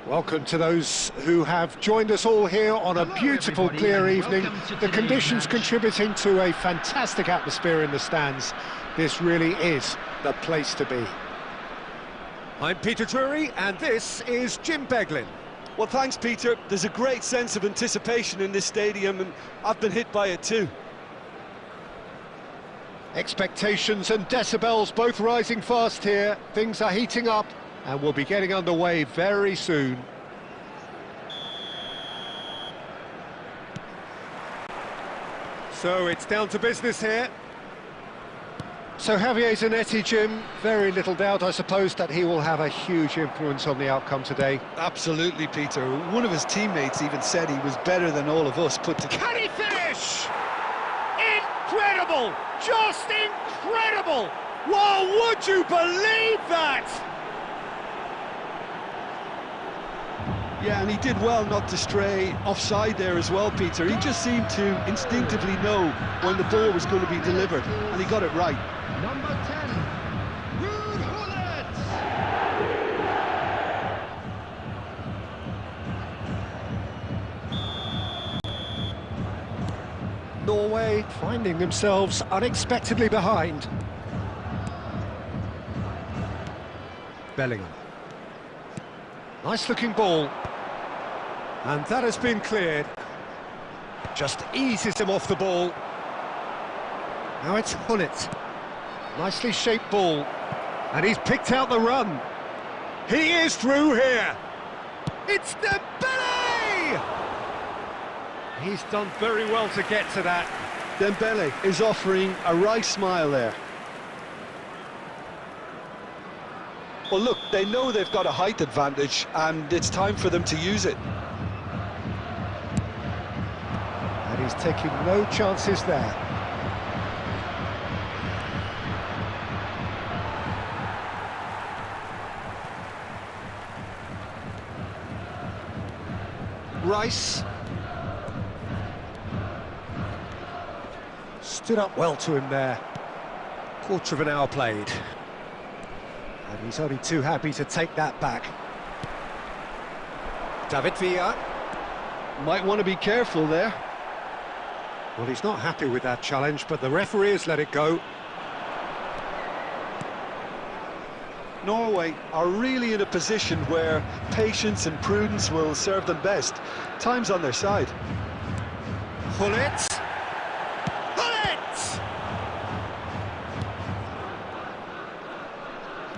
Welcome to those who have joined us all here on a beautiful, clear evening. The conditions contributing to a fantastic atmosphere in the stands. This really is the place to be. I'm Peter Drury, and this is Jim Beglin. Well, thanks, Peter. There's a great sense of anticipation in this stadium, and I've been hit by it too. Expectations and decibels both rising fast here. Things are heating up, and we'll be getting underway very soon. So it's down to business here. So Javier Zanetti, Jim, very little doubt, I suppose, that he will have a huge influence on the outcome today. Absolutely, Peter. One of his teammates even said he was better than all of us put together. Can he finish? Incredible! Just incredible! Whoa, would you believe that? Yeah, and he did well not to stray offside there as well, Peter. He just seemed to instinctively know when the ball was going to be delivered, and he got it right. Number 10, Norway finding themselves unexpectedly behind. Bellingham. Nice looking ball. And that has been cleared. Just eases him off the ball. Now it's Hullet. Nicely shaped ball. And he's picked out the run. He is through here. It's Dembele! He's done very well to get to that. Dembele is offering a right smile there. Well, look, they know they've got a height advantage, and it's time for them to use it. And he's taking no chances there. Rice. Stood up well to him there. Quarter of an hour played. And he's only too happy to take that back. David Villa. Might want to be careful there. Well, he's not happy with that challenge, but the referee has let it go. Norway are really in a position where patience and prudence will serve them best. Time's on their side. Hullet. Hullet!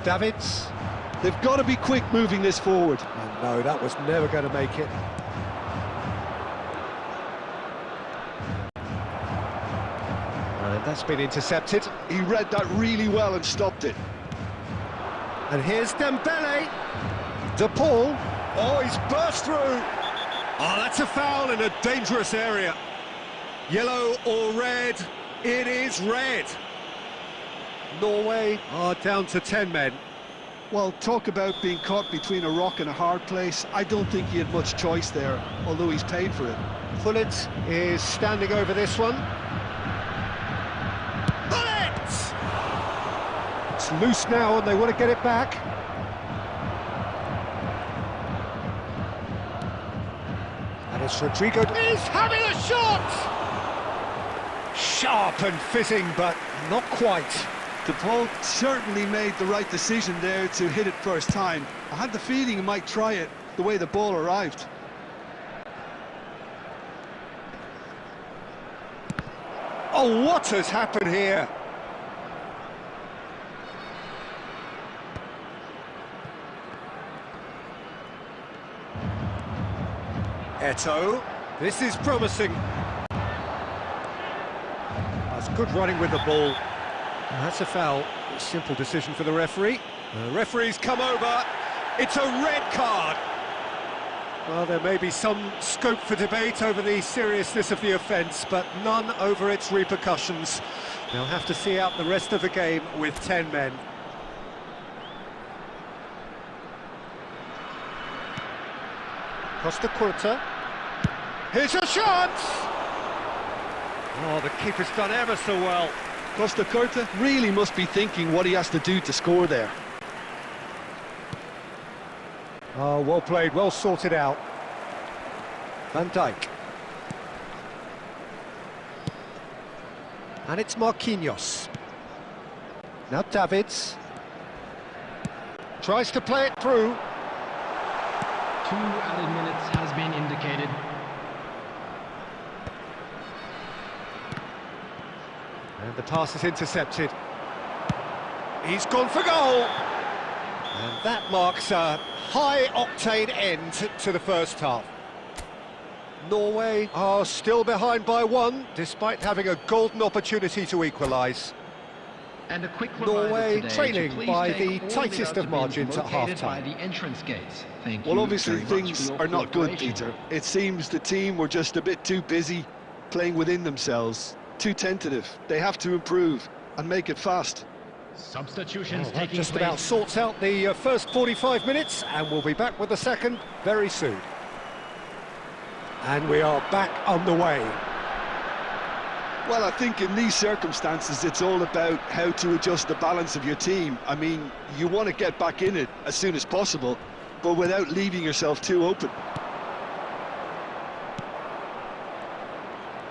Davids. They've got to be quick moving this forward. And no, that was never going to make it. And that's been intercepted. He read that really well and stopped it. And here's Dembele. De Paul. Oh, he's burst through. Oh, that's a foul in a dangerous area. Yellow or red? It is red. Norway are down to 10 men. Well, talk about being caught between a rock and a hard place. I don't think he had much choice there, although he's paid for it. Hullet is standing over this one. Hullet! It's loose now and they want to get it back. And it's Rodrigo. He's having a shot! Sharp and fitting, but not quite. De Paul certainly made the right decision there to hit it first time. I had the feeling he might try it the way the ball arrived. Oh, what has happened here? Eto'o, this is promising. That's good running with the ball. And that's a foul. A simple decision for the referee. The referee's come over. It's a red card. Well, there may be some scope for debate over the seriousness of the offence, but none over its repercussions. They'll have to see out the rest of the game with 10 men. Costa Curta. Here's a shot! Oh, the keeper's done ever so well. Costa Curta really must be thinking what he has to do to score there. Oh, well played, well sorted out. Van Dijk. And it's Marquinhos. Now Davids. Tries to play it through. 2 added minutes has been indicated. And the pass is intercepted. He's gone for goal! And that marks a high-octane end to the first half. Norway are still behind by 1, despite having a golden opportunity to equalise. And a quick Norway today trailing by the tightest of margins at half-time. The entrance gates. Thank Well, you obviously very much things for your are not good, cooperation. Peter. It seems the team were just a bit too busy playing within themselves, too tentative. They have to improve and make it fast. Substitutions That taking just place. about sorts out the first 45 minutes, and we'll be back with the second very soon. And we are back on the way. Well, I think in these circumstances, it's all about how to adjust the balance of your team. I mean, you want to get back in it as soon as possible, but without leaving yourself too open.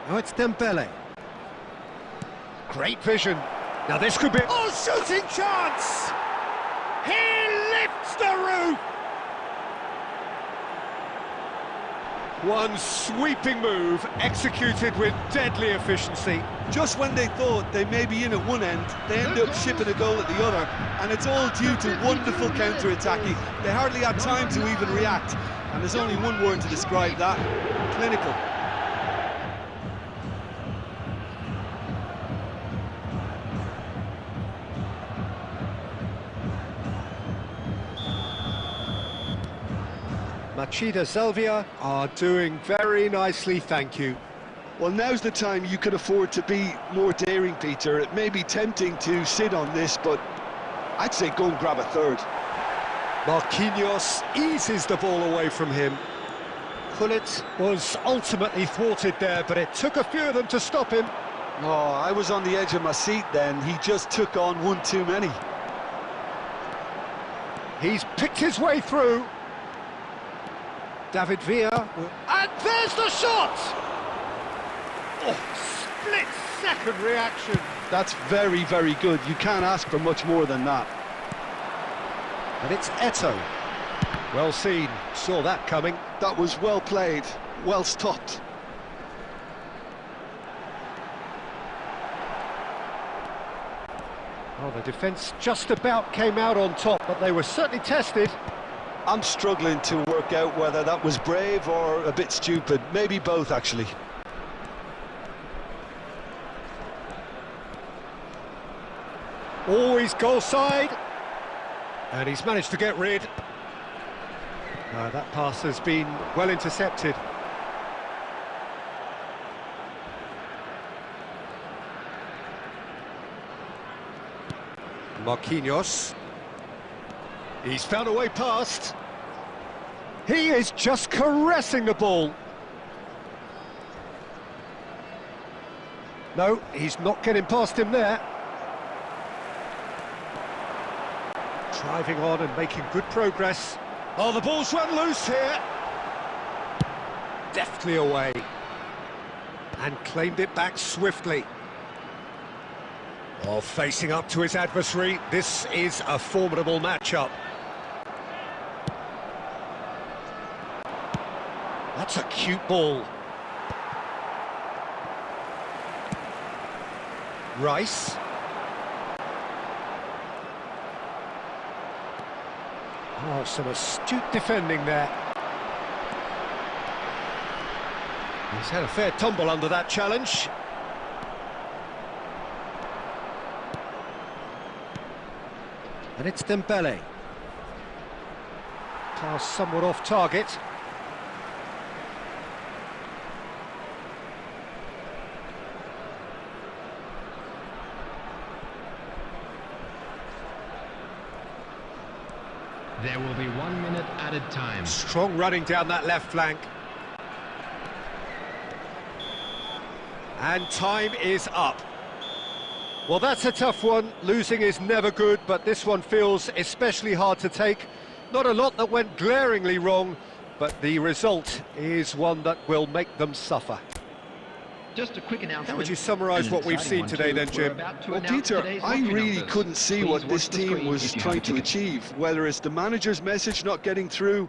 Now it's Dembele. Great vision. Now this could be... Oh, shooting chance! He lifts the roof! One sweeping move, executed with deadly efficiency. Just when they thought they may be in at one end, they end up shipping a goal at the other, and it's all due to wonderful counter-attacking. They hardly had time to even react, and there's only one word to describe that: clinical. Machida Selvia are doing very nicely, thank you. Well, now's the time you can afford to be more daring, Peter. It may be tempting to sit on this, but I'd say go and grab a third. Marquinhos eases the ball away from him. Gullit was ultimately thwarted there, but it took a few of them to stop him. Oh, I was on the edge of my seat then. He just took on one too many. He's picked his way through. David Villa, and there's the shot! Oh, split-second reaction. That's very, very good. You can't ask for much more than that. And it's Eto'o. Well seen, saw that coming. That was well played, well stopped. Oh, the defence just about came out on top, but they were certainly tested. I'm struggling to work out whether that was brave or a bit stupid. Maybe both, actually. Always goal side. And he's managed to get rid. That pass has been well intercepted. Marquinhos. He's found a way past. He is just caressing the ball. No, he's not getting past him there. Driving on and making good progress. Oh, the ball's run loose here. Deftly away. And claimed it back swiftly. Oh, facing up to his adversary. This is a formidable matchup. That's a cute ball. Rice. Oh, some astute defending there. He's had a fair tumble under that challenge. And it's Dembele. Pass somewhat off target. There will be 1 minute added time. Strong running down that left flank. And time is up. Well, that's a tough one. Losing is never good, but this one feels especially hard to take. Not a lot that went glaringly wrong, but the result is one that will make them suffer. Just a quick announcement. How would you summarise what we've seen today then, Jim? Well, Peter, I really couldn't see what this team was trying to achieve, whether it's the manager's message not getting through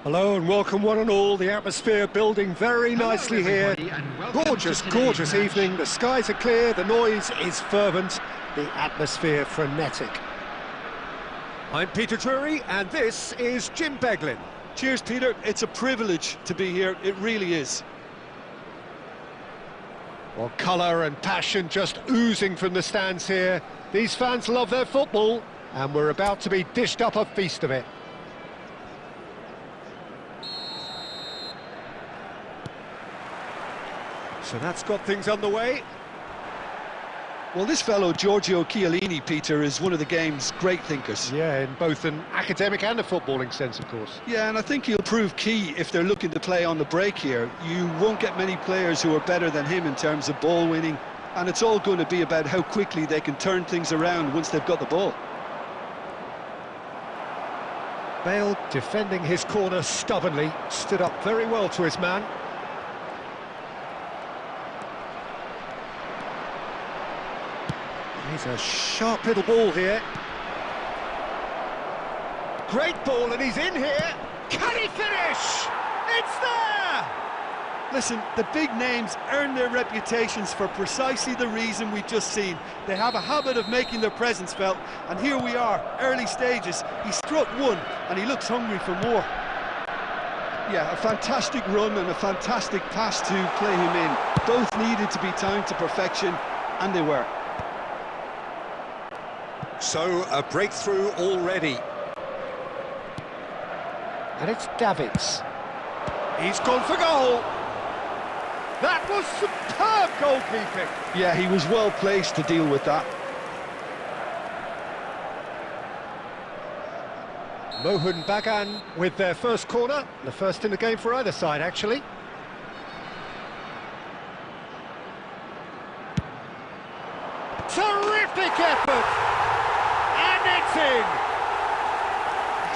Hello and welcome one and all. The atmosphere building very nicely here. Gorgeous, gorgeous evening. The skies are clear, the noise is fervent, the atmosphere frenetic. I'm Peter Drury and this is Jim Beglin. Cheers, Peter. It's a privilege to be here. It really is. Well, colour and passion just oozing from the stands here. These fans love their football and we're about to be dished up a feast of it. So that's got things underway. Well, this fellow, Giorgio Chiellini, Peter, is one of the game's great thinkers. Yeah, in both an academic and a footballing sense, of course. Yeah, and I think he'll prove key if they're looking to play on the break here. You won't get many players who are better than him in terms of ball winning, and it's all going to be about how quickly they can turn things around once they've got the ball. Bale, defending his corner stubbornly, stood up very well to his man. He's a sharp little ball here. Great ball, and he's in here. Can he finish? It's there! Listen, the big names earn their reputations for precisely the reason we've just seen. They have a habit of making their presence felt, and here we are, early stages. He struck one, and he looks hungry for more. Yeah, a fantastic run and a fantastic pass to play him in. Both needed to be timed to perfection, and they were. So, a breakthrough already. And it's Davids. He's gone for goal. That was superb goalkeeping. Yeah, he was well placed to deal with that. Mohun Bagan with their first corner. The first in the game for either side, actually. Terrific effort! It's in!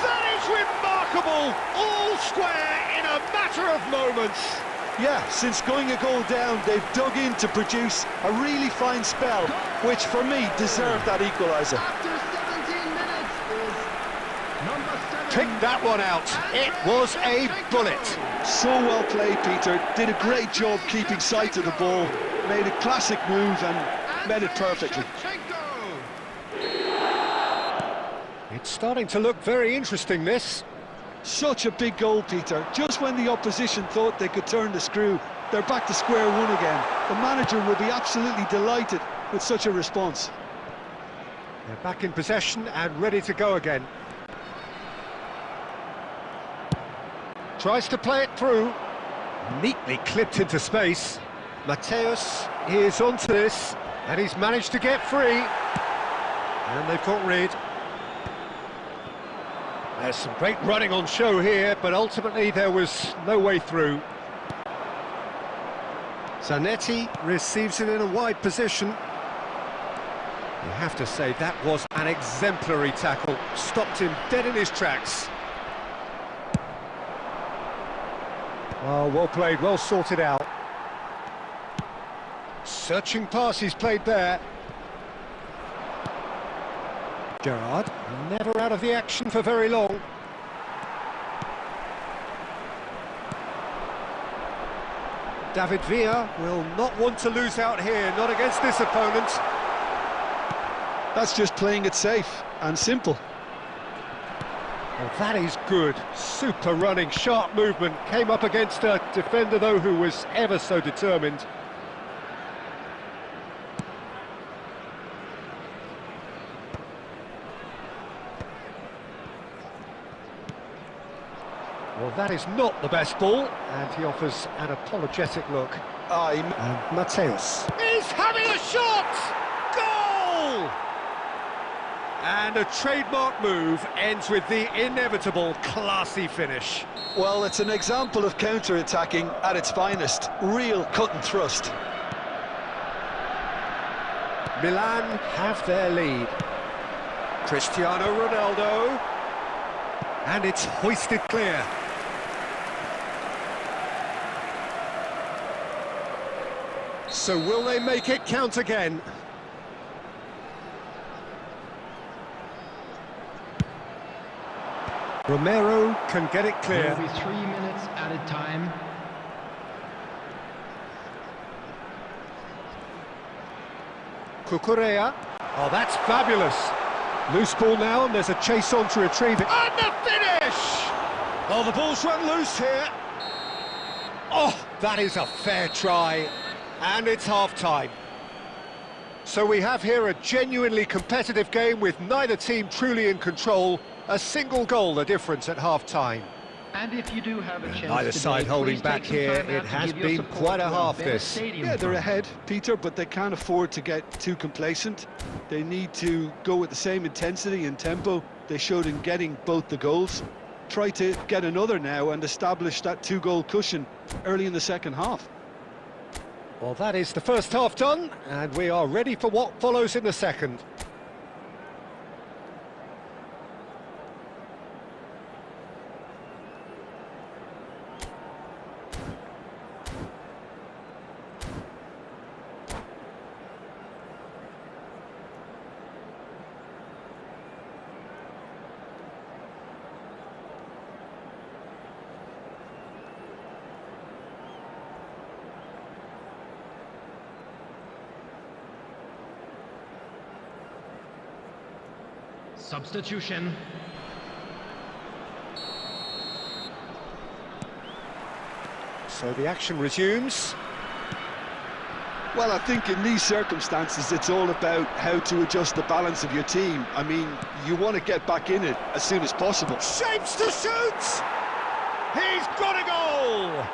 That is remarkable! All square in a matter of moments. Yeah, since going a goal down, they've dug in to produce a really fine spell, which for me deserved that equaliser. After 17 minutes is number 7. Pick that one out. It was a bullet. So well played, Peter. Did a great job keeping sight of the ball. Made a classic move and made it perfectly. It's starting to look very interesting, this. Such a big goal, Peter. Just when the opposition thought they could turn the screw, they're back to square one again. The manager will be absolutely delighted with such a response. They're back in possession and ready to go again. Tries to play it through. Neatly clipped into space. Mateus is onto this, and he's managed to get free. And they've got rid. There's some great running on show here, but ultimately there was no way through. Zanetti receives it in a wide position. You have to say that was an exemplary tackle. Stopped him dead in his tracks. Oh, well played, well sorted out. Searching pass he's played there. Gerrard, never out of the action for very long. David Villa will not want to lose out here, not against this opponent. That's just playing it safe and simple. Well, that is good. Super running, sharp movement. Came up against a defender, though, who was ever so determined. Well, that is not the best ball, and he offers an apologetic look. And Mateus. He's having a shot! Goal! And a trademark move ends with the inevitable classy finish. Well, it's an example of counter-attacking at its finest. Real cut and thrust. Milan have their lead. Cristiano Ronaldo. And it's hoisted clear. So will they make it count again? Romero can get it clear. There will be 3 minutes added time. Cucurella. Oh, that's fabulous. Loose ball now, and there's a chase on to retrieve it. And the finish! Oh, the ball's run loose here. Oh, that is a fair try. And it's half-time. So we have here a genuinely competitive game with neither team truly in control. A single goal the difference at half-time. And if you do have a chance Neither today, side holding please back take some here. time out It to has give your been support quite a to our half better this. stadium Yeah, they're fund. ahead, Peter, but they can't afford to get too complacent. They need to go with the same intensity and tempo they showed in getting both the goals. Try to get another now and establish that 2-goal cushion early in the second half. Well, that is the first half done, and we are ready for what follows in the second. Substitution. So the action resumes. Well, I think in these circumstances, it's all about how to adjust the balance of your team. I mean, you want to get back in it as soon as possible. Shapes to shoot! He's got a goal!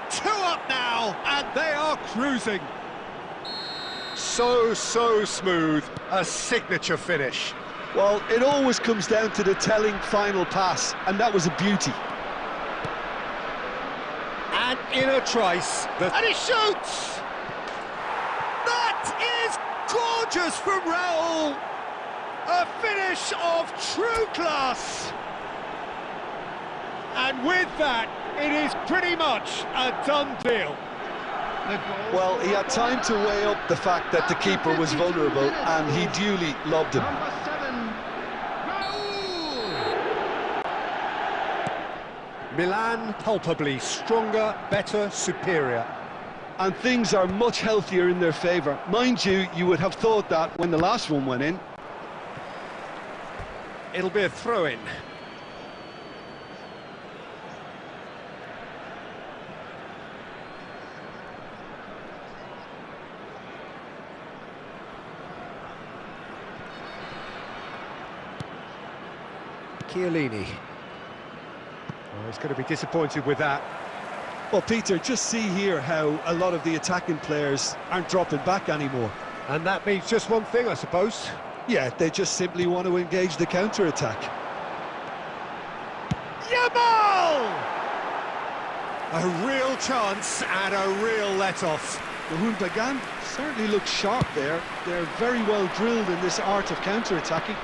2 up now, and they are cruising. So smooth, a signature finish. Well, it always comes down to the telling final pass, and that was a beauty. And in a trice, and he shoots! That is gorgeous from Raul! A finish of true class! And with that, it is pretty much a done deal. Well, he had time to weigh up the fact that the keeper was vulnerable, and he duly lobbed him. Number 7, Raul! Milan palpably stronger, better, superior. And things are much healthier in their favour. Mind you, you would have thought that when the last one went in. It'll be a throw-in. Chiellini. Oh, he's going to be disappointed with that. Well, Peter, just see here how a lot of the attacking players aren't dropping back anymore. And that means just one thing, I suppose. Yeah, they just simply want to engage the counter-attack. Yamal! A real chance and a real let-off. The Bagan certainly looks sharp there. They're very well drilled in this art of counter-attacking.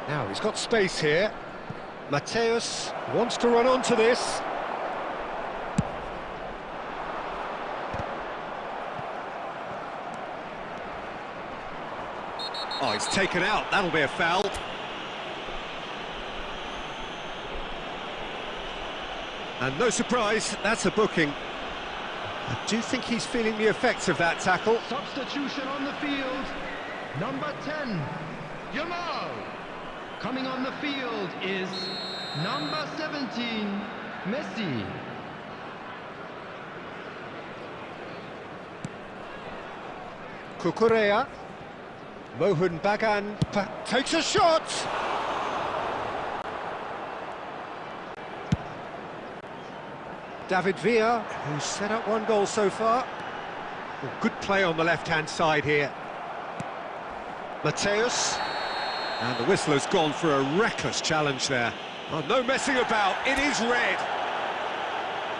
Now, he's got space here. Mateus wants to run onto this. Oh, he's taken out. That'll be a foul. And no surprise, that's a booking. I do think he's feeling the effects of that tackle. Substitution on the field. Number 10, Yamal. Coming on the field is number 17, Messi. Cucurella. Mohun Bagan takes a shot. David Villa, who's set up 1 goal so far. Well, good play on the left-hand side here. Mateus. And the whistle has gone for a reckless challenge there. Oh, no messing about, it is red.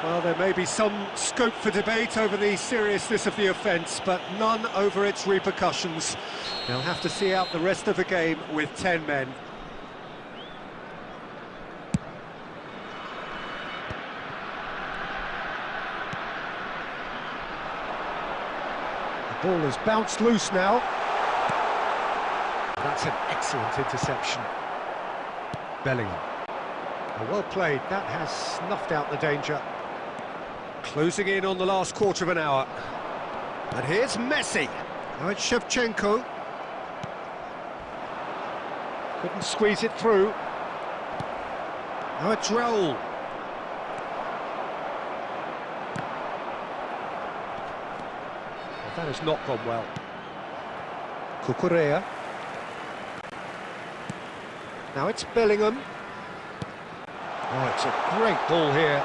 Well, there may be some scope for debate over the seriousness of the offence, but none over its repercussions. They'll have to see out the rest of the game with 10 men. The ball has bounced loose now. That That's an excellent interception. Bellingham. Well played, that has snuffed out the danger. Closing in on the last quarter of an hour. And here's Messi. Now it's Shevchenko. Couldn't squeeze it through. Now it's Raul. Well, that has not gone well. Cucurella. Now it's Bellingham. Oh, it's a great ball here.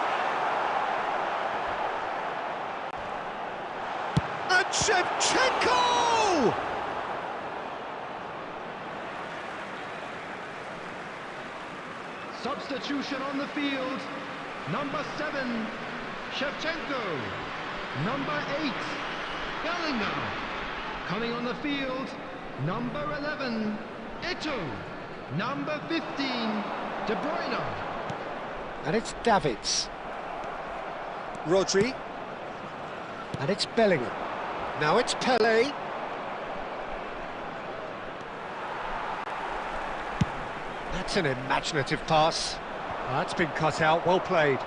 And Shevchenko! Substitution on the field. Number 7, Shevchenko. Number 8, Bellingham. Coming on the field, number 11, Ito. Number 15, De Bruyne. And it's Davids. Rodri. And it's Bellingham. Now it's Pelé. That's an imaginative pass. That's been cut out, well played.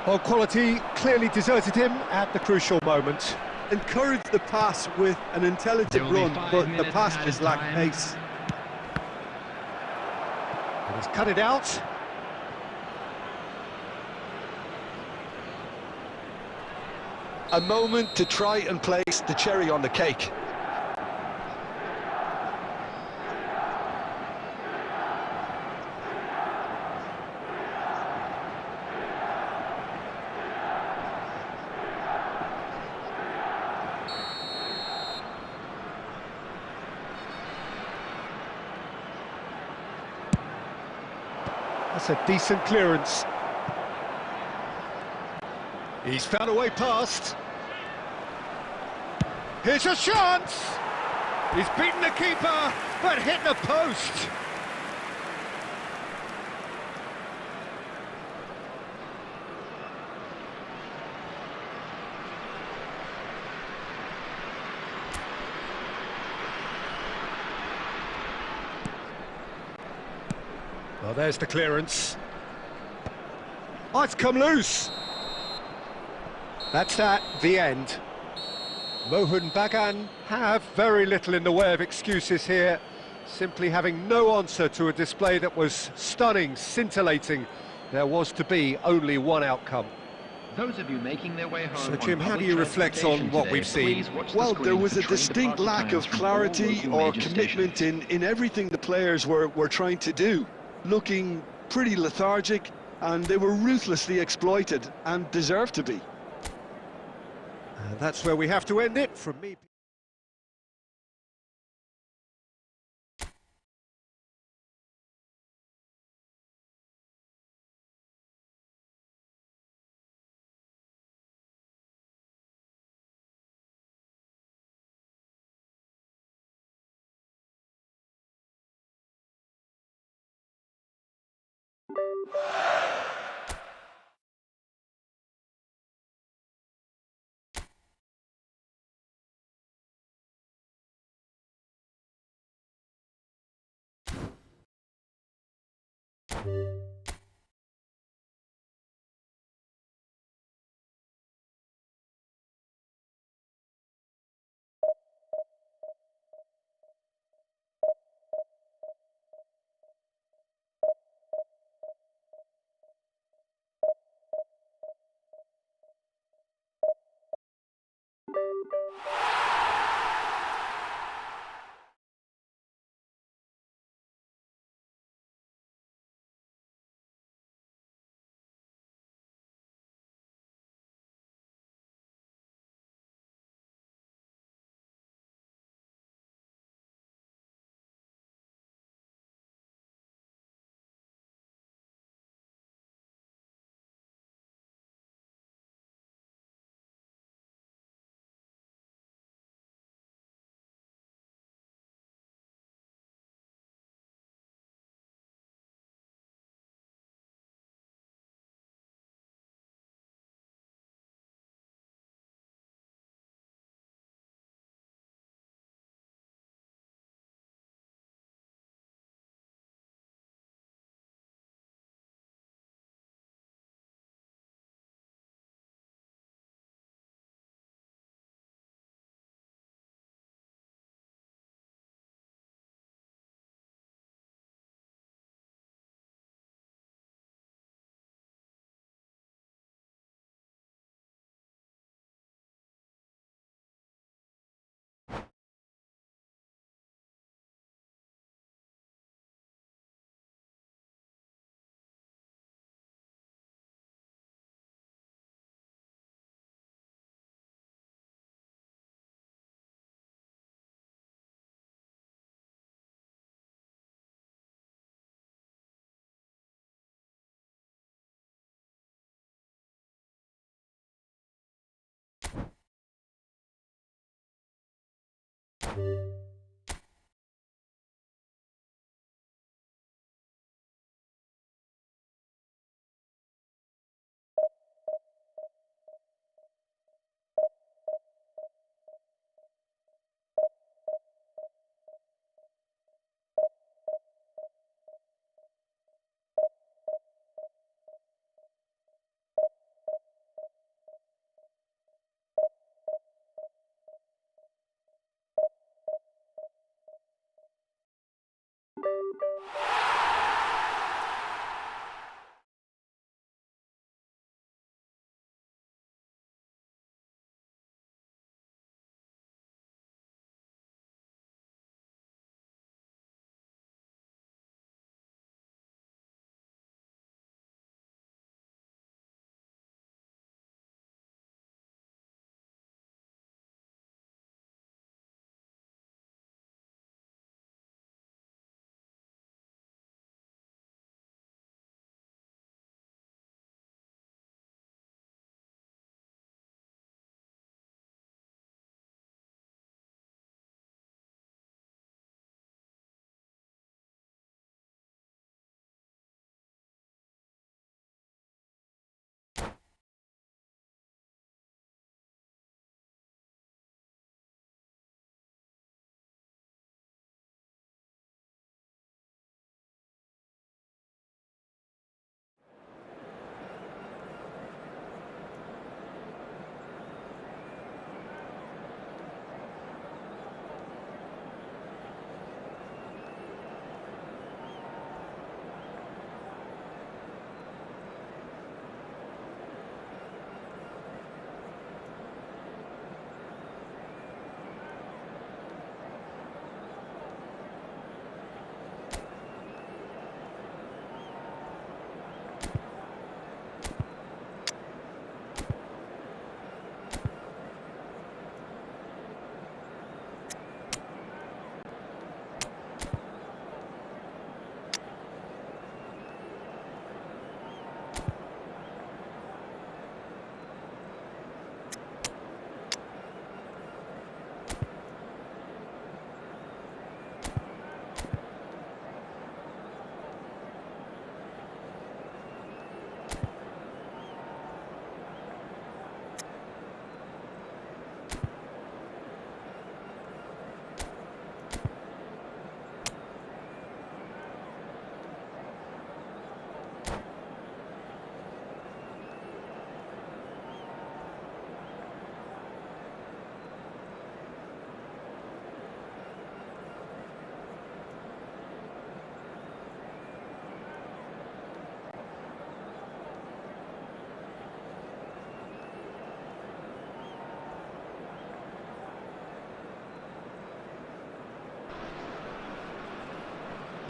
Well, quality clearly deserted him at the crucial moment. Encouraged the pass with an intelligent run, but the pass just lacked pace. And he's cut it out. A moment to try and place the cherry on the cake. That's a decent clearance. He's found a way past. Here's a chance! He's beaten the keeper, but hit the post. Well, there's the clearance. Oh, it's come loose. That's that, the end. Mohun Bagan have very little in the way of excuses here, simply having no answer to a display that was stunning, scintillating. There was to be only one outcome. Those of you making their way home. So, Jim, how do you reflect on what we've seen? Well, there was a distinct lack of clarity or commitment in everything the players were trying to do. Looking pretty lethargic, and they were ruthlessly exploited, and deserved to be. That's where we have to end it from me.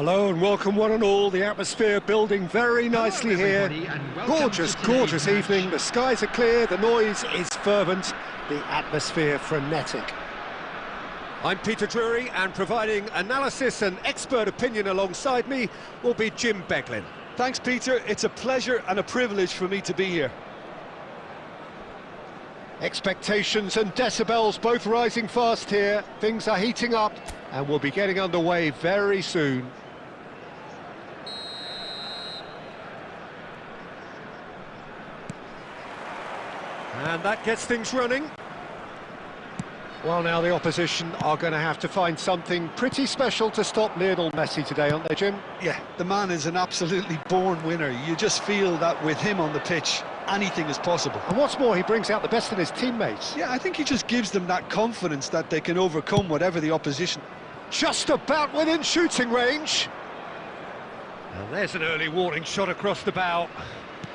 Hello and welcome one and all. The atmosphere building very nicely here. Gorgeous, gorgeous evening. The skies are clear, the noise is fervent, the atmosphere frenetic. I'm Peter Drury, and providing analysis and expert opinion alongside me will be Jim Beglin. Thanks, Peter. It's a pleasure and a privilege for me to be here. Expectations and decibels both rising fast here. Things are heating up and we'll be getting underway very soon. And that gets things running. Well, now the opposition are going to have to find something pretty special to stop Lionel Messi today, aren't they, Jim? Yeah, the man is an absolutely born winner. You just feel that with him on the pitch, anything is possible. And what's more, he brings out the best in his teammates. Yeah, I think he just gives them that confidence that they can overcome whatever the opposition. Just about within shooting range. And there's an early warning shot across the bow.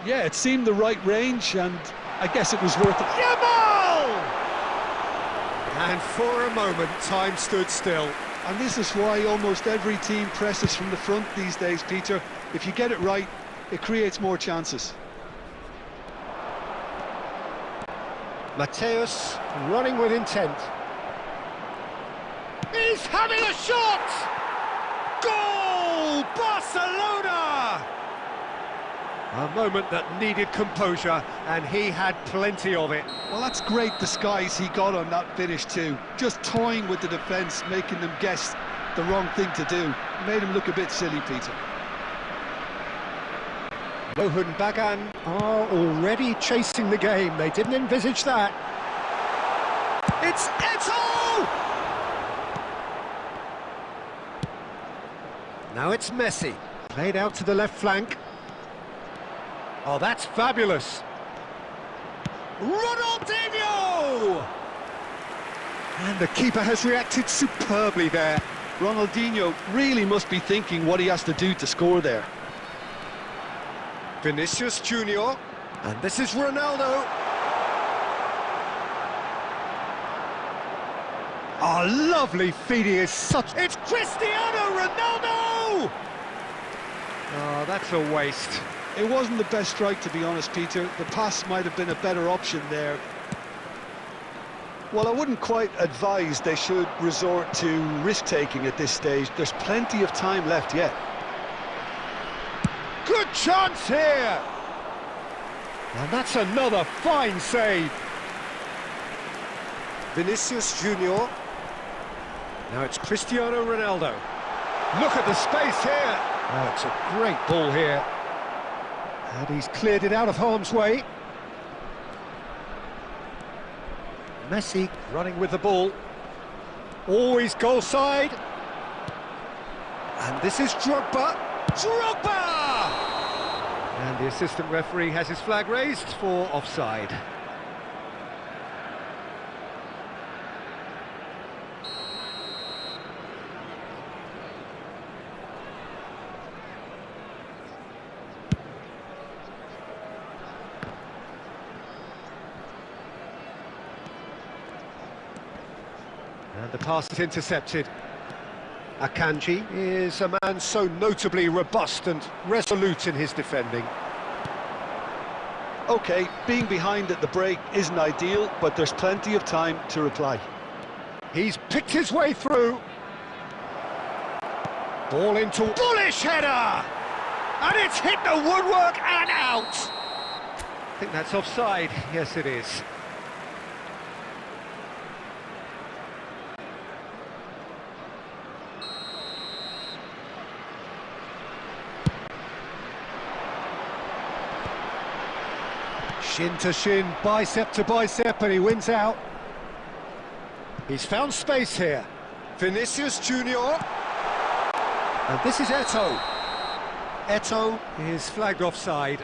Yeah, it seemed the right range, and I guess it was worth it. Yamal! And for a moment, time stood still. And this is why almost every team presses from the front these days, Peter. If you get it right, it creates more chances. Mateus running with intent. He's having a shot! Goal! Barcelona! A moment that needed composure, and he had plenty of it. Well, that's great disguise he got on that finish too. Just toying with the defence, making them guess the wrong thing to do. Made him look a bit silly, Peter. Mohun Bagan are already chasing the game. They didn't envisage that. It's Eto'o! Now it's Messi. Played out to the left flank. Oh, that's fabulous. Ronaldinho! And the keeper has reacted superbly there. Ronaldinho really must be thinking what he has to do to score there. Vinicius Junior, and this is Ronaldo. Oh, lovely feed, he is such... It's Cristiano Ronaldo! Oh, that's a waste. It wasn't the best strike, to be honest, Peter. The pass might have been a better option there. Well, I wouldn't quite advise they should resort to risk-taking at this stage. There's plenty of time left yet. Good chance here! And that's another fine save. Vinicius Junior. Now it's Cristiano Ronaldo. Look at the space here. Oh, it's a great ball here. And he's cleared it out of harm's way. Messi running with the ball. Always goal side. And this is Drogba. Drogba! And the assistant referee has his flag raised for offside. And the pass is intercepted. Akanji is a man so notably robust and resolute in his defending. OK, being behind at the break isn't ideal, but there's plenty of time to reply. He's picked his way through. Ball into... bullish header! And it's hit the woodwork and out! I think that's offside. Yes, it is. Shin to shin, bicep to bicep, and he wins out. He's found space here. Vinicius Junior. And this is Eto'o. Eto'o is flagged offside.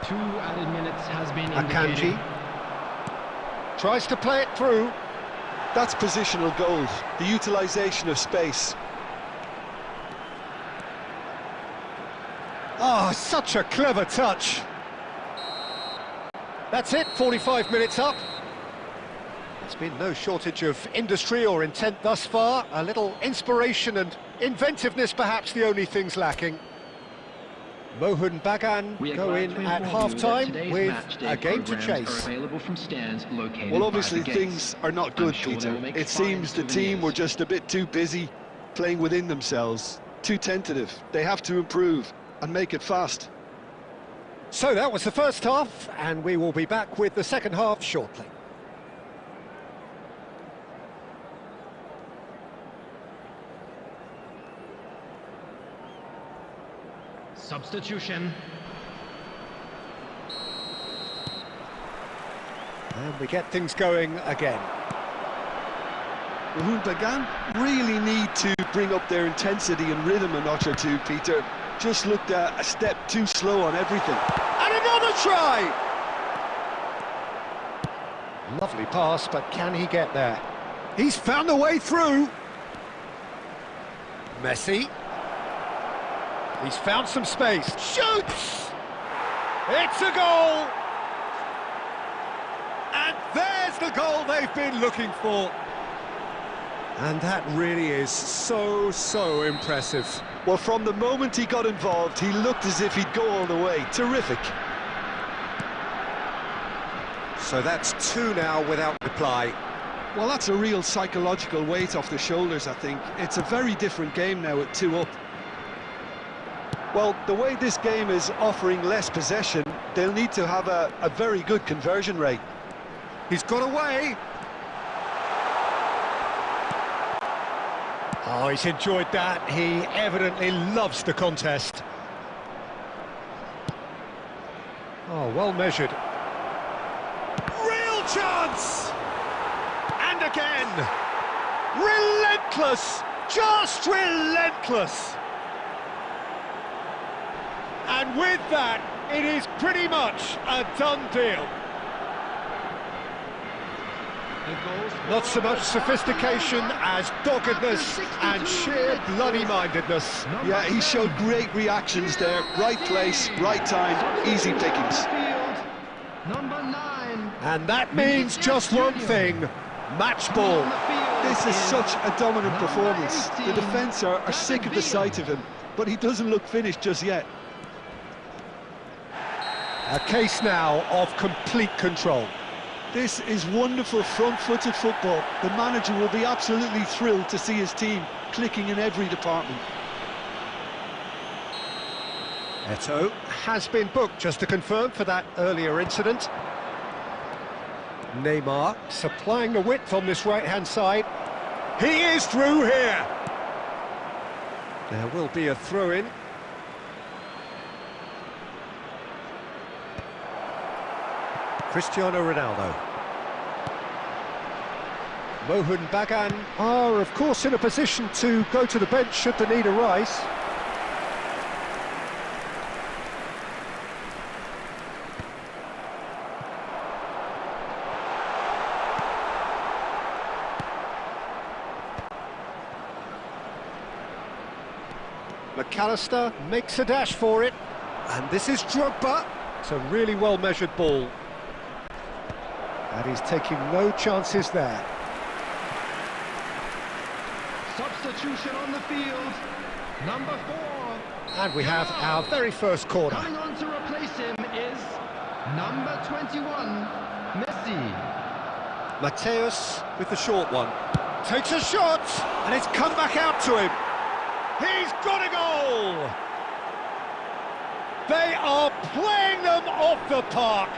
Two added minutes has been Akanji indicated. tries to play it through. That's positional goals, the utilisation of space. Oh, such a clever touch. That's it, 45 minutes up. There's been no shortage of industry or intent thus far. A little inspiration and inventiveness, perhaps the only things lacking. Mohun Bagan go in at half-time with a game to chase. Well, obviously things are not good, Peter. It seems the team were just a bit too busy playing within themselves, too tentative. They have to improve and make it fast. So that was the first half, and we will be back with the second half shortly. Substitution. And we get things going again. Mohun Bagan really need to bring up their intensity and rhythm a notch or two, Peter. Just looked a step too slow on everything. And another try! Lovely pass, but can he get there? He's found the way through. Messi. He's found some space. Shoots! It's a goal! And there's the goal they've been looking for. And that really is so impressive. Well, from the moment he got involved, he looked as if he'd go all the way. Terrific. So that's two now without reply. Well, that's a real psychological weight off the shoulders, I think. It's a very different game now at 2 up. Well, the way this game is offering less possession, they'll need to have a very good conversion rate. He's got away. Oh, he's enjoyed that. He evidently loves the contest. Oh, well measured. Real chance! And again! Relentless! Just relentless! And with that, it is pretty much a done deal. Not so much sophistication as doggedness and sheer bloody-mindedness. Yeah, he showed great reactions there. Right place, right time, easy pickings. Number 9. And that means just one thing, match ball. This is such a dominant performance. The defence are sick of the sight of him, but he doesn't look finished just yet. A case now of complete control. This is wonderful front-footed football. The manager will be absolutely thrilled to see his team clicking in every department. Eto'o has been booked, just to confirm, for that earlier incident. Neymar supplying the width on this right-hand side. He is through here. There will be a throw-in. Cristiano Ronaldo. Mohun Bagan are, of course, in a position to go to the bench should the need arise. McAllister makes a dash for it, and this is Drogba. It's a really well-measured ball. And he's taking no chances there. Substitution on the field. Number 4. And we have our very first corner. Coming on to replace him is number 21, Messi. Mateus with the short one. Takes a shot, and it's come back out to him. He's got a goal! They are playing them off the park.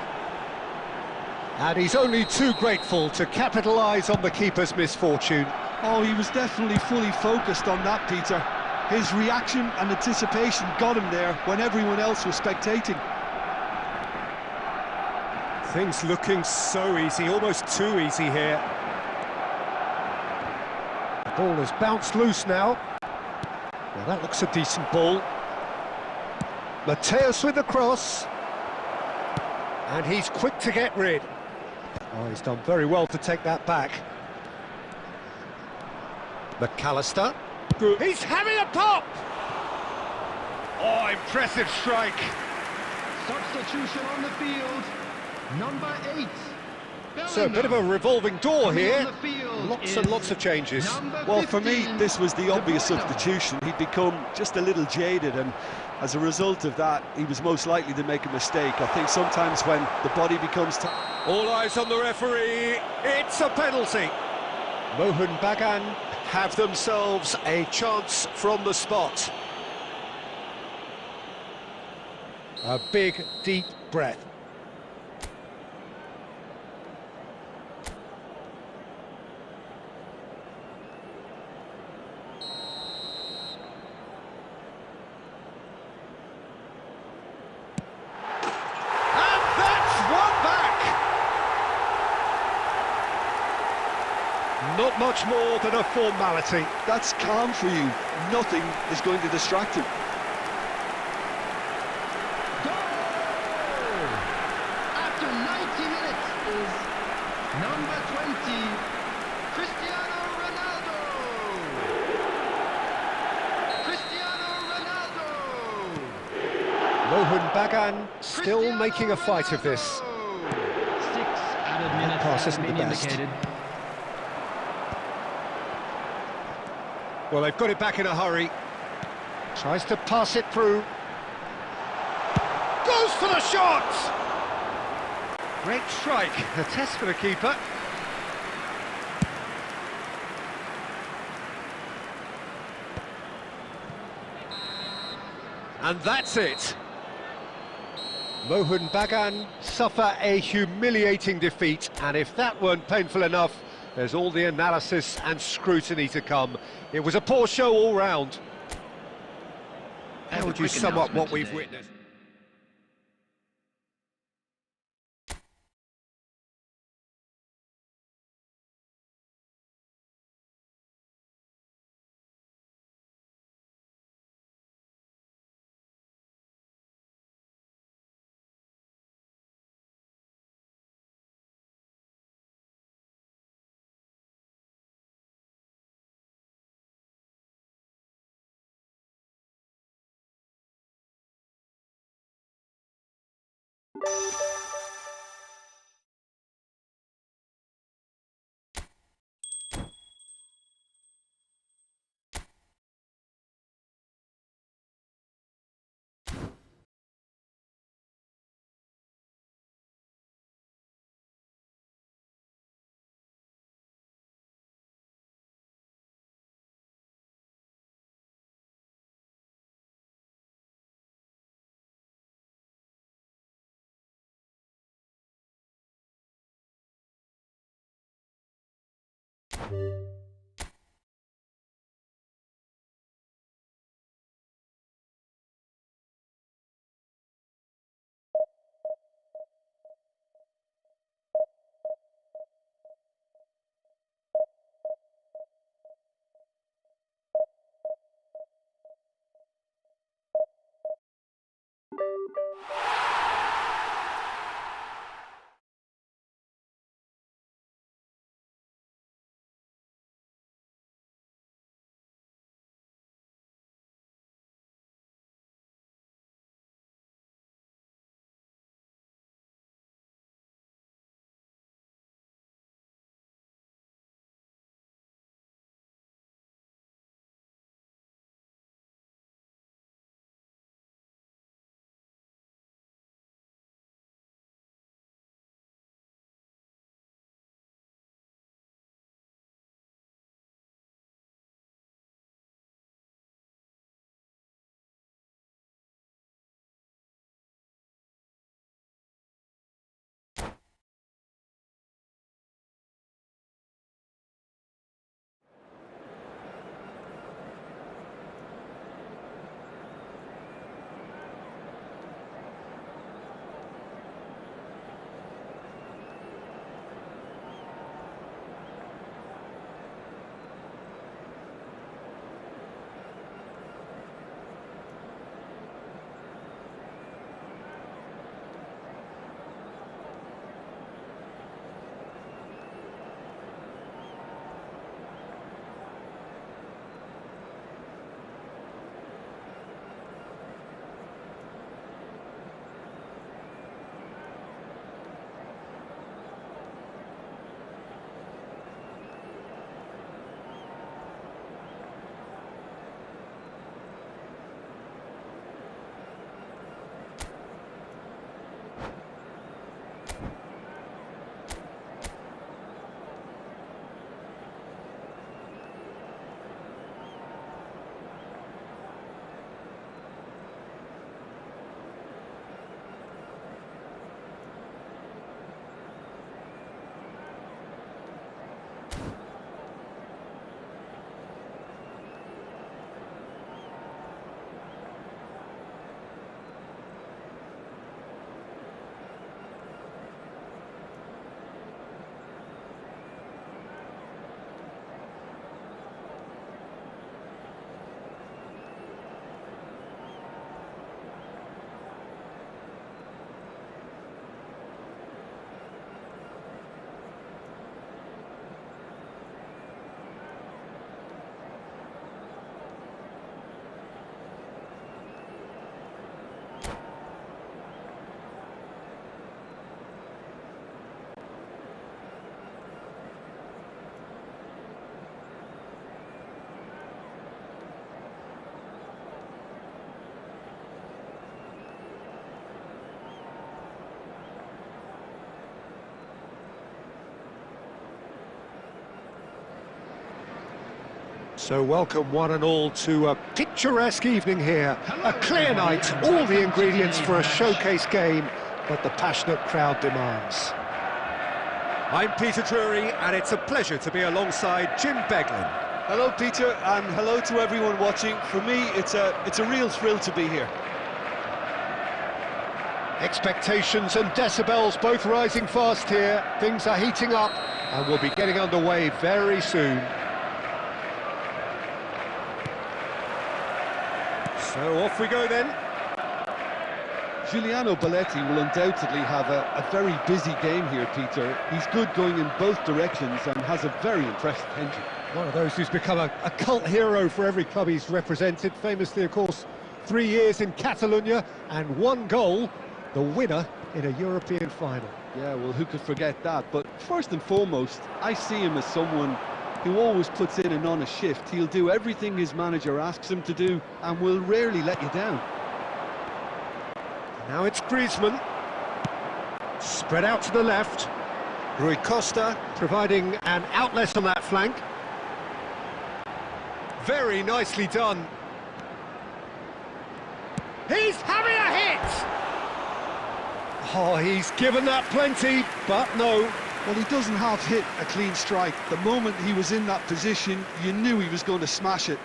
And he's only too grateful to capitalise on the keeper's misfortune. Oh, he was definitely fully focused on that, Peter. His reaction and anticipation got him there when everyone else was spectating. Things looking so easy, almost too easy here. The ball has bounced loose now. Well, that looks a decent ball. Mateus with the cross. And he's quick to get rid. Oh, he's done very well to take that back. McAllister. Good. He's having a pop! Oh, impressive strike. Substitution on the field. Number 8. So a bit of a revolving door here. On the field Lots and lots of changes. Well, for me, this was the obvious substitution. He'd become just a little jaded, and as a result of that, he was most likely to make a mistake. I think sometimes when the body becomes tired... All eyes on the referee. It's a penalty. Mohun Bagan have themselves a chance from the spot. A big, deep breath. Not much more than a formality. That's calm for you. Nothing is going to distract him. Goal! After 90 minutes is number 20, Cristiano Ronaldo. Cristiano Ronaldo. Mohun Bagan still making a fight of this. 6 added minutes pass have isn't been the best. indicated. Well, they've got it back in a hurry. Tries to pass it through. Goes for the shot! Great strike, a test for the keeper. And that's it. Mohun Bagan suffer a humiliating defeat, and if that weren't painful enough, there's all the analysis and scrutiny to come. It was a poor show all round. How would you sum up what we've witnessed? So welcome one and all to a picturesque evening here. A clear night, all the ingredients for a showcase game, but the passionate crowd demands. I'm Peter Drury, and it's a pleasure to be alongside Jim Beglin. Hello, Peter, and hello to everyone watching. For me, it's a real thrill to be here. Expectations and decibels both rising fast here. Things are heating up, and we'll be getting underway very soon. So off we go then. Giuliano Belletti will undoubtedly have a very busy game here, Peter. He's good going in both directions and has a very impressive engine. One of those who's become a cult hero for every club he's represented. Famously, of course, 3 years in Catalonia and 1 goal, the winner in a European final. Yeah, well, who could forget that? But first and foremost, I see him as someone who always puts in an honest shift. He'll do everything his manager asks him to do and will rarely let you down. Now it's Griezmann, spread out to the left. Rui Costa providing an outlet on that flank. Very nicely done. He's having a hit! Oh, he's given that plenty, but no. Well, he doesn't have hit a clean strike. The moment he was in that position, you knew he was going to smash it.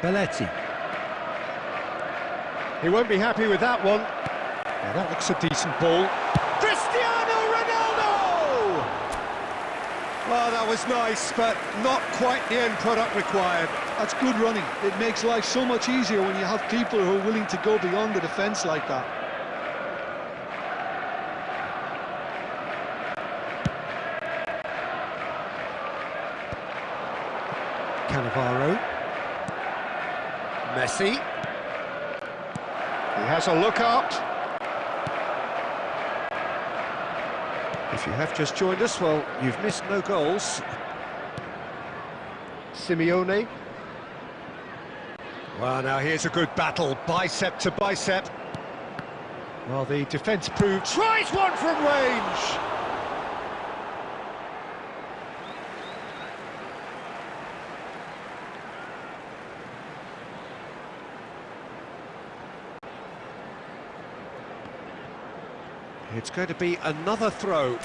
Belletti. He won't be happy with that one. Now that looks a decent ball. Cristiano Ronaldo! Well, that was nice, but not quite the end product required. That's good running. It makes life so much easier when you have people who are willing to go beyond the defence like that. Cannavaro. Messi. He has a look up. If you have just joined us, well, you've missed no goals. Simeone. Well, now here's a good battle, bicep to bicep. Well, the defence proved... Tries one from range! It's going to be another throw.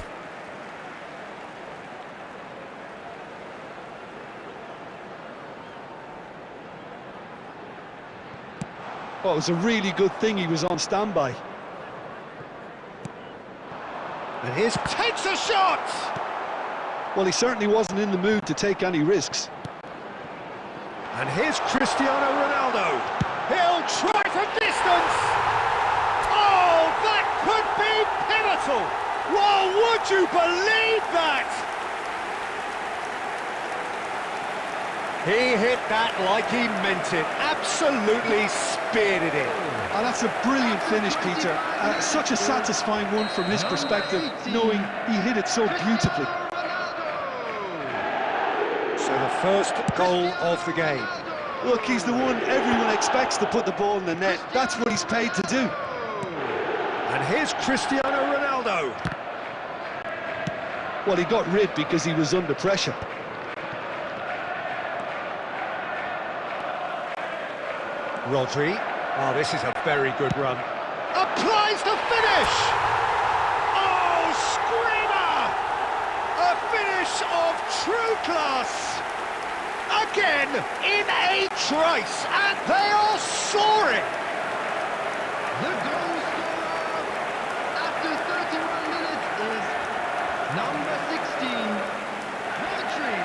Well, it was a really good thing he was on standby. And here's... takes a shot! Well, he certainly wasn't in the mood to take any risks. And here's Cristiano Ronaldo. He'll try from distance! Oh, that could be pivotal! Well, would you believe that? He hit that like he meant it. Absolutely speared it in. And that's a brilliant finish, Peter. Such a satisfying one from his perspective, knowing he hit it so beautifully. So the first goal of the game. Look, he's the one everyone expects to put the ball in the net. That's what he's paid to do. And here's Cristiano Ronaldo. Well, he got rid because he was under pressure. Rodri. Oh, this is a very good run. Applies the finish! Oh, screamer! A finish of true class! Again, in a trice, and they are soaring! The goal scorer after 31 minutes is number 16, Rodri.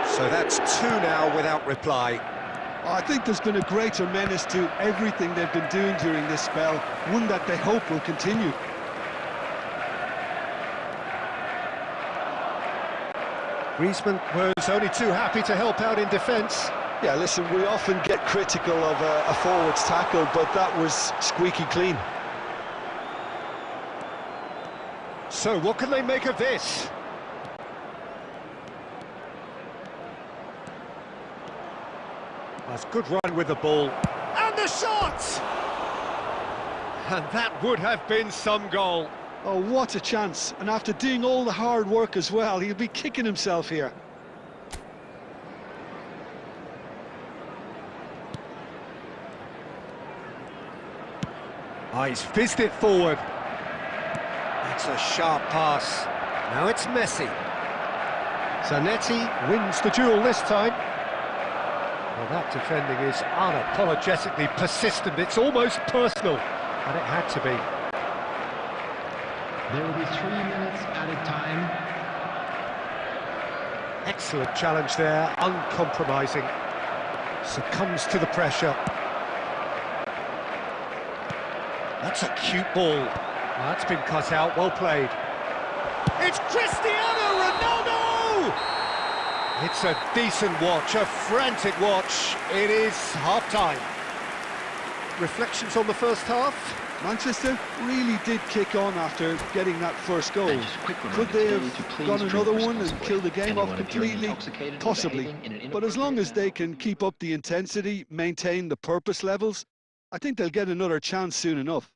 So that's 2 now without reply. I think there's been a greater menace to everything they've been doing during this spell, one that they hope will continue. Griezmann was only too happy to help out in defence. Yeah, listen, we often get critical of a forward's tackle, but that was squeaky clean. So what can they make of this? That's good run with the ball. And the shot! And that would have been some goal. Oh, what a chance. And after doing all the hard work as well, he'll be kicking himself here. Oh, he's fizzed it forward. That's a sharp pass. Now it's Messi. Zanetti wins the duel this time. Well, that defending is unapologetically persistent. It's almost personal, and it had to be. There will be 3 minutes added time. Excellent challenge there, uncompromising. Succumbs to the pressure. That's a cute ball. Well, that's been cut out, well played. It's Cristiano Ronaldo! It's a decent watch, a frantic watch. It is half-time. Reflections on the first half? Manchester really did kick on after getting that first goal. Could they have gone another one and killed the game off completely? Possibly. But as long as they can keep up the intensity, maintain the purpose levels, I think they'll get another chance soon enough.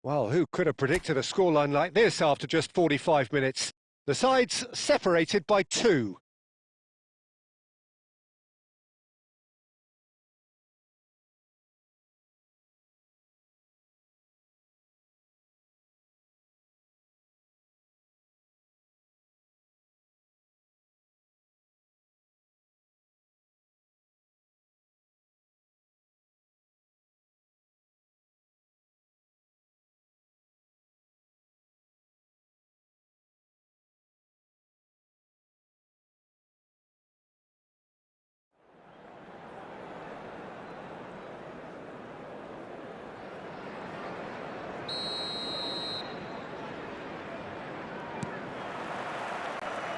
Well, who could have predicted a scoreline like this after just 45 minutes? The sides separated by 2.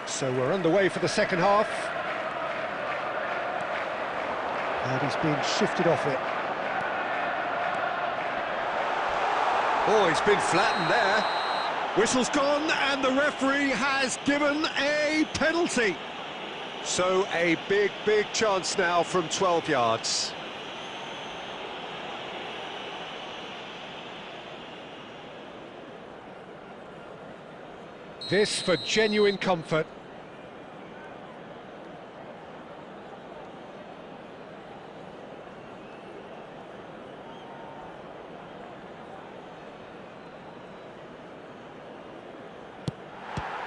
So we're underway for the second half. And he's been shifted off it. Oh, he's been flattened there. Whistle's gone and the referee has given a penalty. So a big, big chance now from 12 yards. This for genuine comfort.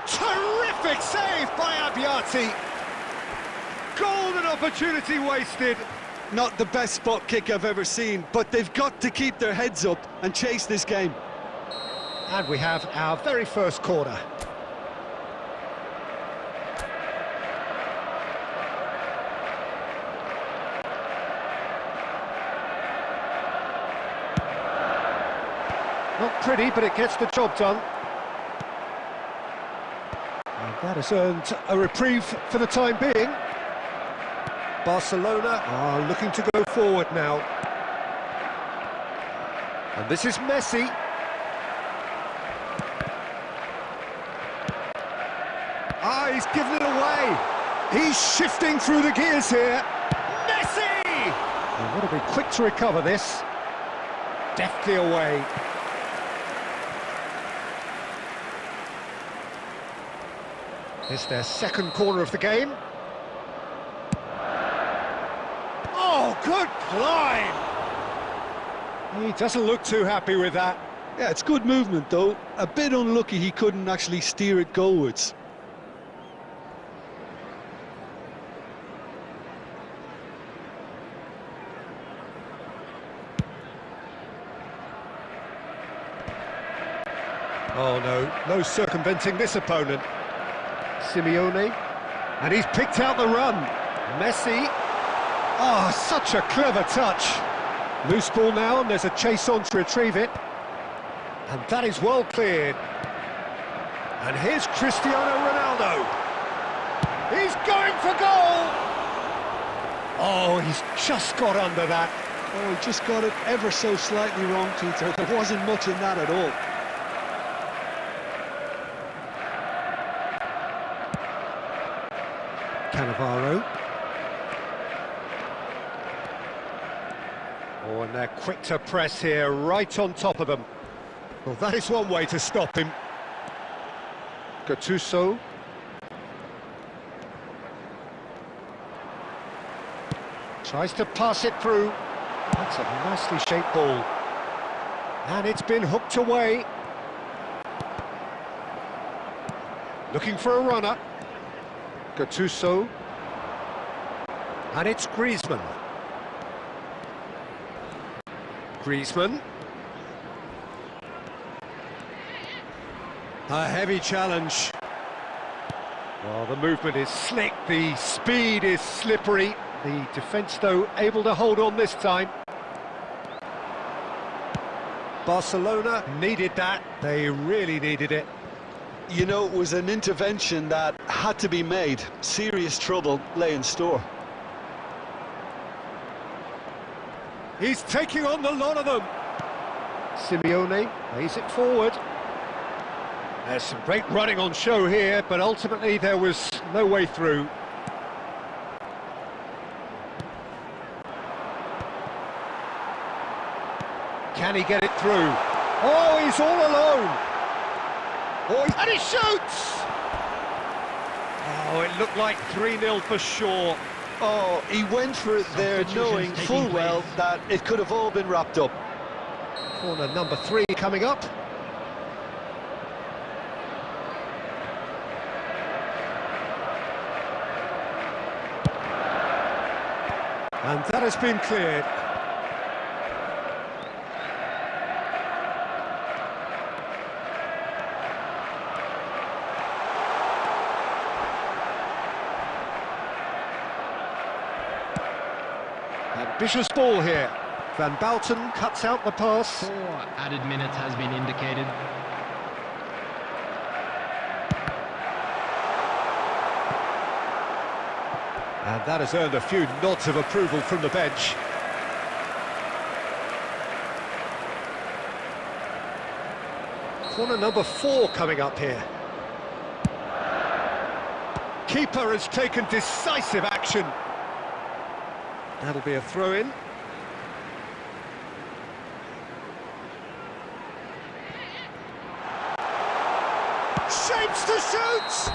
Terrific save by Abbiati. Golden opportunity wasted. Not the best spot kick I've ever seen, but they've got to keep their heads up and chase this game. And we have our very first corner. Not pretty, but it gets the job done. And that has earned a reprieve for the time being. Barcelona are looking to go forward now. And this is Messi. Ah, he's given it away. He's shifting through the gears here. Messi! And got to be quick to recover this. Deftly away. It's their second corner of the game. Oh, good climb! He doesn't look too happy with that. Yeah, it's good movement though. A bit unlucky he couldn't actually steer it goalwards. Oh no circumventing this opponent. Simeone, and he's picked out the run. Messi. Oh, such a clever touch. Loose ball now, and there's a chase on to retrieve it. And that is well cleared. And here's Cristiano Ronaldo. He's going for goal! Oh, he's just got under that. Oh, he just got it ever so slightly wrong, Peter. There wasn't much in that at all. Cannavaro. Oh, and they're quick to press here, right on top of them. Well, that is one way to stop him. Gattuso. Tries to pass it through. That's a nicely shaped ball. And it's been hooked away. Looking for a runner. Gattuso. And it's Griezmann. Griezmann. A heavy challenge. Well, the movement is slick, the speed is slippery. The defence, though, able to hold on this time. Barcelona needed that. They really needed it. You know, it was an intervention that had to be made. Serious trouble lay in store. He's taking on the lot of them. Simeone plays it forward. There's some great running on show here, but ultimately there was no way through. Can he get it through? Oh, he's all alone. Oh, and he shoots! Oh, it looked like 3-0 for sure. Oh, he went for it there, knowing full well that it could have all been wrapped up. Corner number 3 coming up. And that has been cleared. Ambitious ball here. Van Bouten cuts out the pass. 4 added minutes has been indicated. And that has earned a few nods of approval from the bench. Corner number 4 coming up here. Keeper has taken decisive action. That'll be a throw-in. Shapes to shoot!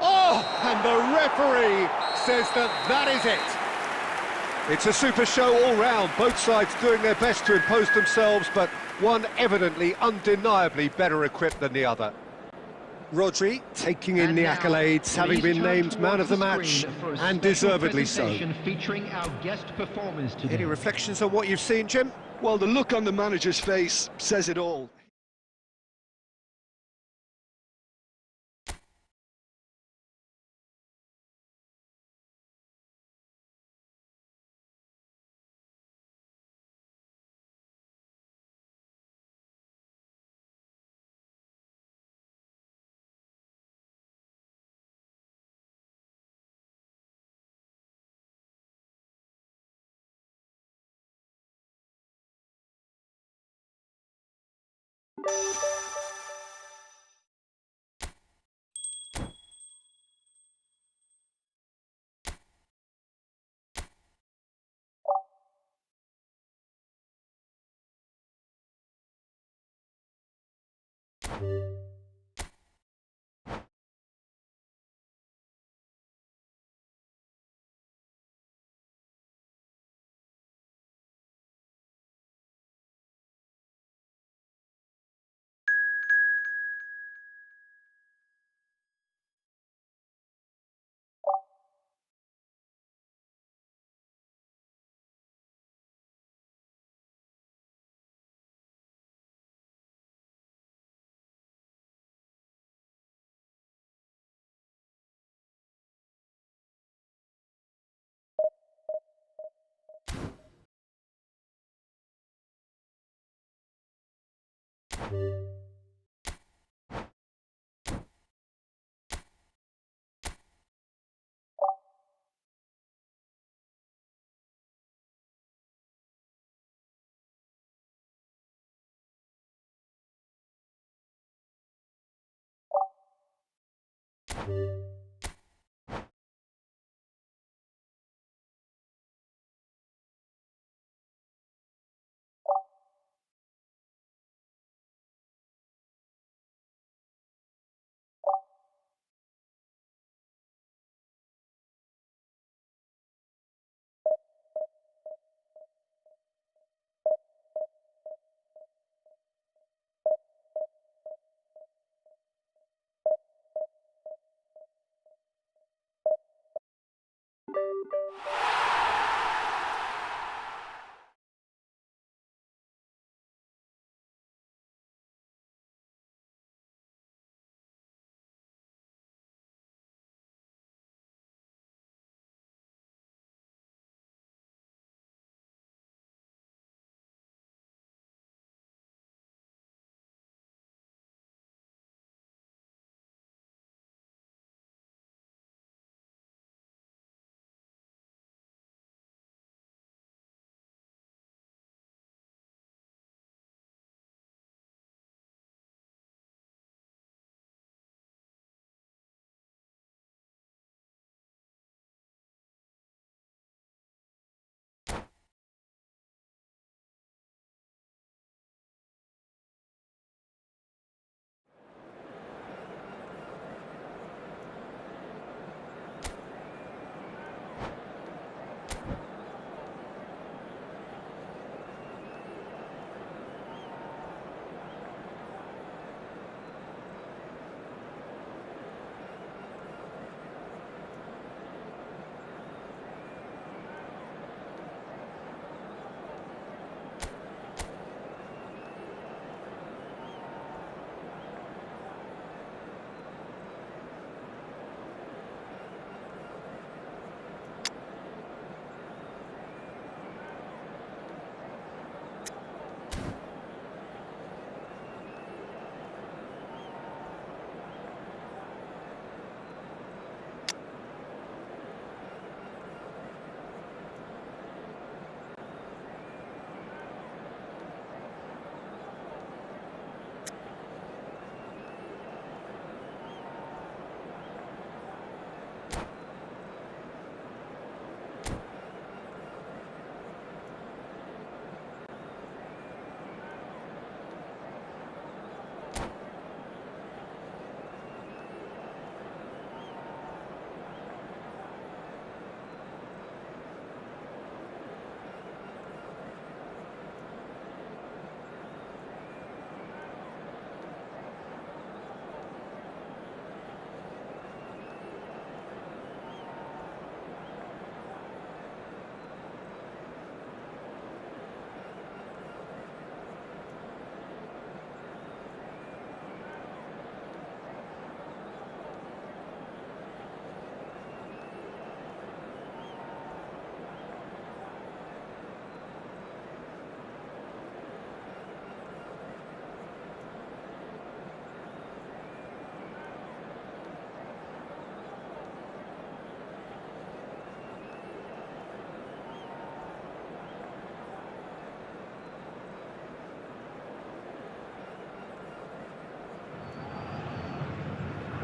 Oh, and the referee says that is it. It's a super show all round, both sides doing their best to impose themselves, but one evidently, undeniably better equipped than the other. Rodri taking in the accolades, having been named man of the match, and deservedly so. Featuring our guest performers today. Any reflections on what you've seen, Jim? Well, the look on the manager's face says it all.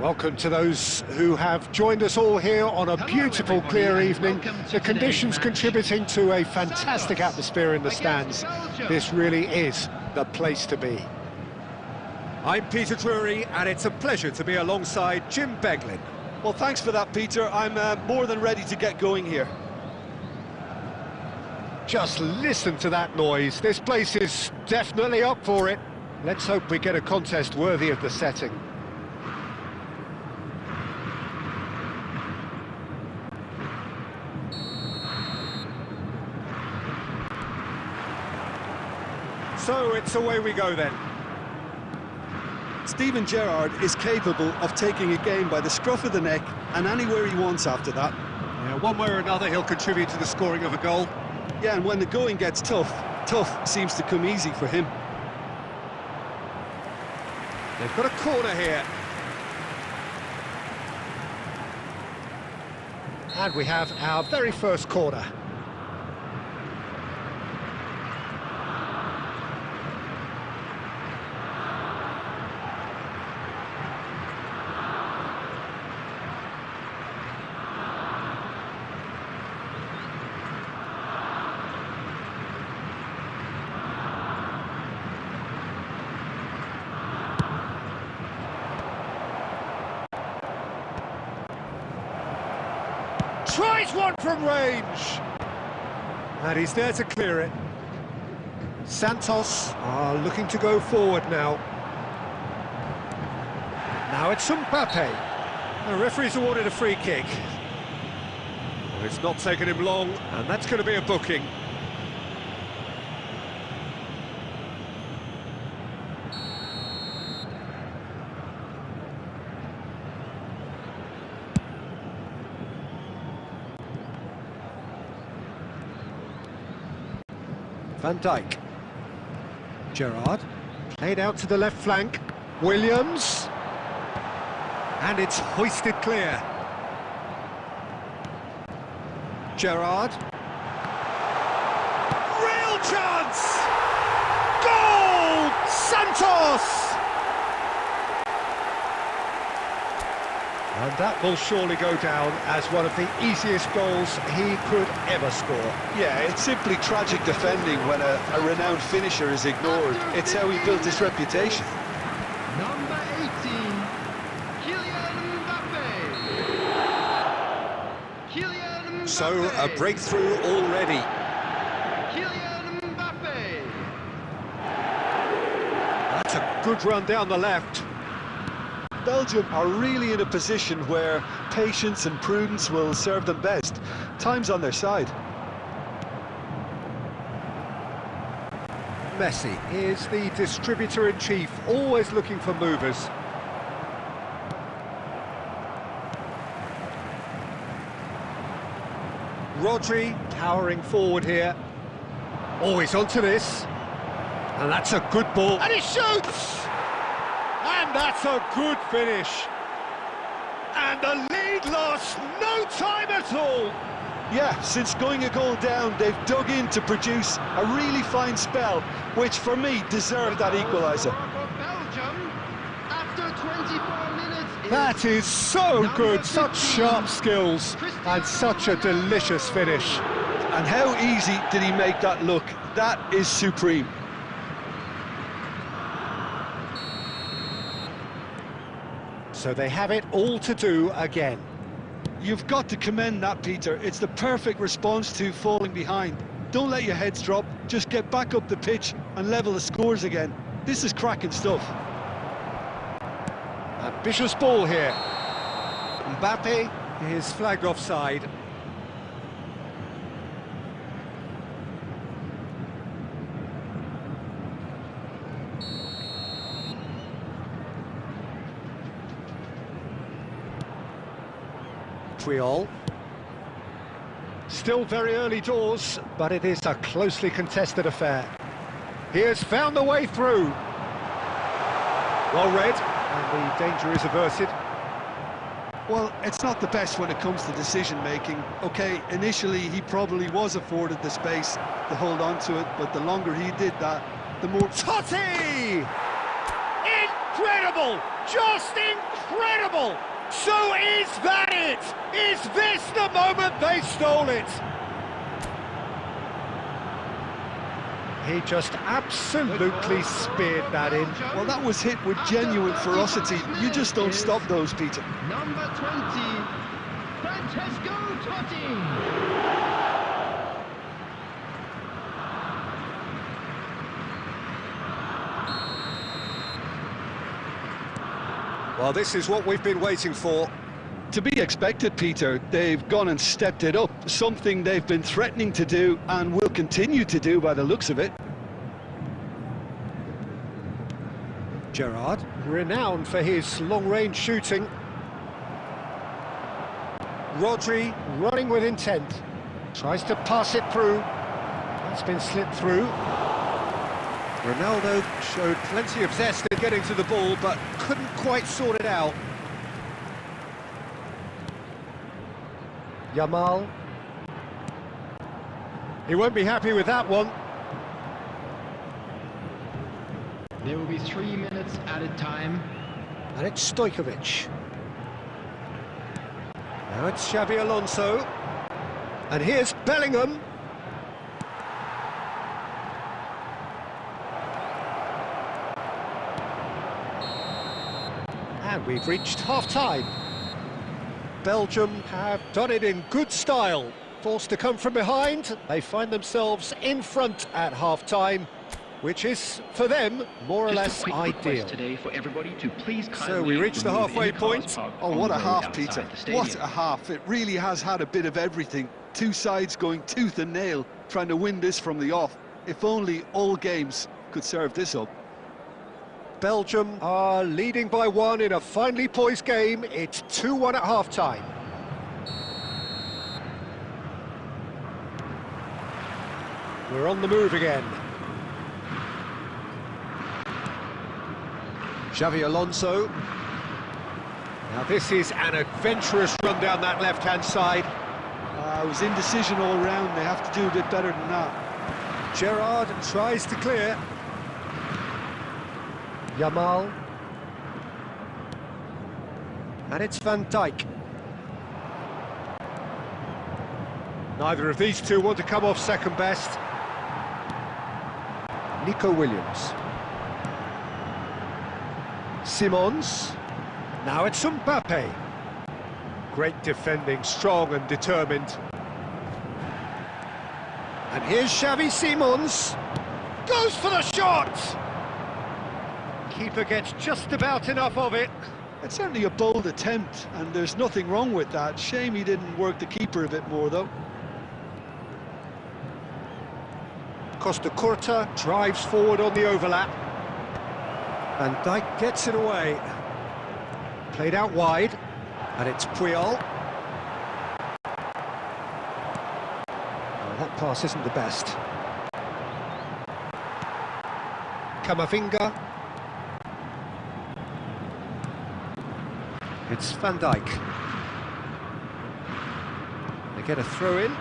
Welcome to those who have joined us all here on a beautiful, clear evening. The conditions contributing to a fantastic atmosphere in the stands. This really is the place to be. I'm Peter Drury, and it's a pleasure to be alongside Jim Beglin. Well, thanks for that, Peter. I'm more than ready to get going here. Just listen to that noise. This place is definitely up for it. Let's hope we get a contest worthy of the setting. So it's away we go then. Steven Gerrard is capable of taking a game by the scruff of the neck and anywhere he wants after that. Yeah, one way or another he'll contribute to the scoring of a goal. Yeah, and when the going gets tough seems to come easy for him. They've got a corner here. And we have our very first corner. Tries one from range, and he's there to clear it. Santos are looking to go forward now. Now it's Mbappe. The referee's awarded a free kick. Well, it's not taken him long, and that's going to be a booking. Van Dijk. Gerrard, played out to the left flank. Williams. And it's hoisted clear. Gerrard. Real chance! Goal! Santos! And that will surely go down as one of the easiest goals he could ever score. Yeah, it's simply tragic defending when a renowned finisher is ignored. It's how he built his reputation. Number 18, Kylian Mbappe. Kylian Mbappe. So, a breakthrough already. Kylian Mbappe. That's a good run down the left. Belgium are really in a position where patience and prudence will serve them best. Time's on their side. Messi is the distributor-in-chief, always looking for movers. Rodri powering forward here. Always onto this. And that's a good ball. And he shoots! And that's a good finish. And the lead lost no time at all. Yeah, since going a goal down, they've dug in to produce a really fine spell, which for me deserved that equaliser. For Belgium, after 24 minutes. That is so good, such sharp skills, and such a delicious finish. And how easy did he make that look? That is supreme. So they have it all to do again. You've got to commend that, Peter. It's the perfect response to falling behind. Don't let your heads drop, just get back up the pitch and level the scores again. This is cracking stuff. Ambitious ball here. Mbappe is flagged offside. Montreal. Still very early doors, but it is a closely contested affair. He has found the way through. Well read, and the danger is averted. Well, it's not the best when it comes to decision-making. OK, initially he probably was afforded the space to hold on to it, but the longer he did that, the more... Totti! Incredible! Just incredible! incredible! So is that it? Is this the moment they stole it? He just absolutely speared that in. Well, that was hit with genuine ferocity. You just don't stop those, Peter. Number 20, Francesco Totti. Well, this is what we've been waiting for. To be expected, Peter. They've gone and stepped it up, something they've been threatening to do and will continue to do by the looks of it. Gerrard, renowned for his long-range shooting. Rodri running with intent. Tries to pass it through. That's been slipped through. Ronaldo showed plenty of zest in getting to the ball, but couldn't quite sort it out. Yamal. He won't be happy with that one. There will be 3 minutes added time. And it's Stojkovic. Now it's Xabi Alonso. And here's Bellingham. And we've reached half-time. Belgium have done it in good style. Forced to come from behind, they find themselves in front at half-time, which is, for them, more or less ideal. Today for everybody to please so we reach the halfway point. Oh, what a half, Peter. What a half. It really has had a bit of everything. Two sides going tooth and nail, trying to win this from the off. If only all games could serve this up. Belgium are leading by 1 in a finely poised game. It's 2-1 at half-time. We're on the move again. Xabi Alonso. Now this is an adventurous run down that left-hand side. It was indecision all round. They have to do a bit better than that. Gerrard tries to clear. Yamal. And it's Van Dijk. Neither of these two want to come off second best. Nico Williams. Simons. Now it's Mbappe. Great defending, strong and determined. And here's Xavi Simons. Goes for the shot! Keeper gets just about enough of it. It's certainly a bold attempt, and there's nothing wrong with that. Shame he didn't work the keeper a bit more, though. Costa Curta drives forward on the overlap. Van Dijk gets it away. Played out wide, and it's Puyol. Oh, that pass isn't the best. Camavinga. It's Van Dijk. They get a throw in.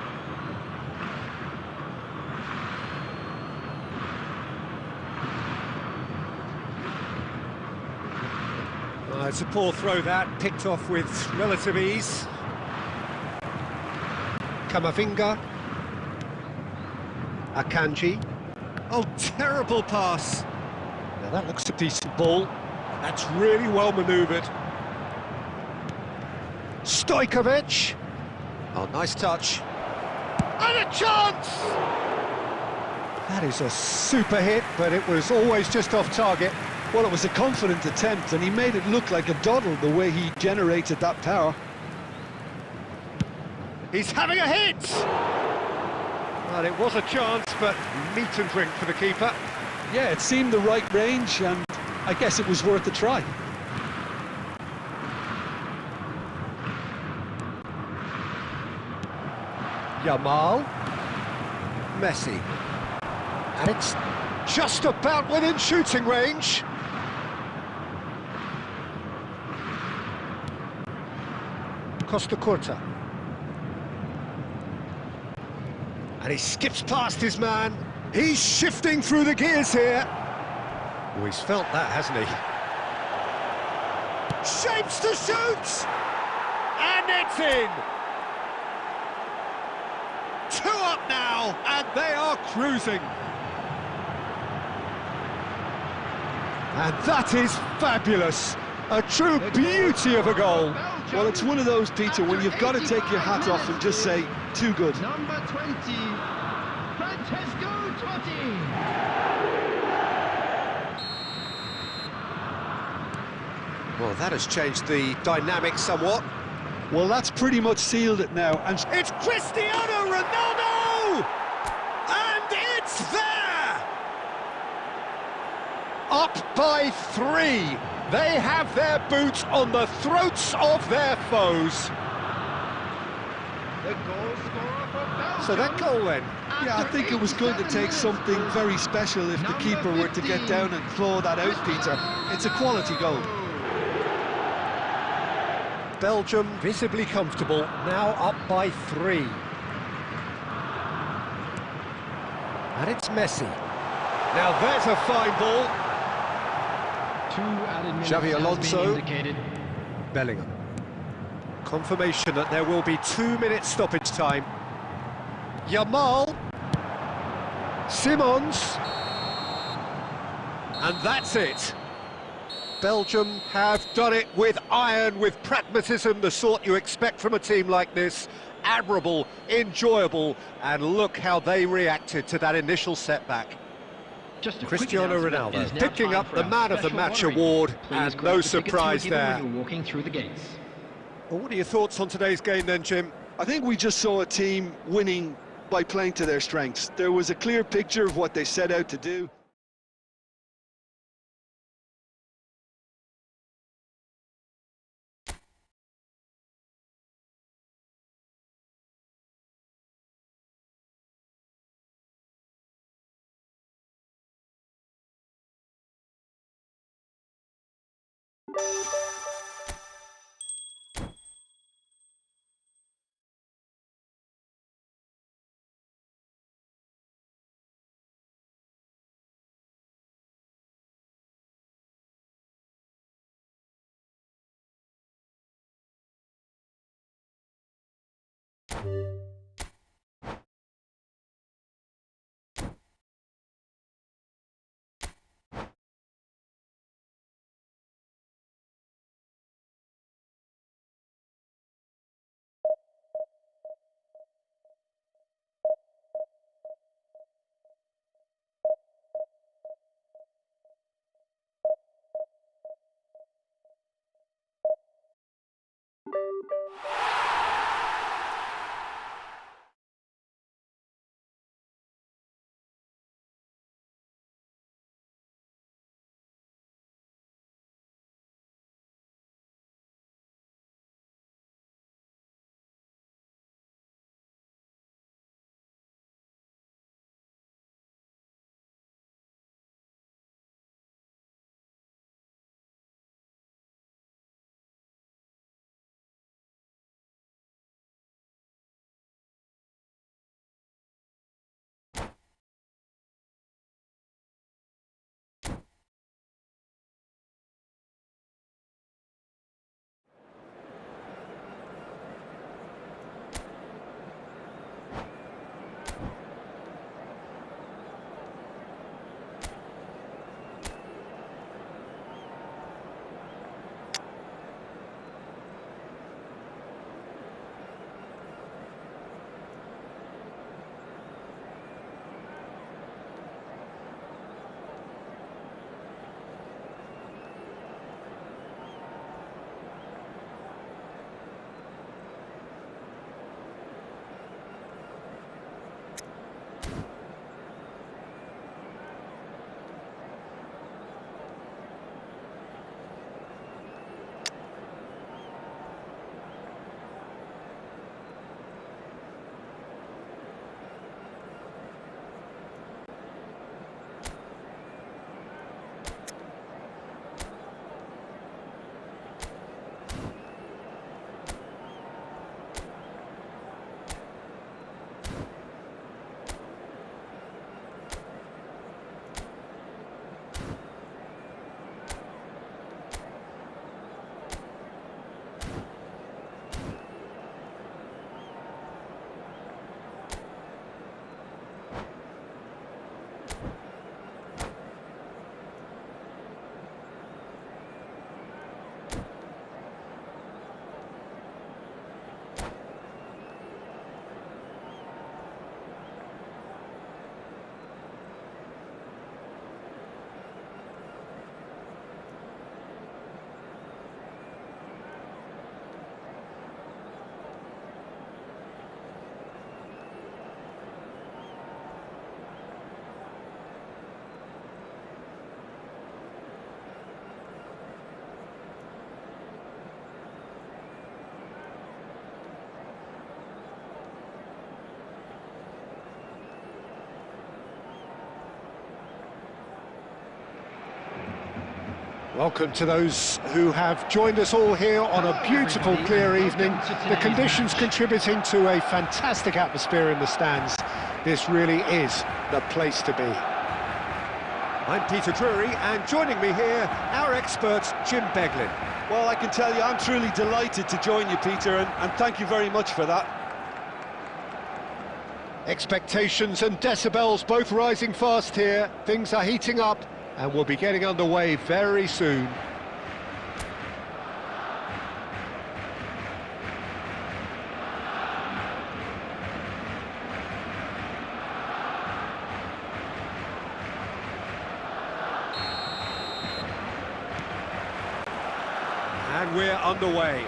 It's a poor throw that, picked off with relative ease. Camavinga. Akanji. Oh, terrible pass. Now that looks a decent ball. That's really well manoeuvred. Stojkovic. Oh, nice touch. And a chance! That is a super hit, but it was always just off target. Well, it was a confident attempt, and he made it look like a doddle the way he generated that power. He's having a hit! Well, it was a chance, but meat and drink for the keeper. Yeah, it seemed the right range, and I guess it was worth a try. Yamal. Messi. And it's just about within shooting range. Costa Curta. And he skips past his man. He's shifting through the gears here. Oh, he's felt that, hasn't he? Shapes to shoot! And it's in! 2 up now, and they are cruising. And that is fabulous. A true beauty of a goal. Well, it's one of those, Peter, when you've got to take your hat off and just say, too good. Number 20, Francesco Totti. Well, that has changed the dynamic somewhat. Well, that's pretty much sealed it now. And It's Cristiano Ronaldo! And it's there! Up by 3. They have their boots on the throats of their foes. The goal scorer for Belgium. So that goal then. yeah, I think it was going to take something very special if the keeper were to get down and claw that out, Peter. It's a quality goal. Belgium visibly comfortable, now up by 3. And it's Messi. Now there's a fine ball. 2 added minutes Xavi has Alonso. been indicated. Bellingham. Confirmation that there will be 2 minutes stoppage time. Yamal. Simons. And that's it. Belgium have done it with iron, with pragmatism, the sort you expect from a team like this. Admirable, enjoyable, and look how they reacted to that initial setback. Just a quick Cristiano announcement. It is Ronaldo now picking time up for the our Man of the special Match lottery. award, Please and collect no the tickets surprise you're given there. when you're walking through the gates. Well, what are your thoughts on today's game then, Jim? I think we just saw a team winning by playing to their strengths. There was a clear picture of what they set out to do. Welcome to those who have joined us all here on a beautiful, clear evening. The conditions contributing to a fantastic atmosphere in the stands. This really is the place to be. I'm Peter Drury, and joining me here, our expert, Jim Beglin. Well, I can tell you, I'm truly delighted to join you, Peter, and thank you very much for that. Expectations and decibels both rising fast here. Things are heating up, and we'll be getting underway very soon. And we're underway.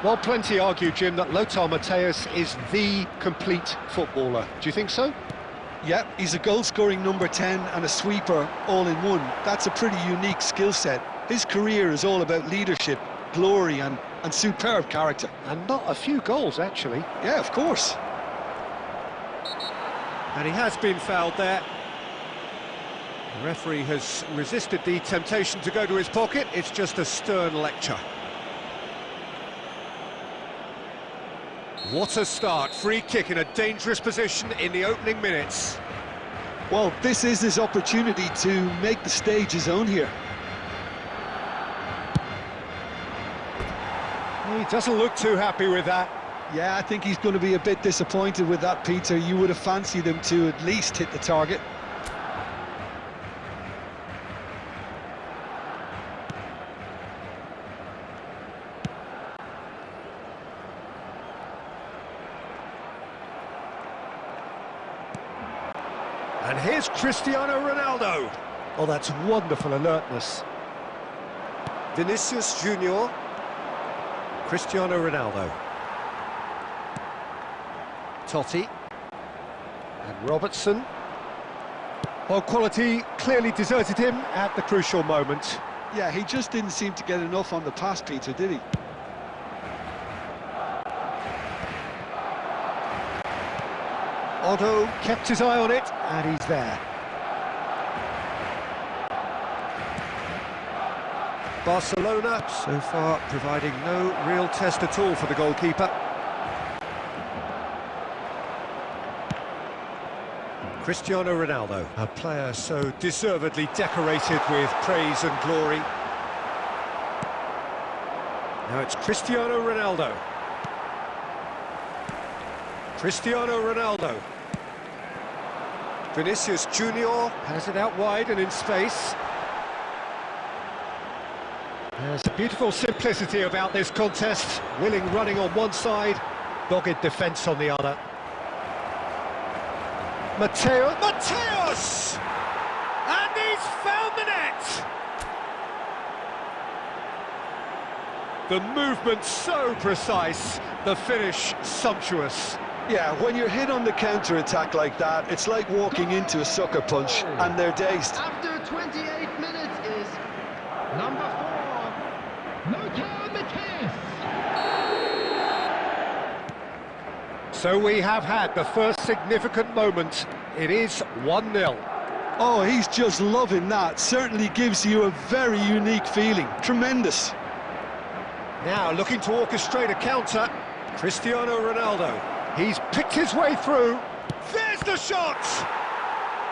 Well, plenty argue, Jim, that Lothar Matthäus is the complete footballer. Do you think so? Yeah, he's a goal-scoring number 10 and a sweeper all in one. That's a pretty unique skill set. His career is all about leadership, glory and superb character. And not a few goals, actually. Yeah, of course. And he has been fouled there. The referee has resisted the temptation to go to his pocket. It's just a stern lecture. What a start. Free kick in a dangerous position in the opening minutes. Well, this is his opportunity to make the stage his own here. He doesn't look too happy with that. Yeah, I think he's going to be a bit disappointed with that, Peter. You would have fancied him to at least hit the target. And here's Cristiano Ronaldo. Oh, that's wonderful alertness. Vinicius Junior. Cristiano Ronaldo. Totti. And Robertson. Well, quality clearly deserted him at the crucial moment. Yeah, he just didn't seem to get enough on the pass, Peter, did he? Otto kept his eye on it, and he's there. Barcelona, so far, providing no real test at all for the goalkeeper. Cristiano Ronaldo, a player so deservedly decorated with praise and glory. Now it's Cristiano Ronaldo. Cristiano Ronaldo. Vinicius Junior has it out wide and in space. There's a beautiful simplicity about this contest. Willing running on one side, dogged defence on the other. Matthäus! And he's found the net! The movement so precise, the finish sumptuous. Yeah, when you're hit on the counter-attack like that, it's like walking into a sucker punch, and they're dazed. After 28 minutes is number 4, Lothar Matthäus. So we have had the first significant moment. It is 1-0. Oh, he's just loving that. Certainly gives you a very unique feeling. Tremendous. Now looking to orchestrate a counter, Cristiano Ronaldo. He's picked his way through. There's the shot!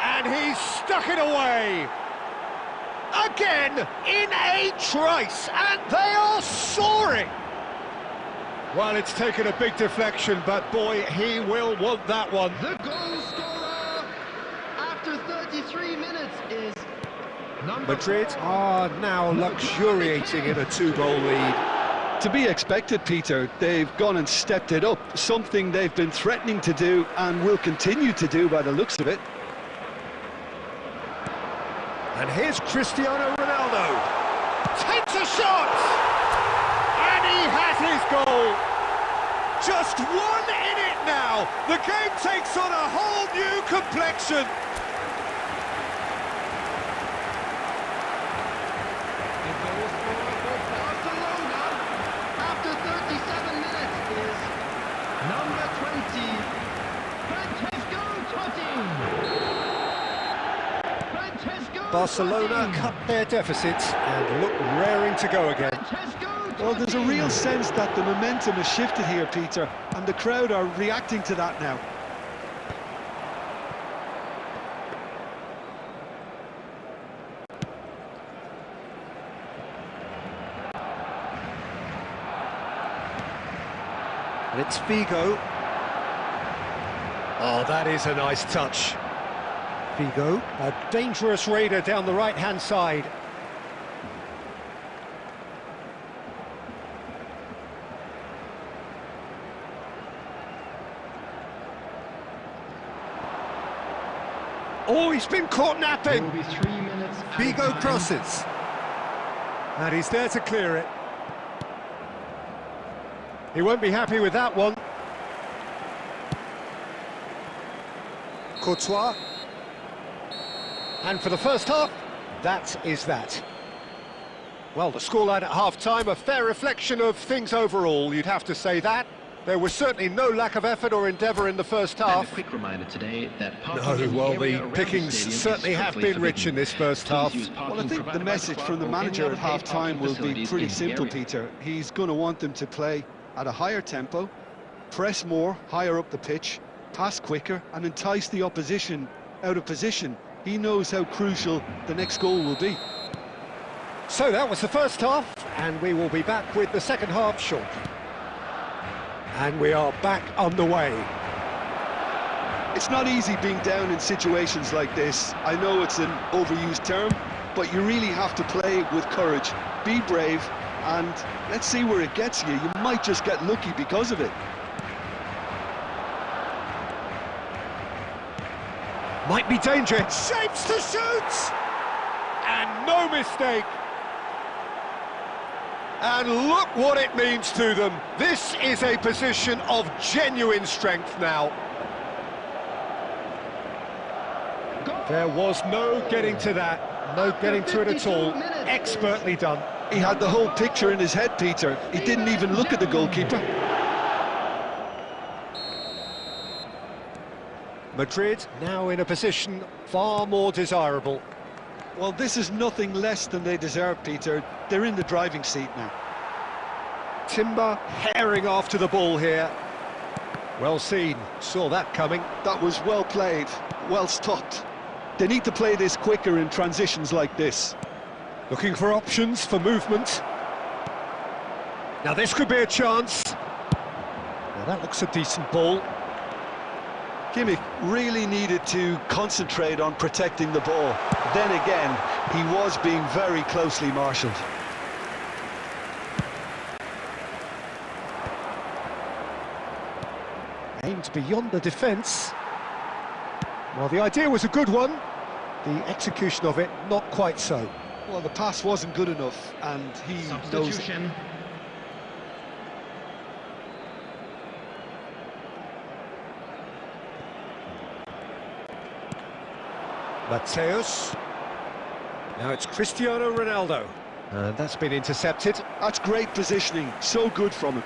And he's stuck it away. Again, in a trice, and they are soaring. Well, it's taken a big deflection, but boy, he will want that one. The goal scorer after 33 minutes is number Madrid 4. are now luxuriating in a 2-goal lead. To be expected, Peter. They've gone and stepped it up, something they've been threatening to do and will continue to do by the looks of it. And here's Cristiano Ronaldo. Takes a shot! And he has his goal! Just one in it now! The game takes on a whole new complexion! The goal scorer for Barcelona after 37 minutes is number 20, Francesco Totti. Barcelona cut their deficit and look raring to go again. Well, there's a real sense that the momentum has shifted here, Peter, and the crowd are reacting to that now. And it's Figo. Oh, that is a nice touch. Figo, a dangerous raider down the right-hand side. Oh, he's been caught napping. There will be 3 minutes. Figo crosses. And he's there to clear it. He won't be happy with that one. Courtois. And for the first half, that is that. Well, the scoreline at half-time, a fair reflection of things overall, you'd have to say that. There was certainly no lack of effort or endeavour in the first And half. a quick reminder today that parking No, in the well, area the around pickings stadium is certainly have strictly been rich forbidden. in this first Please half. use Well, I parking think provided the by message from the club or any manager other at paid half-time parking will be facilities pretty in the simple, area. Peter. He's going to want them to play at a higher tempo, press more, higher up the pitch, pass quicker, and entice the opposition out of position. He knows how crucial the next goal will be. So that was the first half, and we will be back with the second half shortly. And we are back underway. It's not easy being down in situations like this. I know it's an overused term, but you really have to play with courage. Be brave, and let's see where it gets you. You might just get lucky because of it. Might be dangerous. Shapes to shoot! And no mistake. And look what it means to them. This is a position of genuine strength now. There was no getting to that. No getting to it at all. Expertly done. He had the whole picture in his head, Peter. He didn't even look at the goalkeeper. Madrid now in a position far more desirable. Well, this is nothing less than they deserve, Peter. They're in the driving seat now. Timber herring after the ball here. Well seen, saw that coming. That was well played, well stopped. They need to play this quicker in transitions like this. Looking for options for movement. Now this could be a chance. Well, that looks a decent ball. Kimmich really needed to concentrate on protecting the ball. Then again, he was being very closely marshalled. Aimed beyond the defence. Well, the idea was a good one. The execution of it, not quite so. Well, the pass wasn't good enough, and he knows it. Substitution. Mateus. Now it's Cristiano Ronaldo. And that's been intercepted. That's great positioning, so good from him.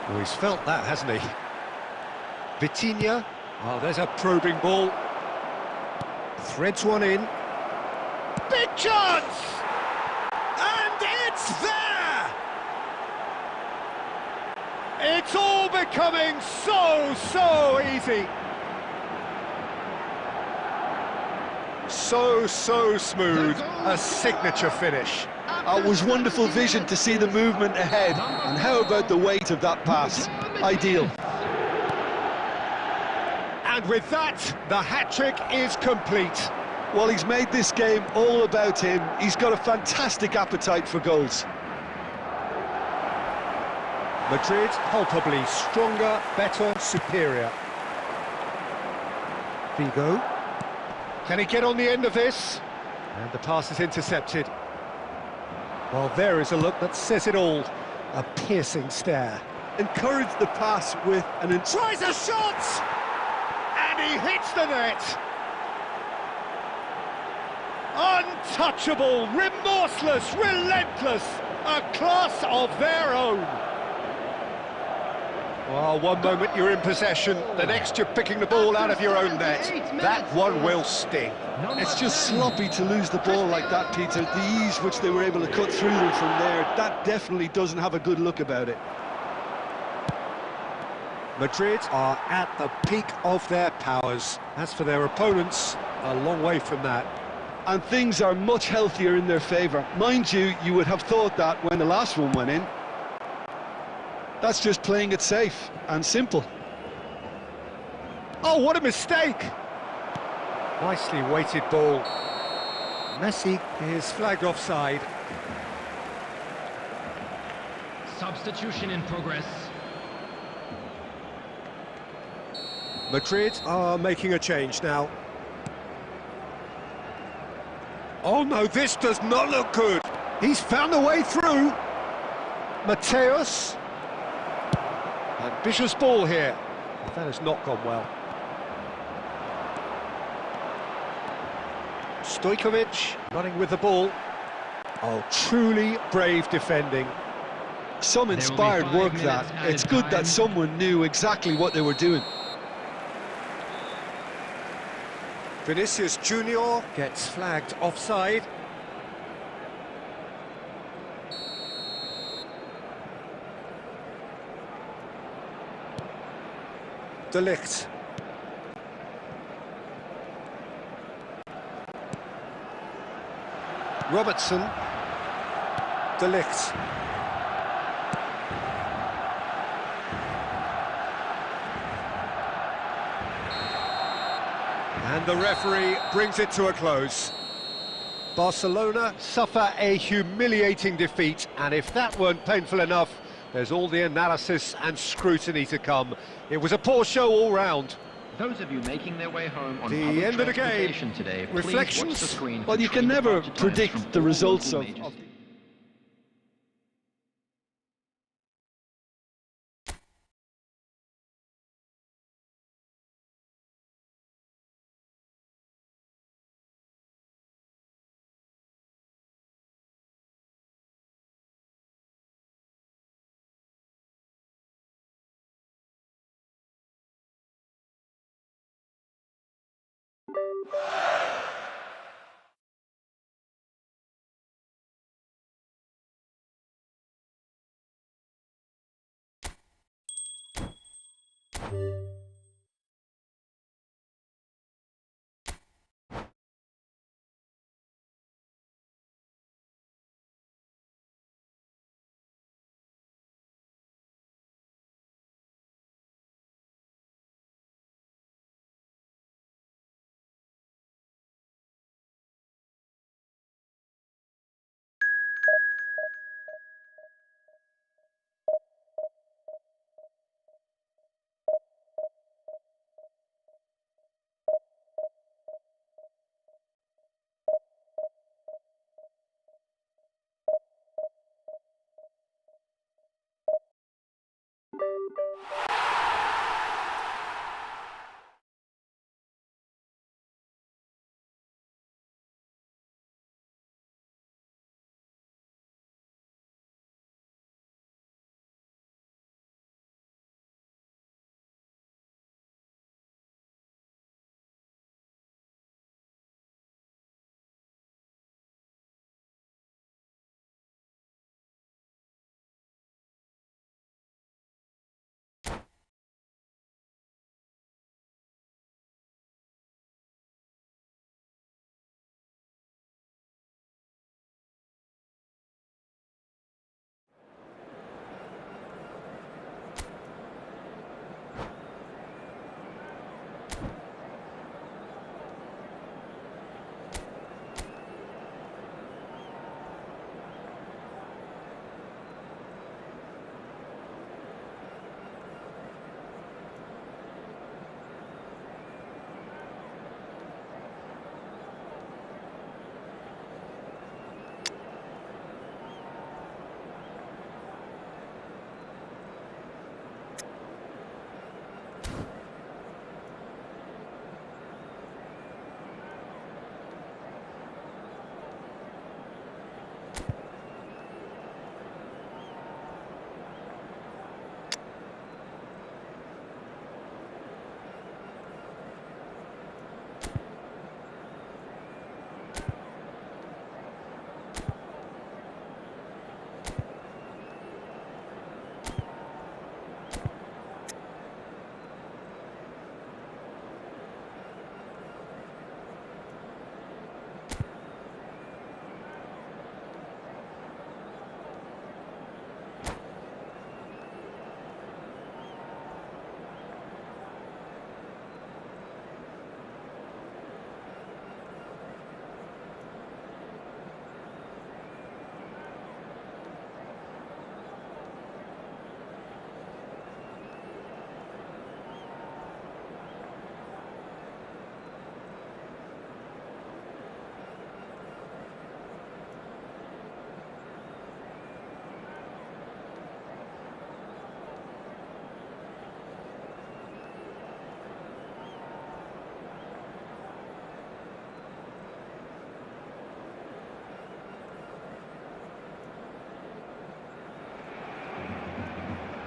Oh, he's felt that, hasn't he? Vitinha. Oh, there's a probing ball. Threads one in. Big chance! And it's there! It's all becoming so easy. So smooth, a signature finish. It was wonderful vision to see the movement ahead, and how about the weight of that pass? Ideal. And with that, the hat-trick is complete. Well, he's made this game all about him. He's got a fantastic appetite for goals. Madrid palpably stronger, better, superior. Figo. Can he get on the end of this? And the pass is intercepted. Well, there is a look that says it all. A piercing stare. Encourage the pass with an... Tries a shot! And he hits the net! Untouchable, remorseless, relentless, a class of their own. Well, one moment you're in possession, the next you're picking the ball out of your own net. That one will sting. It's just sloppy to lose the ball like that, Peter. The ease which they were able to cut through them from there, that definitely doesn't have a good look about it. Madrid are at the peak of their powers. As for their opponents, a long way from that. And things are much healthier in their favour. Mind you, you would have thought that when the last one went in. That's just playing it safe and simple. Oh, what a mistake! Nicely weighted ball. Messi is flagged offside. Substitution in progress. Madrid are making a change now. Oh no, this does not look good. He's found a way through. Mateus. Ambitious ball here. That has not gone well. Stojkovic running with the ball. Oh, truly brave defending. Some inspired work that. It's good that someone knew exactly what they were doing. Vinicius Junior gets flagged offside. De Ligt. Robertson. De Ligt. And the referee brings it to a close. Barcelona suffer a humiliating defeat, and if that weren't painful enough, there's all the analysis and scrutiny to come. It was a poor show all round. Those of you making their way home on The public end of the game. transportation today, please watch the Reflections? screen for Well, you can train never departure times predict from the all results local of majors.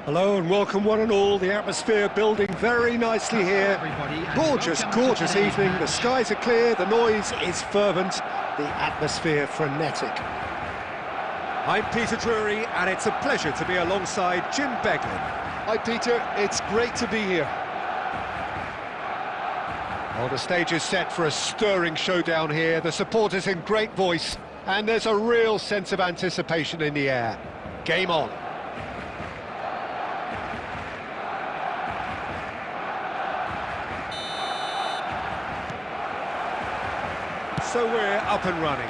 Hello and welcome one and all. The atmosphere building very nicely here. Gorgeous, gorgeous evening. The skies are clear, the noise is fervent, the atmosphere frenetic. I'm Peter Drury and it's a pleasure to be alongside Jim Beglin. Hi Peter, it's great to be here. Well, the stage is set for a stirring showdown here. The supporters in great voice and there's a real sense of anticipation in the air. Game on. So we're up and running.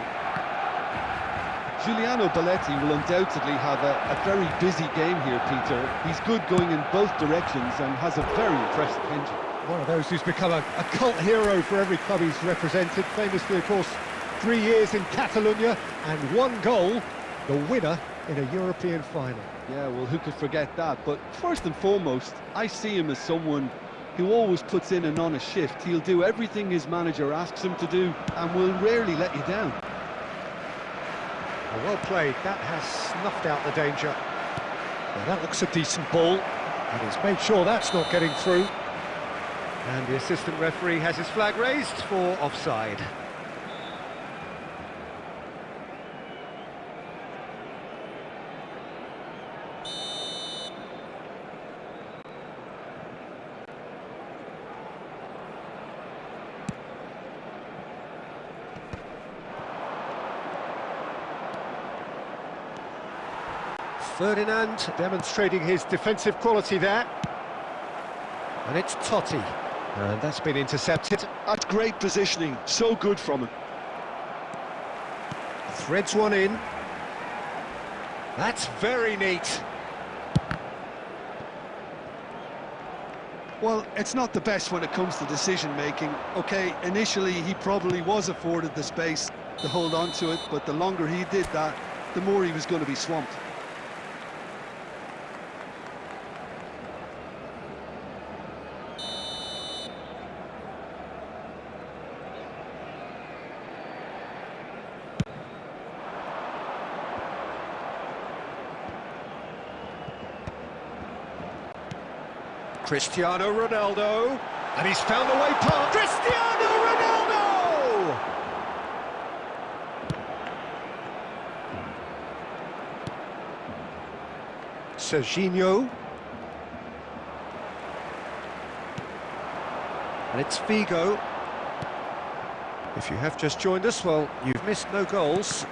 Giuliano Belletti will undoubtedly have a very busy game here, Peter. He's good going in both directions and has a very impressive engine. One of those who's become a cult hero for every club he's represented. Famously, of course, 3 years in Catalonia and 1 goal, the winner in a European final. Yeah, well, who could forget that? But first and foremost, I see him as someone who always puts in an honest shift. He'll do everything his manager asks him to do and will rarely let you down. Well played, that has snuffed out the danger. Well, that looks a decent ball, and he's made sure that's not getting through. And the assistant referee has his flag raised for offside. Ferdinand demonstrating his defensive quality there. And it's Totti. And that's been intercepted. That's great positioning, so good from him. Threads one in. That's very neat. Well, it's not the best when it comes to decision-making. Okay, initially he probably was afforded the space to hold on to it, but the longer he did that, the more he was going to be swamped. Cristiano Ronaldo, and he's found a way past. Cristiano Ronaldo! Serginho. And it's Figo. If you have just joined us, well, you've missed no goals.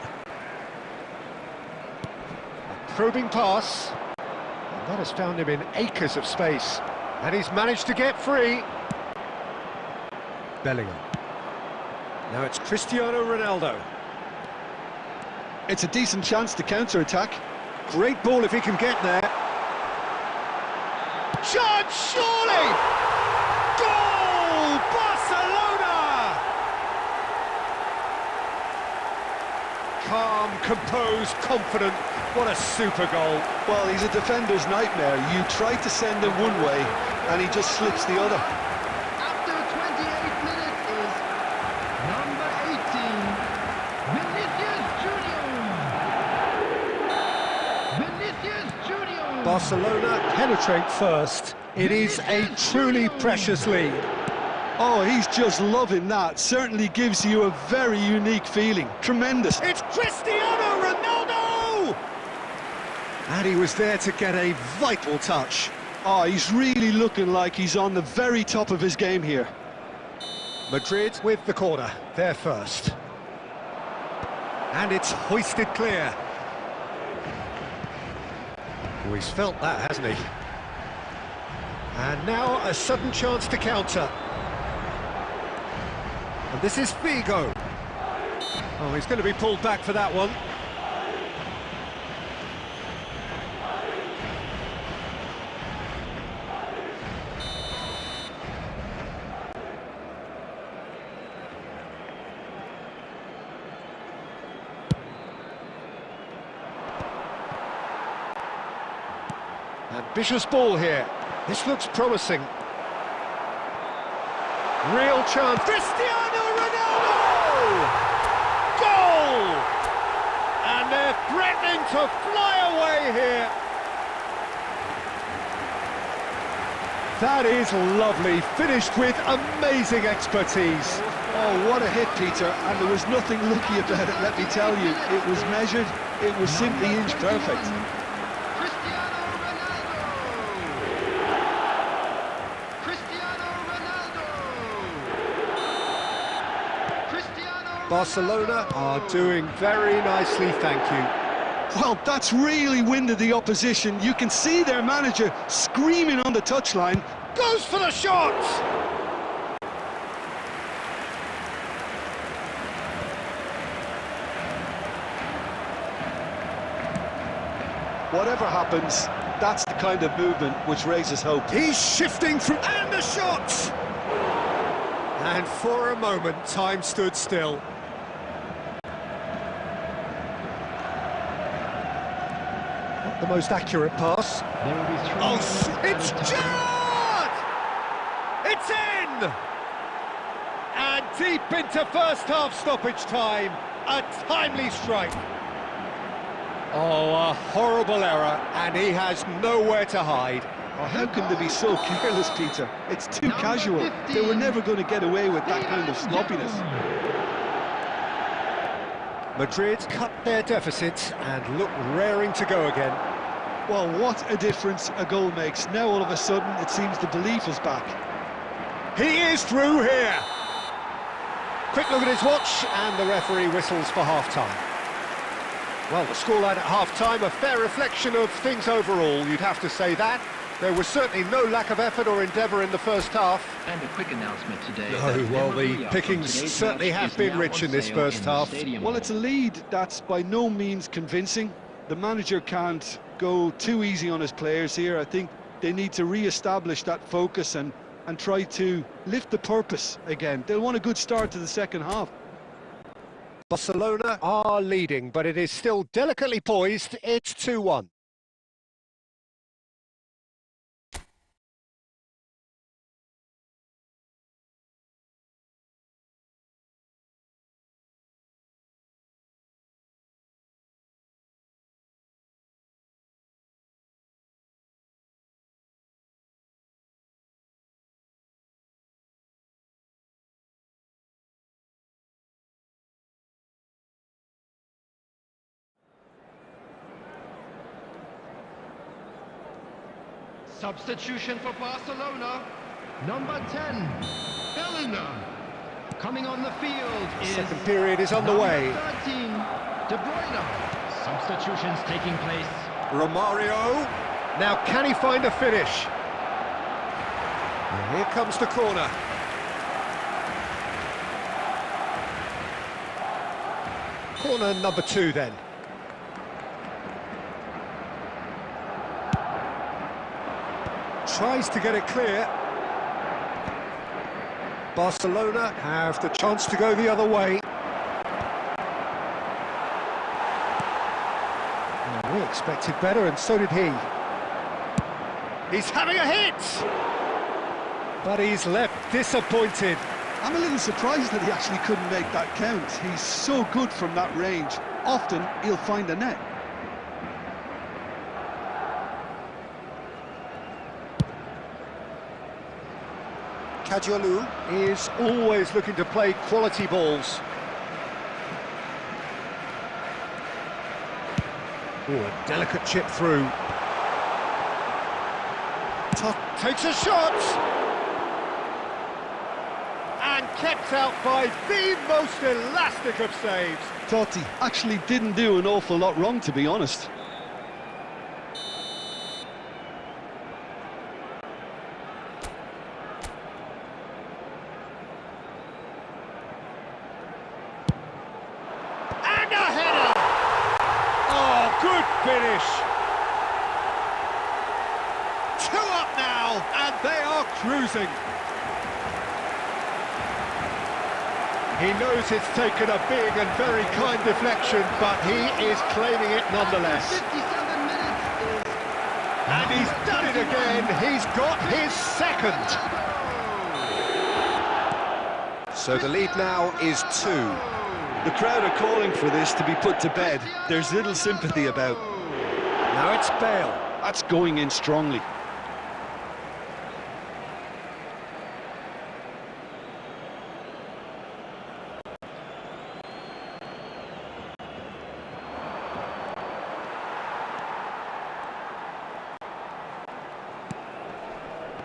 A probing pass. And that has found him in acres of space. And he's managed to get free. Bellingham. Now it's Cristiano Ronaldo. It's a decent chance to counter-attack. Great ball if he can get there. Chance, surely! Goal! Barcelona! Calm, composed, confident. What a super goal. Well, he's a defender's nightmare. You try to send him one way, and he just slips the other. After 28 minutes is number 18, Vinicius Junior. Vinicius Junior. Barcelona penetrate first. It is a truly precious lead. Oh, he's just loving that. Certainly gives you a very unique feeling. Tremendous. It's Cristiano Ronaldo! And he was there to get a vital touch. Oh, he's really looking like he's on the very top of his game here. Madrid with the corner, they're first. And it's hoisted clear. Oh, he's felt that, hasn't he? And now a sudden chance to counter. And this is Figo. Oh, he's going to be pulled back for that one. Ambitious ball here. This looks promising. Real chance. Cristiano Ronaldo! Goal! And they're threatening to fly away here. That is lovely, finished with amazing expertise. Oh, what a hit, Peter, and there was nothing lucky about it, let me tell you. It was measured, it was simply inch perfect. Barcelona are doing very nicely, thank you. Well, that's really winded the opposition. You can see their manager screaming on the touchline. Goes for the shot! Whatever happens, that's the kind of movement which raises hope. He's shifting through, and the shot! And for a moment, time stood still. Not the most accurate pass. There will be 3 Oh, minutes it's added time. Gerrard! It's in! And deep into first-half stoppage time, a timely strike. Oh, a horrible error, and he has nowhere to hide. Oh, how can they be so careless, Peter? It's too casual. They were never going to get away with that kind of sloppiness. Madrid cut their deficit and look raring to go again. Well, what a difference a goal makes. Now, all of a sudden, it seems the belief is back. He is through here. Quick look at his watch, and the referee whistles for half-time. Well, the scoreline at half-time, a fair reflection of things overall, you'd have to say that. There was certainly no lack of effort or endeavour in the first half. And a quick announcement today. No, well, the pickings certainly have been rich in this first half. Well, it's a lead that's by no means convincing. The manager can't go too easy on his players here. I think they need to re-establish that focus and try to lift the purpose again. They'll want a good start to the second half. Barcelona are leading, but it is still delicately poised. It's 2-1. Substitution for Barcelona. Number 10, Bellingham. Coming on the field is Second period is on the way. 13, De Bruyne. Substitutions taking place. Romario. Now, can he find a finish? And here comes the corner. Corner number 2 then. Tries to get it clear. Barcelona have the chance to go the other way. Well, we expected better, and so did he. He's having a hit! But he's left disappointed. I'm a little surprised that he actually couldn't make that count. He's so good from that range. Often, he'll find a net. Kheloge is always looking to play quality balls. Oh, a delicate chip through. Takes a shot! And kept out by the most elastic of saves. Totti actually didn't do an awful lot wrong, to be honest. And a header! Oh, good finish! 2 up now, and they are cruising. He knows it's taken a big and very kind deflection, but he is claiming it nonetheless. 57 minutes is... And he's done it again. He's got his second. So the lead now is 2. The crowd are calling for this to be put to bed. There's little sympathy about. Now it's Bale. That's going in strongly.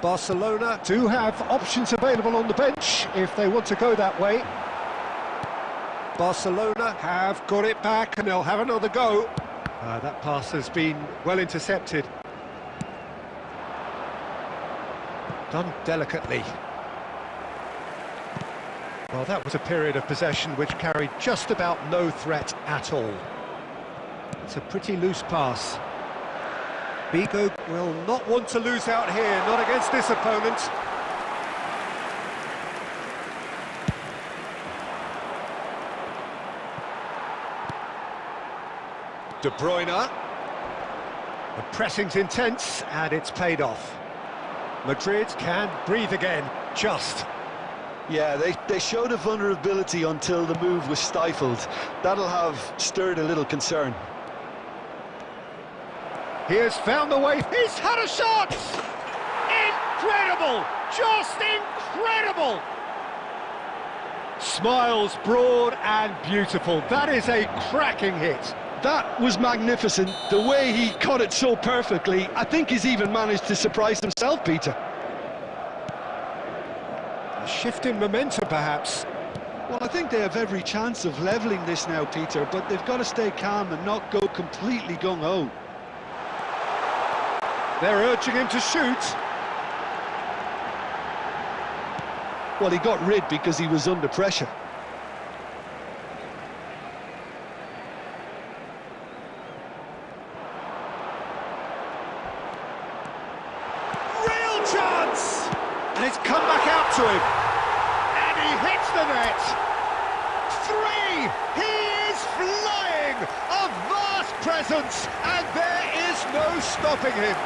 Barcelona do have options available on the bench if they want to go that way. Barcelona have got it back and they'll have another go. That pass has been well intercepted. Done delicately. Well, that was a period of possession which carried just about no threat at all. It's a pretty loose pass. Vigo will not want to lose out here, not against this opponent. De Bruyne. The pressing's intense and it's paid off. Madrid can breathe again, just. Yeah, they showed a vulnerability until the move was stifled. That'll have stirred a little concern. He has found the way. He's had a shot! Incredible! Just incredible! Smiles broad and beautiful. That is a cracking hit. That was magnificent. The way he caught it so perfectly, I think he's even managed to surprise himself, Peter. A shift in momentum, perhaps. Well, I think they have every chance of levelling this now, Peter, but they've got to stay calm and not go completely gung-ho. They're urging him to shoot. Well, he got rid because he was under pressure. Real chance! And it's come back out to him. And he hits the net. 3! He is flying! A vast presence, and there is no stopping him.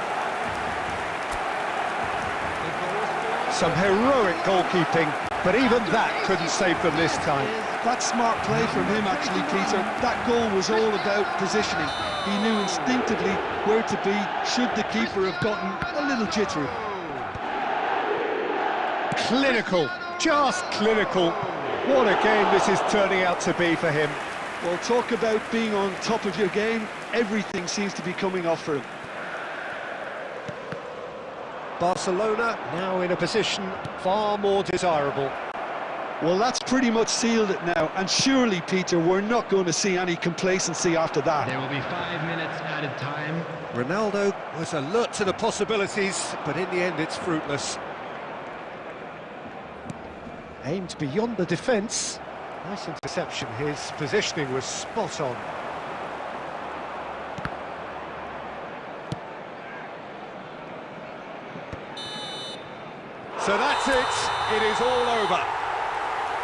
Some heroic goalkeeping, but even that couldn't save them this time. That's smart play from him, actually, Peter. That goal was all about positioning. He knew instinctively where to be should the keeper have gotten a little jittery. Clinical, just clinical. What a game this is turning out to be for him. Well, talk about being on top of your game. Everything seems to be coming off for him. Barcelona now in a position far more desirable. Well, that's pretty much sealed it now, and surely, Peter, we're not going to see any complacency after that. There will be 5 minutes added time. Ronaldo was alert to the possibilities, but in the end it's fruitless. Aimed beyond the defence. Nice interception, his positioning was spot on. So that's it, it is all over.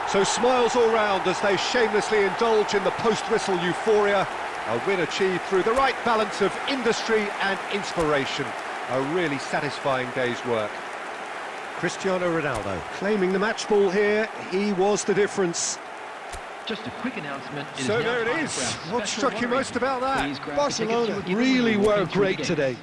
So smiles all round as they shamelessly indulge in the post-whistle euphoria. A win achieved through the right balance of industry and inspiration. A really satisfying day's work. Cristiano Ronaldo claiming the match ball here. He was the difference. Just a quick announcement. So there it is. What struck you most about that? Barcelona really were great today.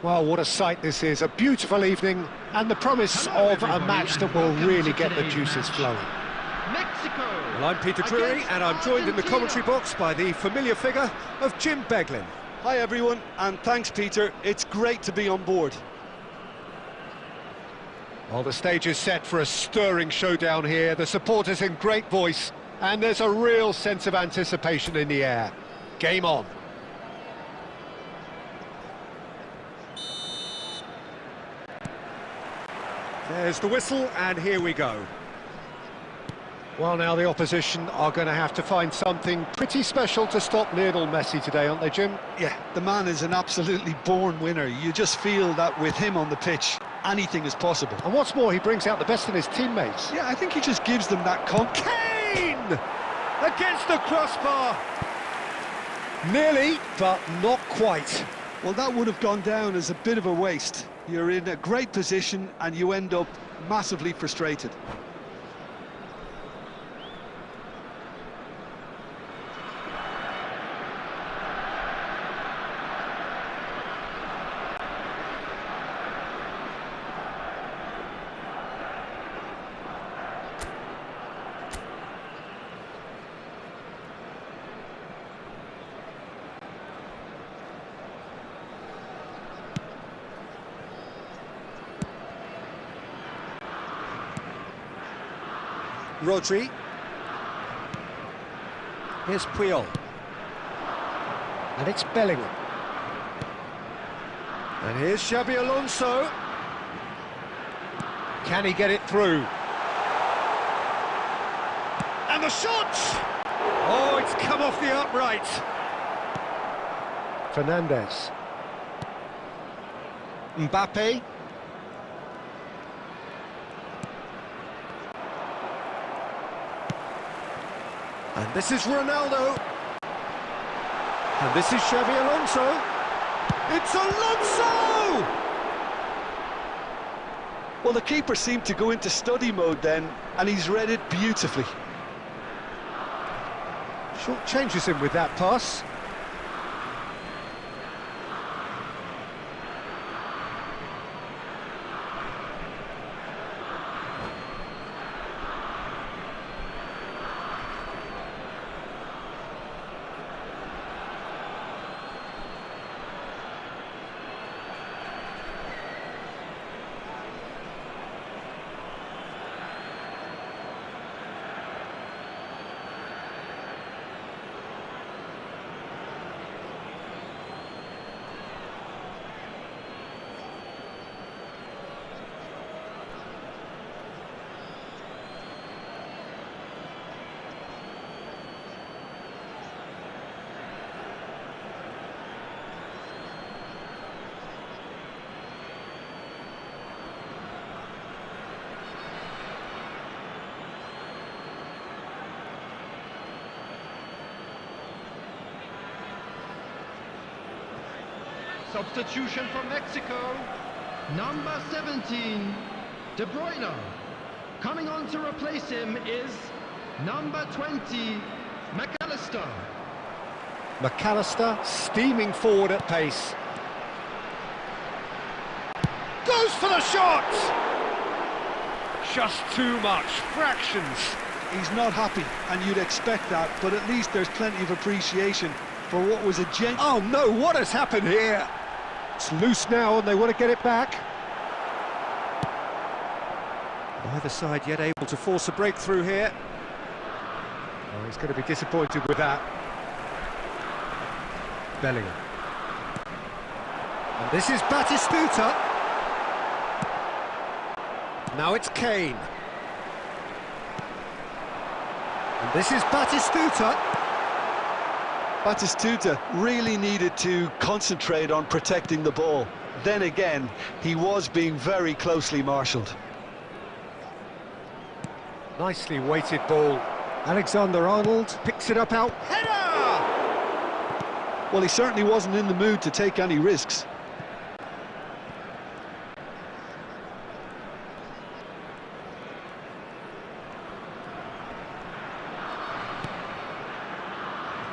Well, what a sight this is. A beautiful evening and the promise of a match that will really get the juices flowing. Mexico. Well, I'm Peter Drury and I'm joined in the commentary box by the familiar figure of Jim Beglin. Hi everyone, and thanks Peter, it's great to be on board. Well, the stage is set for a stirring showdown here, the supporters in great voice, and there's a real sense of anticipation in the air. Game on. There's the whistle, and here we go. Well, now the opposition are going to have to find something pretty special to stop Lionel Messi today, aren't they, Jim? Yeah, the man is an absolutely born winner. You just feel that with him on the pitch, anything is possible. And what's more, he brings out the best in his teammates. Yeah, I think he just gives them that Kane! Against the crossbar! Nearly, but not quite. Well, that would have gone down as a bit of a waste. You're in a great position and you end up massively frustrated. Rodri. Here's Puyol. And it's Bellingham. And here's Xabi Alonso. Can he get it through? And the shot! Oh, it's come off the upright. Fernandez. Mbappe. And this is Ronaldo. And this is Xabi Alonso. It's Alonso! Well, the keeper seemed to go into study mode then, and he's read it beautifully. Short changes him with that pass. Substitution for Mexico. Number 17, De Bruyne. Coming on to replace him is number 20, McAllister. McAllister steaming forward at pace. Goes for the shot! Just too much, fractions. He's not happy, and you'd expect that, but at least there's plenty of appreciation for what was a Oh no, what has happened here? It's loose now and they want to get it back. Neither side yet able to force a breakthrough here. Oh, he's going to be disappointed with that. Bellingham. And this is Batistuta. Now it's Kane. And this is Batistuta. Batistuta really needed to concentrate on protecting the ball. Then again, he was being very closely marshalled. Nicely weighted ball. Alexander-Arnold picks it up out. Header! Well, he certainly wasn't in the mood to take any risks.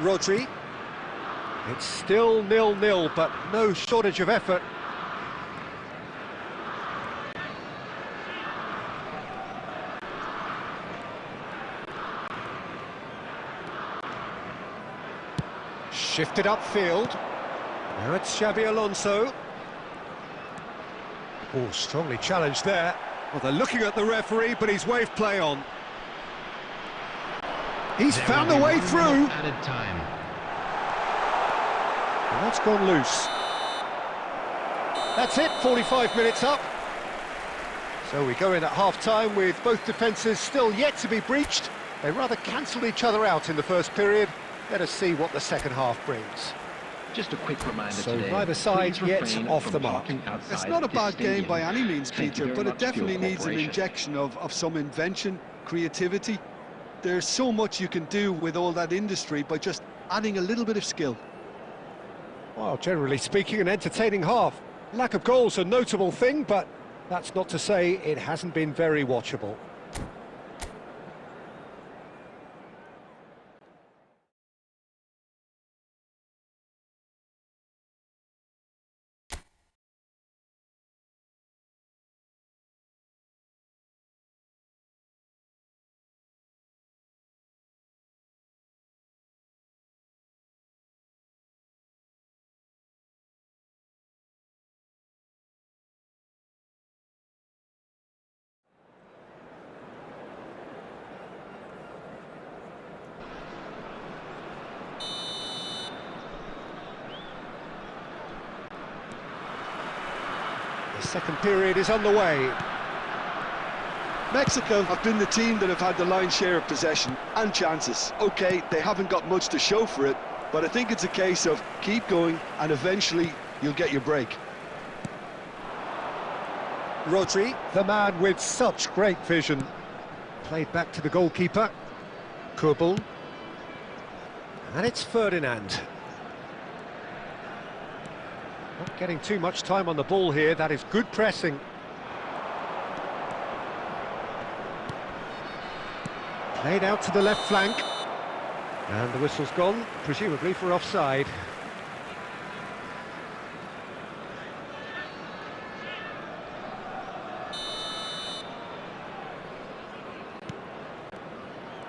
Rodri. It's still 0-0, but no shortage of effort. Shifted upfield. Now it's Xabi Alonso. Oh, strongly challenged there. Well, they're looking at the referee, but he's waved play on. He's found a way through. Added time. And that's gone loose. That's it, 45 minutes up. So we go in at half-time with both defences still yet to be breached. They rather cancelled each other out in the first period. Let us see what the second half brings. Just a quick reminder So today. neither side please yet refrain off from the mark. parking outside It's not a this bad game stadium. by any means, Thank you Peter, very but it much for your definitely needs an cooperation. injection of some invention, creativity. There's so much you can do with all that industry by just adding a little bit of skill. Well, generally speaking, an entertaining half. Lack of goals a notable thing, but that's not to say it hasn't been very watchable. Second period is underway. Mexico have been the team that have had the lion's share of possession and chances. Okay, they haven't got much to show for it, but I think it's a case of keep going and eventually you'll get your break. Rodri, the man with such great vision. Played back to the goalkeeper. Kubel. And it's Ferdinand. Not getting too much time on the ball here, that is good pressing. Played out to the left flank. And the whistle's gone, presumably for offside.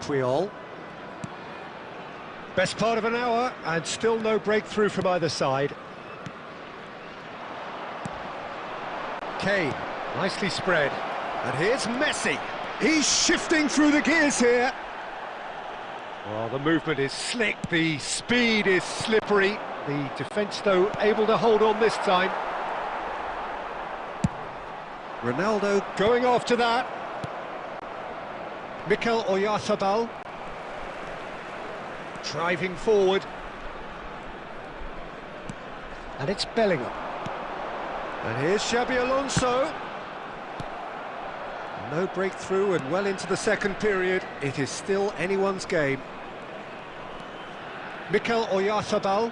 Puyol. Best part of an hour, and still no breakthrough from either side. Kane, nicely spread. And here's Messi. He's shifting through the gears here. Well, the movement is slick, the speed is slippery. The defence, though, able to hold on this time. Ronaldo going after that. Mikel Oyarzabal. Driving forward. And it's Bellingham. And here's Xabi Alonso. No breakthrough and well into the second period. It is still anyone's game. Mikel Oyarzabal.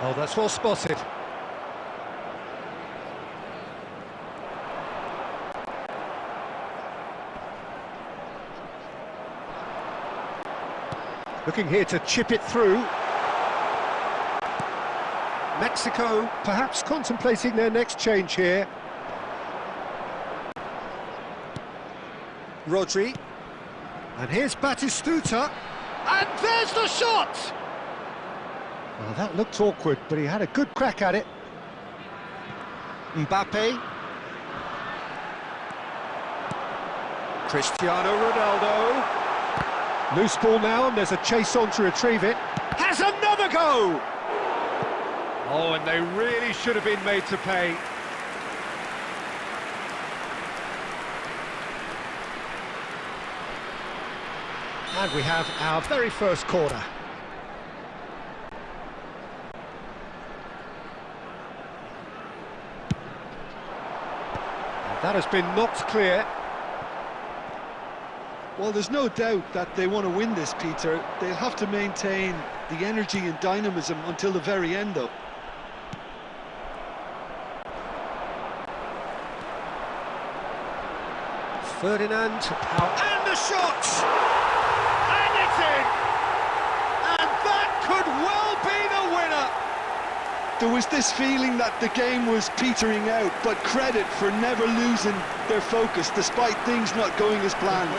Oh, that's well spotted. Looking here to chip it through. Mexico perhaps contemplating their next change here. Rodri. And here's Batistuta. And there's the shot! Well, that looked awkward, but he had a good crack at it. Mbappe. Cristiano Ronaldo. Loose ball now, and there's a chase on to retrieve it. Has another go! Oh, and they really should have been made to pay. And we have our very first corner. And that has been knocked clear. Well, there's no doubt that they want to win this, Peter. They'll have to maintain the energy and dynamism until the very end, though. Ferdinand to power. And the shot! And it's in! And that could well be the winner! There was this feeling that the game was petering out, but credit for never losing their focus despite things not going as planned.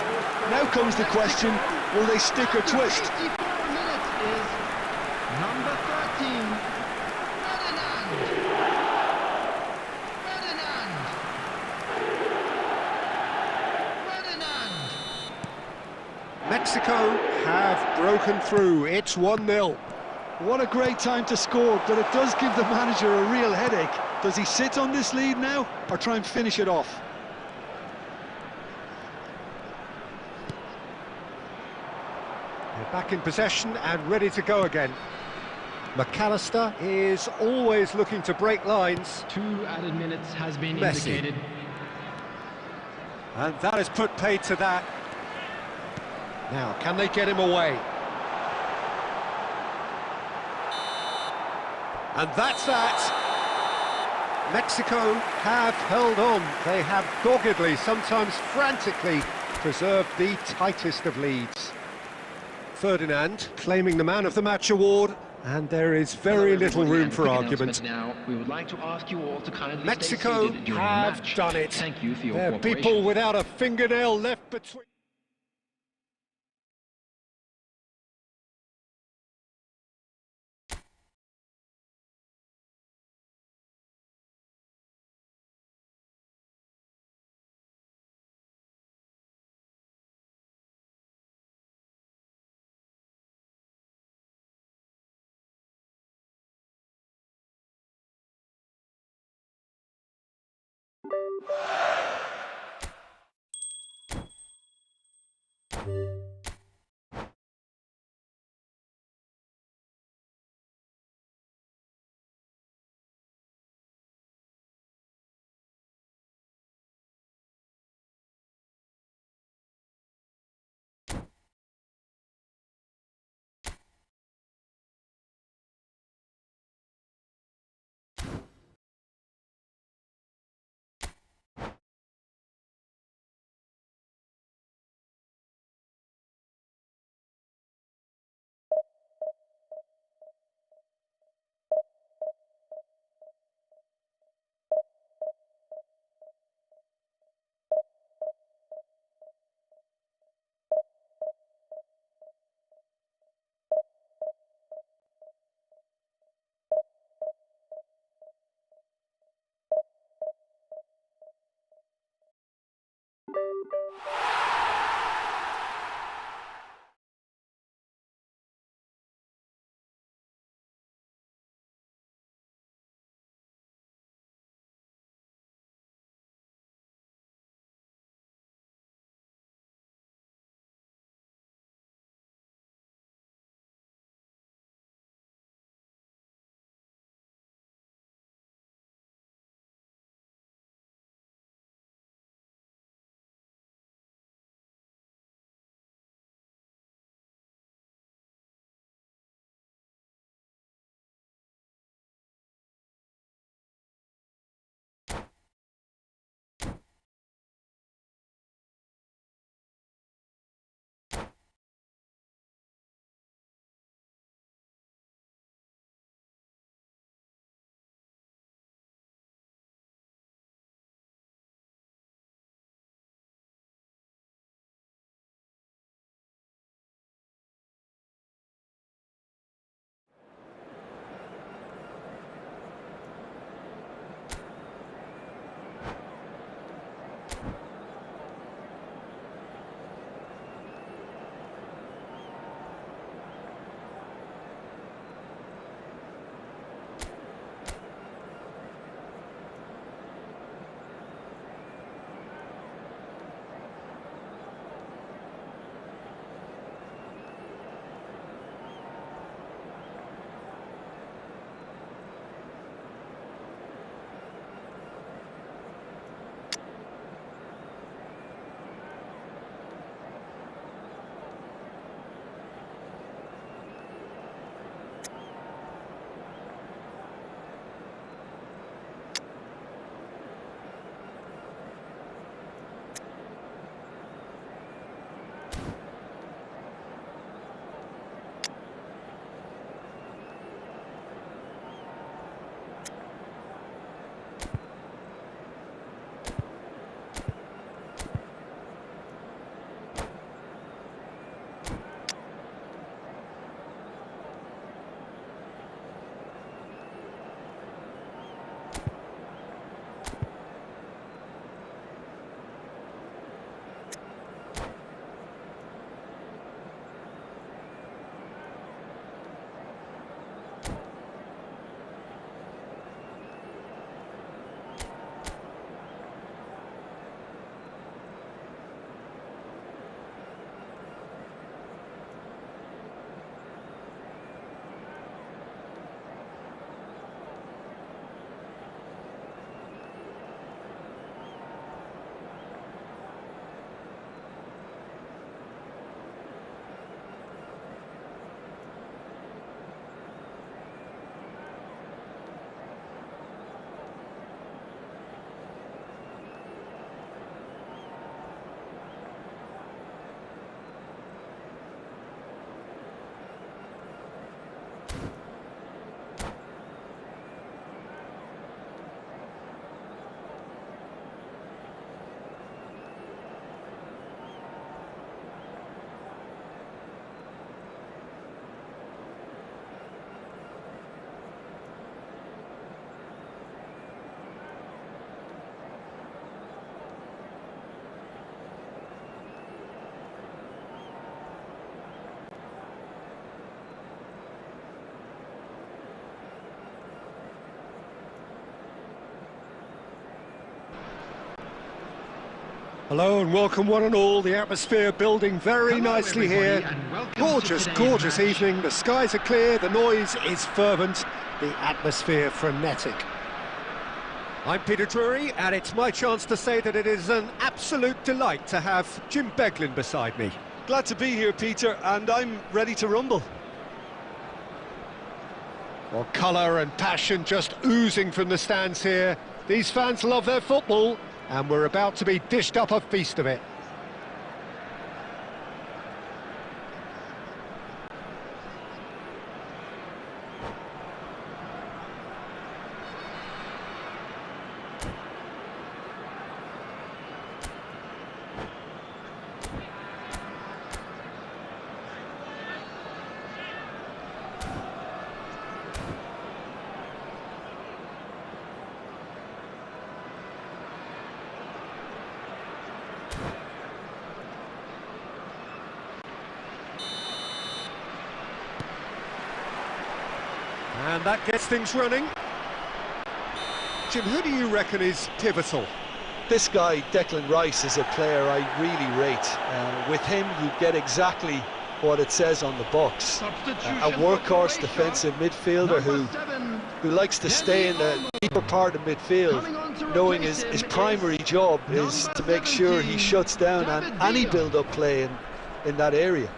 Now comes the question, will they stick or twist? 84 minutes is number 13, Ferdinand. Ferdinand. Mexico have broken through. It's 1-0. What a great time to score, but it does give the manager a real headache. Does he sit on this lead now, or try and finish it off? They're back in possession and ready to go again. McAllister is always looking to break lines. 2 added minutes has been Messi. indicated. And that has put paid to that. Now, can they get him away? And that's that. Mexico have held on. They have doggedly, sometimes frantically, preserved the tightest of leads. Ferdinand claiming the Man of the Match award, and there is very little room for argument. Now, we would like to ask you all to kindly Mexico stay seated during the have match. done it. Thank you for your They're cooperation. people without a fingernail left between. Hello and welcome one and all. The atmosphere building very nicely here. Gorgeous, gorgeous evening. The skies are clear, the noise is fervent, the atmosphere frenetic. I'm Peter Drury, and it's my chance to say that it is an absolute delight to have Jim Beglin beside me. Glad to be here, Peter, and I'm ready to rumble. Well, colour and passion just oozing from the stands here. These fans love their football, and we're about to be dished up a feast of it. And that gets things running. Jim, who do you reckon is pivotal? This guy, Declan Rice, is a player I really rate. With him, you get exactly what it says on the box. A workhorse defensive midfielder who likes to stay in the deeper part of midfield, knowing his primary job is to make sure he shuts down any build-up play in that area.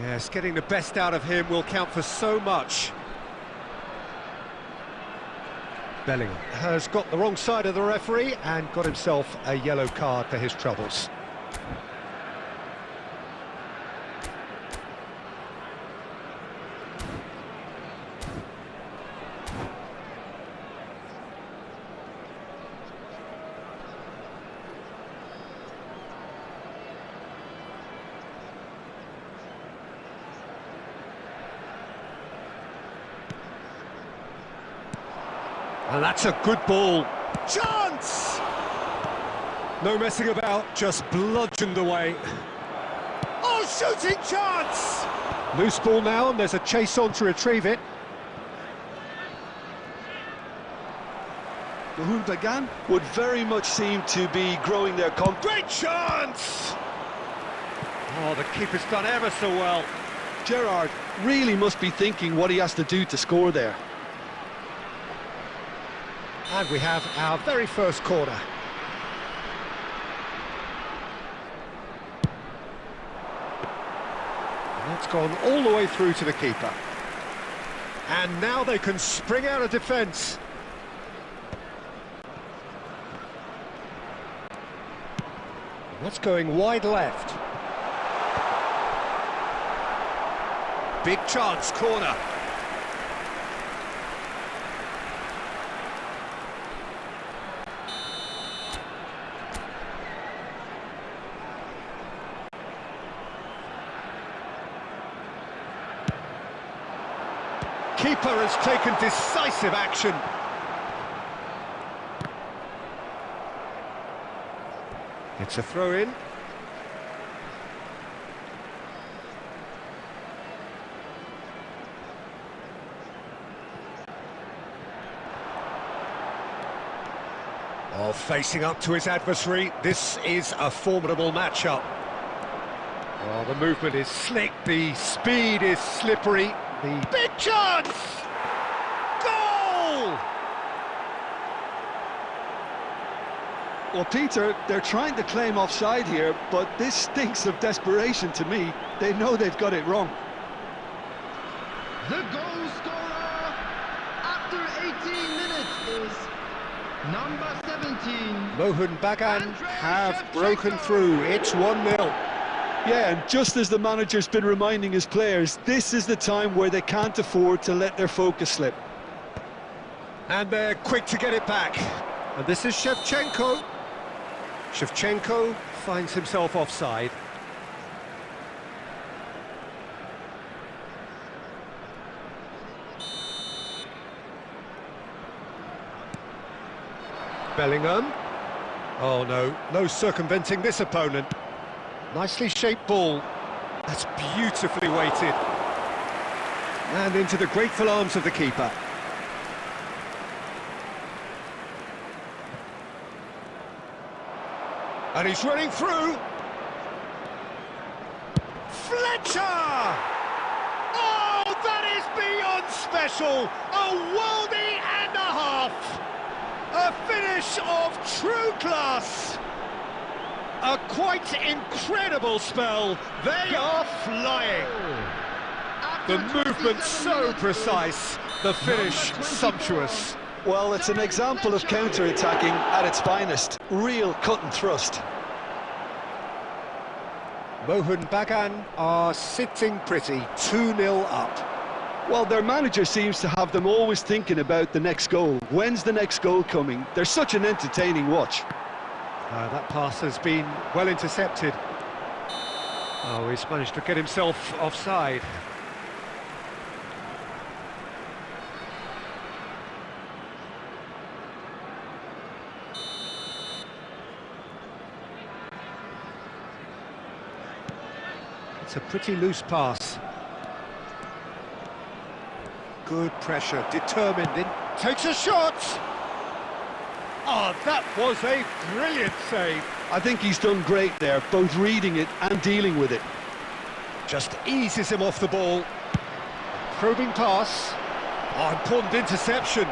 Yes, getting the best out of him will count for so much. Bellingham has got the wrong side of the referee and got himself a yellow card for his troubles. And that's a good ball. Chance! No messing about, just bludgeoned away. Oh, shooting chance! Loose ball now, and there's a chase on to retrieve it. Mahmoud Bagan would very much seem to be growing their confidence. Great chance! Oh, the keeper's done ever so well. Gerrard really must be thinking what he has to do to score there. And we have our very first corner. That's gone all the way through to the keeper. And now they can spring out of defence. That's going wide left. Big chance, corner. Keeper has taken decisive action. It's a throw-in. Oh, facing up to his adversary, this is a formidable matchup. Oh, the movement is slick, the speed is slippery. The big chance! Goal! Well, Peter, they're trying to claim offside here, but this stinks of desperation to me. They know they've got it wrong. The goal scorer after 18 minutes is number 17. Mohun Bagan have broken through. It's 1-0. Yeah, and just as the manager's been reminding his players, this is the time where they can't afford to let their focus slip. And they're quick to get it back. And this is Shevchenko. Shevchenko finds himself offside. Bellingham. Oh no, no circumventing this opponent. Nicely shaped ball. That's beautifully weighted. And into the grateful arms of the keeper. And he's running through. Fletcher! Oh, that is beyond special! A worldie and a half! A finish of true class! A quite incredible spell. They are flying. The movement so precise, the finish sumptuous. Well, it's an example of counter-attacking at its finest. Real cut and thrust. Mohun Bagan are sitting pretty, 2-0 up. Well, their manager seems to have them always thinking about the next goal. When's the next goal coming? They're such an entertaining watch. That pass has been well intercepted. Oh, he's managed to get himself offside. It's a pretty loose pass. Good pressure, determined in. Takes a shot! Oh, that was a brilliant save. I think he's done great there, both reading it and dealing with it. Just eases him off the ball. Probing pass. Oh, important interception.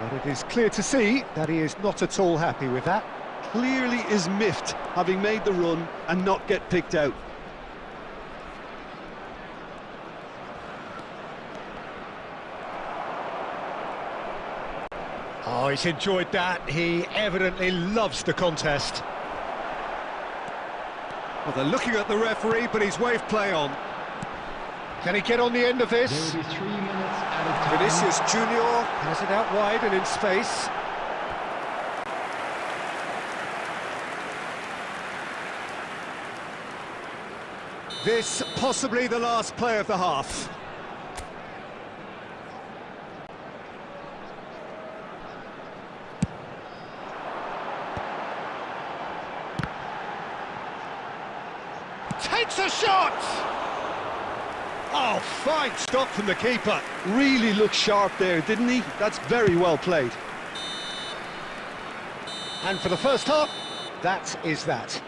But it is clear to see that he is not at all happy with that. Clearly is miffed, having made the run and not get picked out. Oh, he's enjoyed that. He evidently loves the contest. Well, they're looking at the referee, but he's waved play on. Can he get on the end of this? There will be 3 minutes at a time. Vinicius Junior has it out wide and in space. This possibly the last play of the half. Takes a shot! Oh, fine stop from the keeper. Really looked sharp there, didn't he? That's very well played. And for the first half, that is that.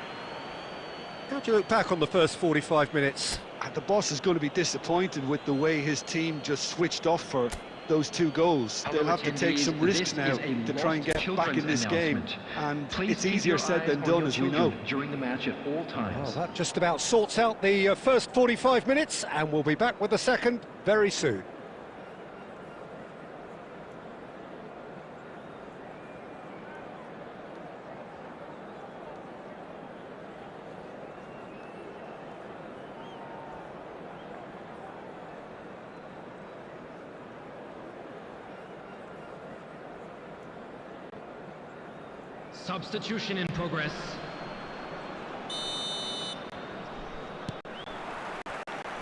How do you look back on the first 45 minutes? And the boss is going to be disappointed with the way his team just switched off for those 2 goals. They'll have to take some risks now to try and get back in this game. And it's easier said than done, as we know. During the match at all times. Well, that just about sorts out the first 45 minutes, and we'll be back with the second very soon. Substitution in progress.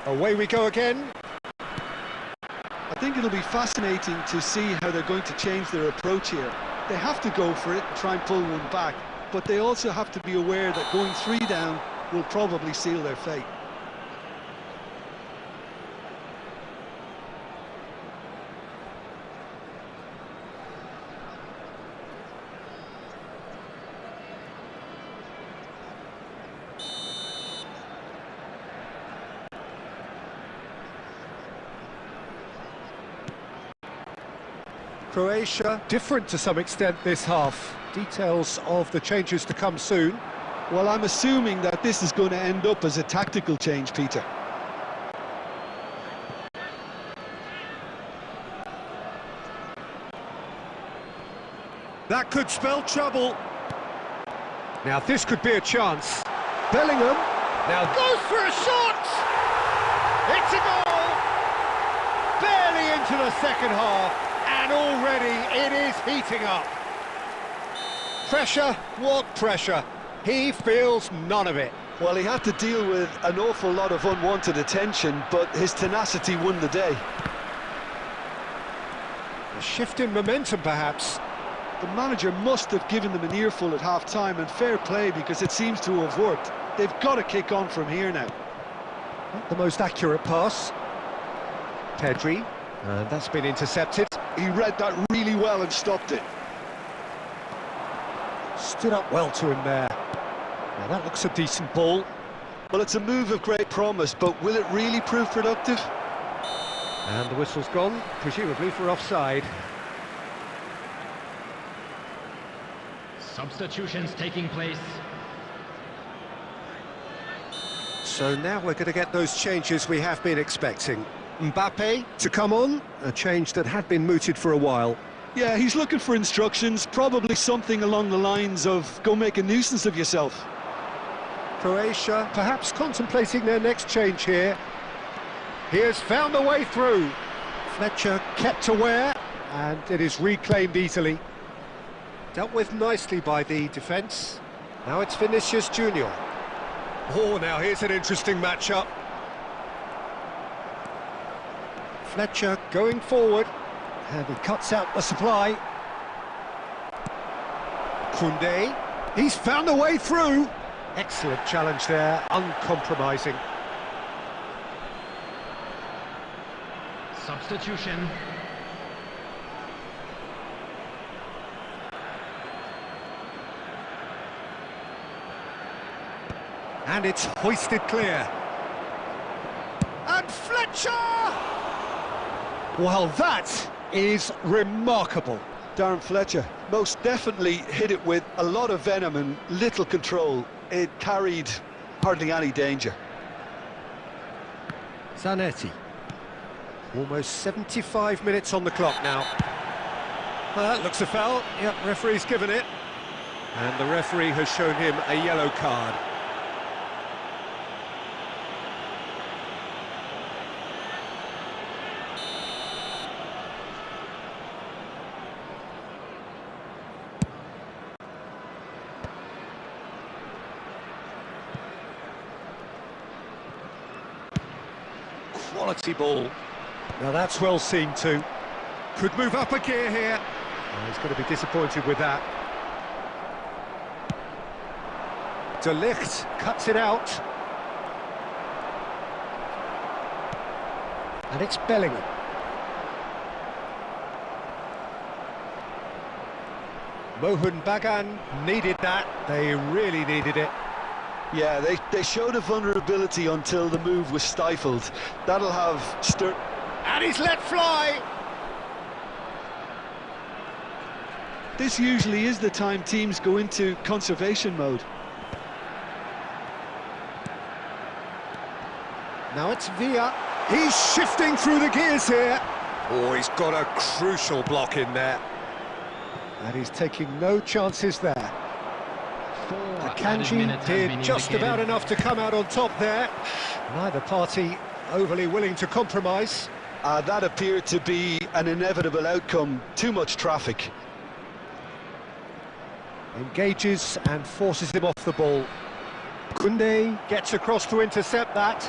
Away we go again. I think it'll be fascinating to see how they're going to change their approach here. They have to go for it and try and pull one back, but they also have to be aware that going 3 down will probably seal their fate. Croatia, different to some extent this half. Details of the changes to come soon. Well, I'm assuming that this is going to end up as a tactical change, Peter. That could spell trouble. Now this could be a chance. Bellingham now goes for a shot! It's a goal! Barely into the second half. And already it is heating up. Pressure? What pressure? He feels none of it. Well, he had to deal with an awful lot of unwanted attention, but his tenacity won the day. A shift in momentum, perhaps. The manager must have given them an earful at half-time, and fair play, because it seems to have worked. They've got to kick on from here now. Not the most accurate pass. Pedri, and that's been intercepted. He read that really well and stopped it. Stood up well to him there. Now that looks a decent ball. Well, it's a move of great promise, but will it really prove productive? And the whistle's gone, presumably for offside. Substitutions taking place. So now we're going to get those changes we have been expecting. Mbappe to come on, a change that had been mooted for a while. Yeah, he's looking for instructions, probably something along the lines of go make a nuisance of yourself. Croatia perhaps contemplating their next change here. He has found a way through. Fletcher kept aware, and it is reclaimed easily. Dealt with nicely by the defence. Now it's Vinicius Junior. Oh, now here's an interesting matchup. Fletcher going forward, and he cuts out the supply. Koundé, he's found a way through. Excellent challenge there, uncompromising. Substitution. And it's hoisted clear. And Fletcher! Well, that is remarkable. Darren Fletcher most definitely hit it with a lot of venom and little control. It carried hardly any danger. Zanetti. Almost 75 minutes on the clock now. Well, that looks a foul. Yep, referee's given it. And the referee has shown him a yellow card. Quality ball. Now that's well seen too. Could move up a gear here. Oh, he's going to be disappointed with that. De Ligt cuts it out. And it's Bellingham. Mohun Bagan needed that. They really needed it. Yeah, they showed a vulnerability until the move was stifled. That'll have stirred... And he's let fly! This usually is the time teams go into conservation mode. Now it's Villa. He's shifting through the gears here. Oh, he's got a crucial block in there. And he's taking no chances there. Kanji did just about enough to come out on top there. Neither party overly willing to compromise. that appeared to be an inevitable outcome. Too much traffic. Engages and forces him off the ball. Koundé gets across to intercept that.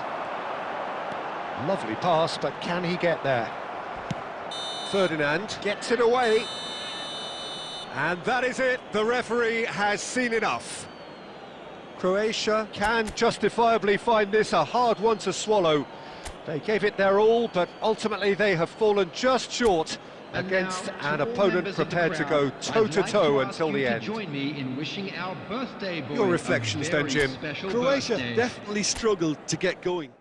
Lovely pass, but can he get there? Ferdinand gets it away. And that is it. The referee has seen enough. Croatia can justifiably find this a hard one to swallow. They gave it their all, but ultimately they have fallen just short against an opponent prepared to go toe-to-toe until the end. Join me in wishing our birthday boy Your reflections then, Jim. Croatia definitely struggled to get going.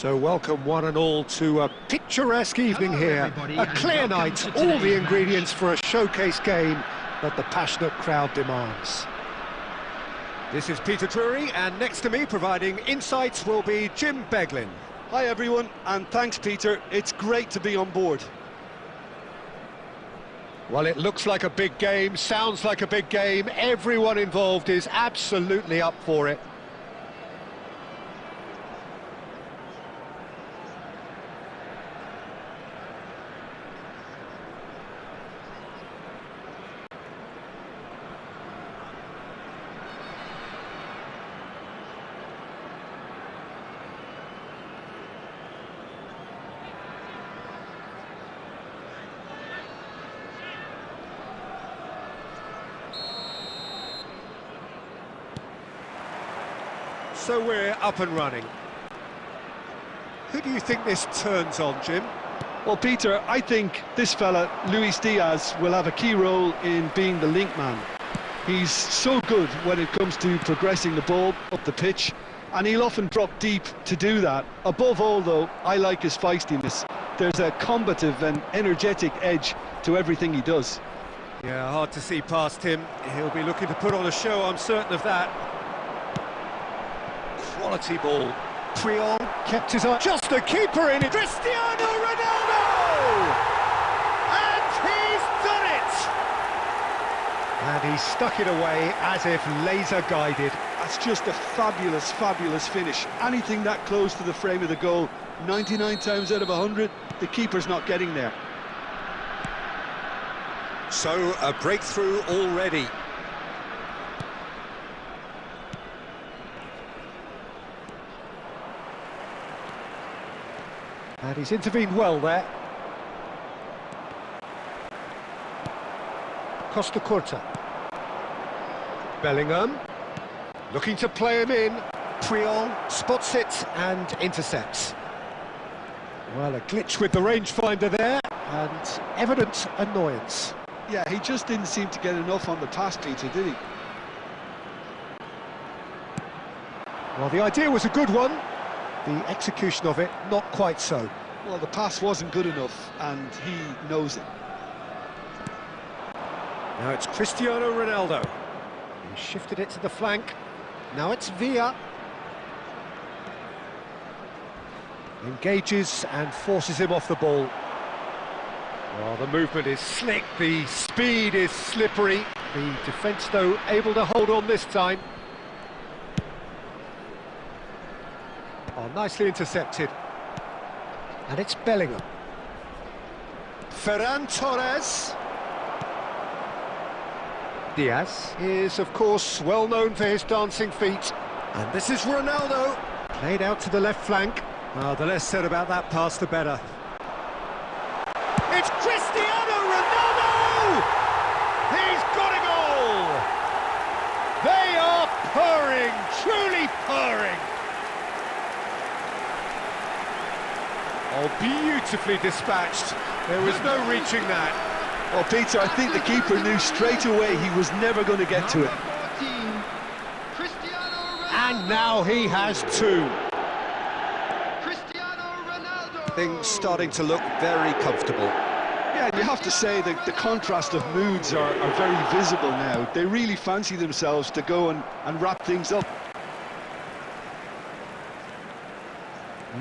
So welcome one and all to a picturesque evening here. A clear night, all the ingredients for a showcase game that the passionate crowd demands. This is Peter Drury, and next to me providing insights will be Jim Beglin. Hi everyone, and thanks Peter, it's great to be on board. Well, it looks like a big game, sounds like a big game, everyone involved is absolutely up for it. So we're up and running. Who do you think this turns on, Jim? Well, Peter, I think this fella, Luis Diaz, will have a key role in being the link man. He's so good when it comes to progressing the ball up the pitch, and he'll often drop deep to do that. Above all, though, I like his feistiness. There's a combative and energetic edge to everything he does. Yeah, hard to see past him. He'll be looking to put on a show, I'm certain of that. Quality ball. Puyol kept his eye. Just a keeper in it. Cristiano Ronaldo! And he's done it! And he stuck it away as if laser guided. That's just a fabulous, fabulous finish. Anything that close to the frame of the goal, 99 times out of 100, the keeper's not getting there. So, a breakthrough already. And he's intervened well there. Costa Curta. Bellingham. Looking to play him in. Puyol spots it and intercepts. Well, a glitch with the rangefinder there, and evident annoyance. Yeah, he just didn't seem to get enough on the pass, Peter, did he? Well, the idea was a good one. The execution of it, not quite so. Well, the pass wasn't good enough, and he knows it. Now it's Cristiano Ronaldo. He shifted it to the flank. Now it's Villa. Engages and forces him off the ball. Well, the movement is slick, the speed is slippery. The defence, though, able to hold on this time. Oh, nicely intercepted. And it's Bellingham. Ferran Torres. Diaz is, of course, well known for his dancing feet. And this is Ronaldo. Played out to the left flank. The less said about that pass, the better. It's Cristiano Ronaldo! He's got a goal! They are purring, truly purring. Oh, beautifully dispatched. There was no reaching that. Well, Peter, I think the keeper knew straight away he was never going to get to it. And now he has two. Things starting to look very comfortable. Yeah, and you have to say that the contrast of moods are very visible now. They really fancy themselves to go and wrap things up.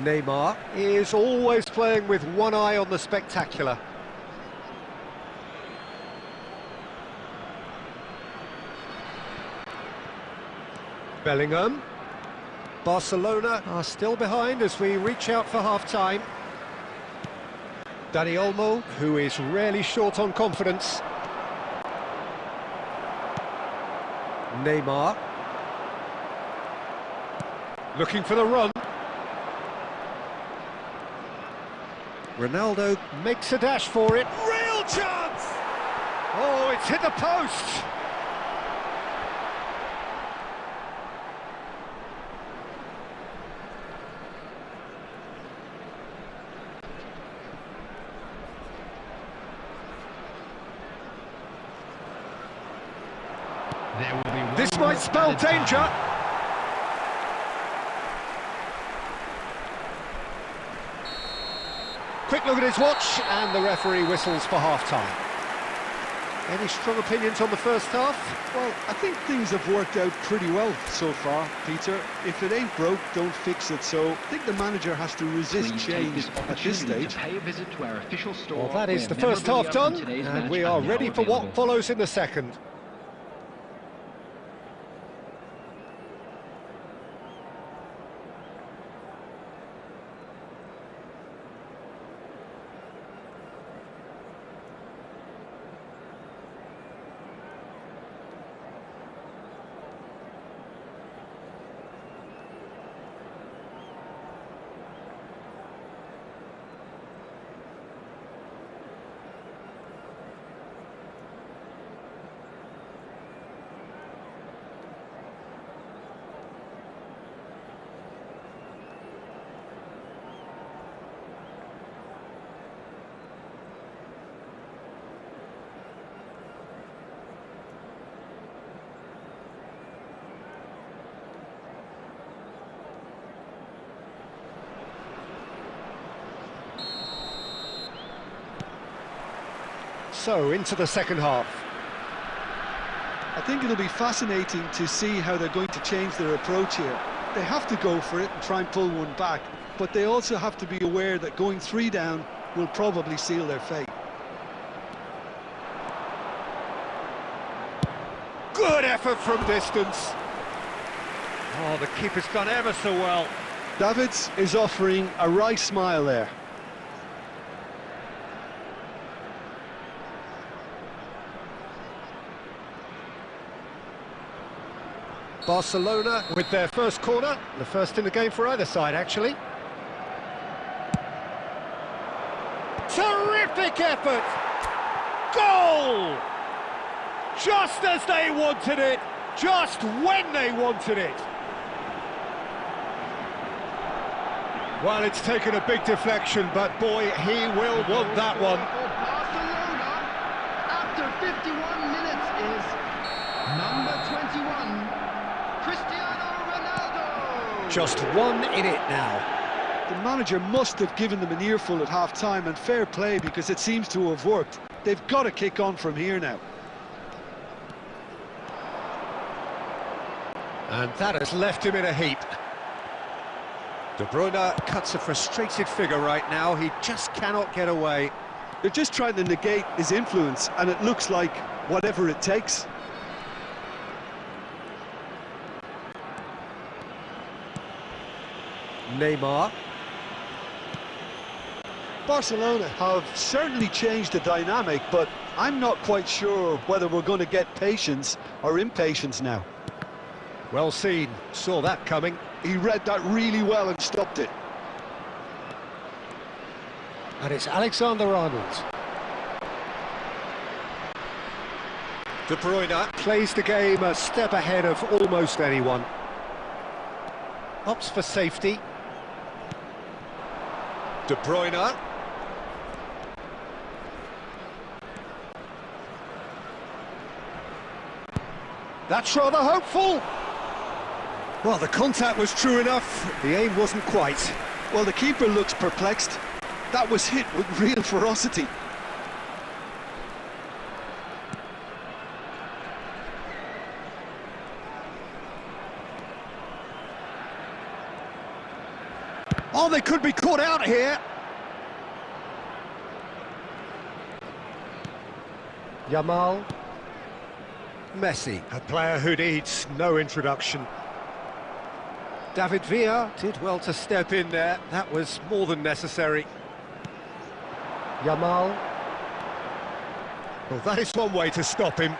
Neymar is always playing with one eye on the spectacular. Bellingham. Barcelona are still behind as we reach out for half-time. Dani Olmo, who is rarely short on confidence. Neymar. Looking for the run. Ronaldo makes a dash for it. Real chance! Oh, it's hit the post! This might spell danger. quick look at his watch, and the referee whistles for half-time. Any strong opinions on the first half? Well, I think things have worked out pretty well so far, Peter. If it ain't broke, don't fix it. So I think the manager has to resist change at this stage. Well, that is the first half done, and we are ready for what follows in the second. So, into the second half. I think it'll be fascinating to see how they're going to change their approach here. They have to go for it and try and pull one back, but they also have to be aware that going 3 down will probably seal their fate. Good effort from distance. Oh, the keeper's done ever so well. Davids is offering a right smile there. Barcelona with their first corner, the first in the game for either side, actually. Terrific effort! Goal! Just as they wanted it, just when they wanted it. Well, it's taken a big deflection, but boy, he will want that one. Barcelona, after 51 minutes, is number 21. Cristiano Ronaldo! Just 1 in it now. The manager must have given them an earful at half-time, and fair play because it seems to have worked. They've got to kick on from here now. And that has left him in a heap. De Bruyne cuts a frustrated figure right now. He just cannot get away. They're just trying to negate his influence, and it looks like whatever it takes. Neymar. Barcelona have certainly changed the dynamic, but I'm not quite sure whether we're going to get patience or impatience now. Well seen, saw that coming. He read that really well and stopped it. And it's Alexander-Arnold. De Bruyne plays the game a step ahead of almost anyone. Opts for safety. De Bruyne. That's rather hopeful. Well, the contact was true enough. The aim wasn't quite. Well, the keeper looks perplexed. That was hit with real ferocity. Oh, they could be caught out here. Yamal. Messi, a player who needs no introduction. David Villa did well to step in there. That was more than necessary. Yamal. Well, that is one way to stop him.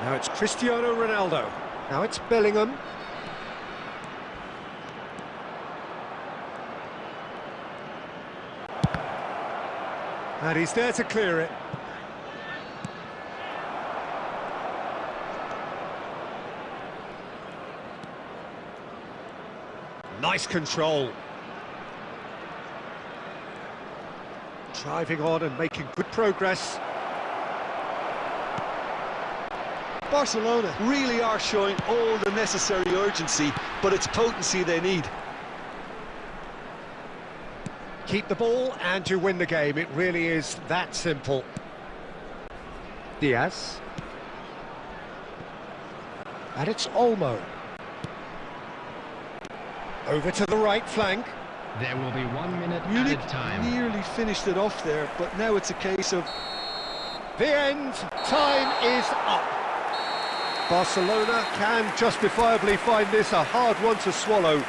Now it's Cristiano Ronaldo. Now it's Bellingham. And he's there to clear it. Nice control. Driving on and making good progress. Barcelona really are showing all the necessary urgency, but it's potency they need. Keep the ball and you win the game. It really is that simple. Diaz. And it's Olmo. Over to the right flank. There will be 1 minute Munich added time. nearly finished it off there, but now it's a case of The end. Time is up. Barcelona can justifiably find this a hard one to swallow.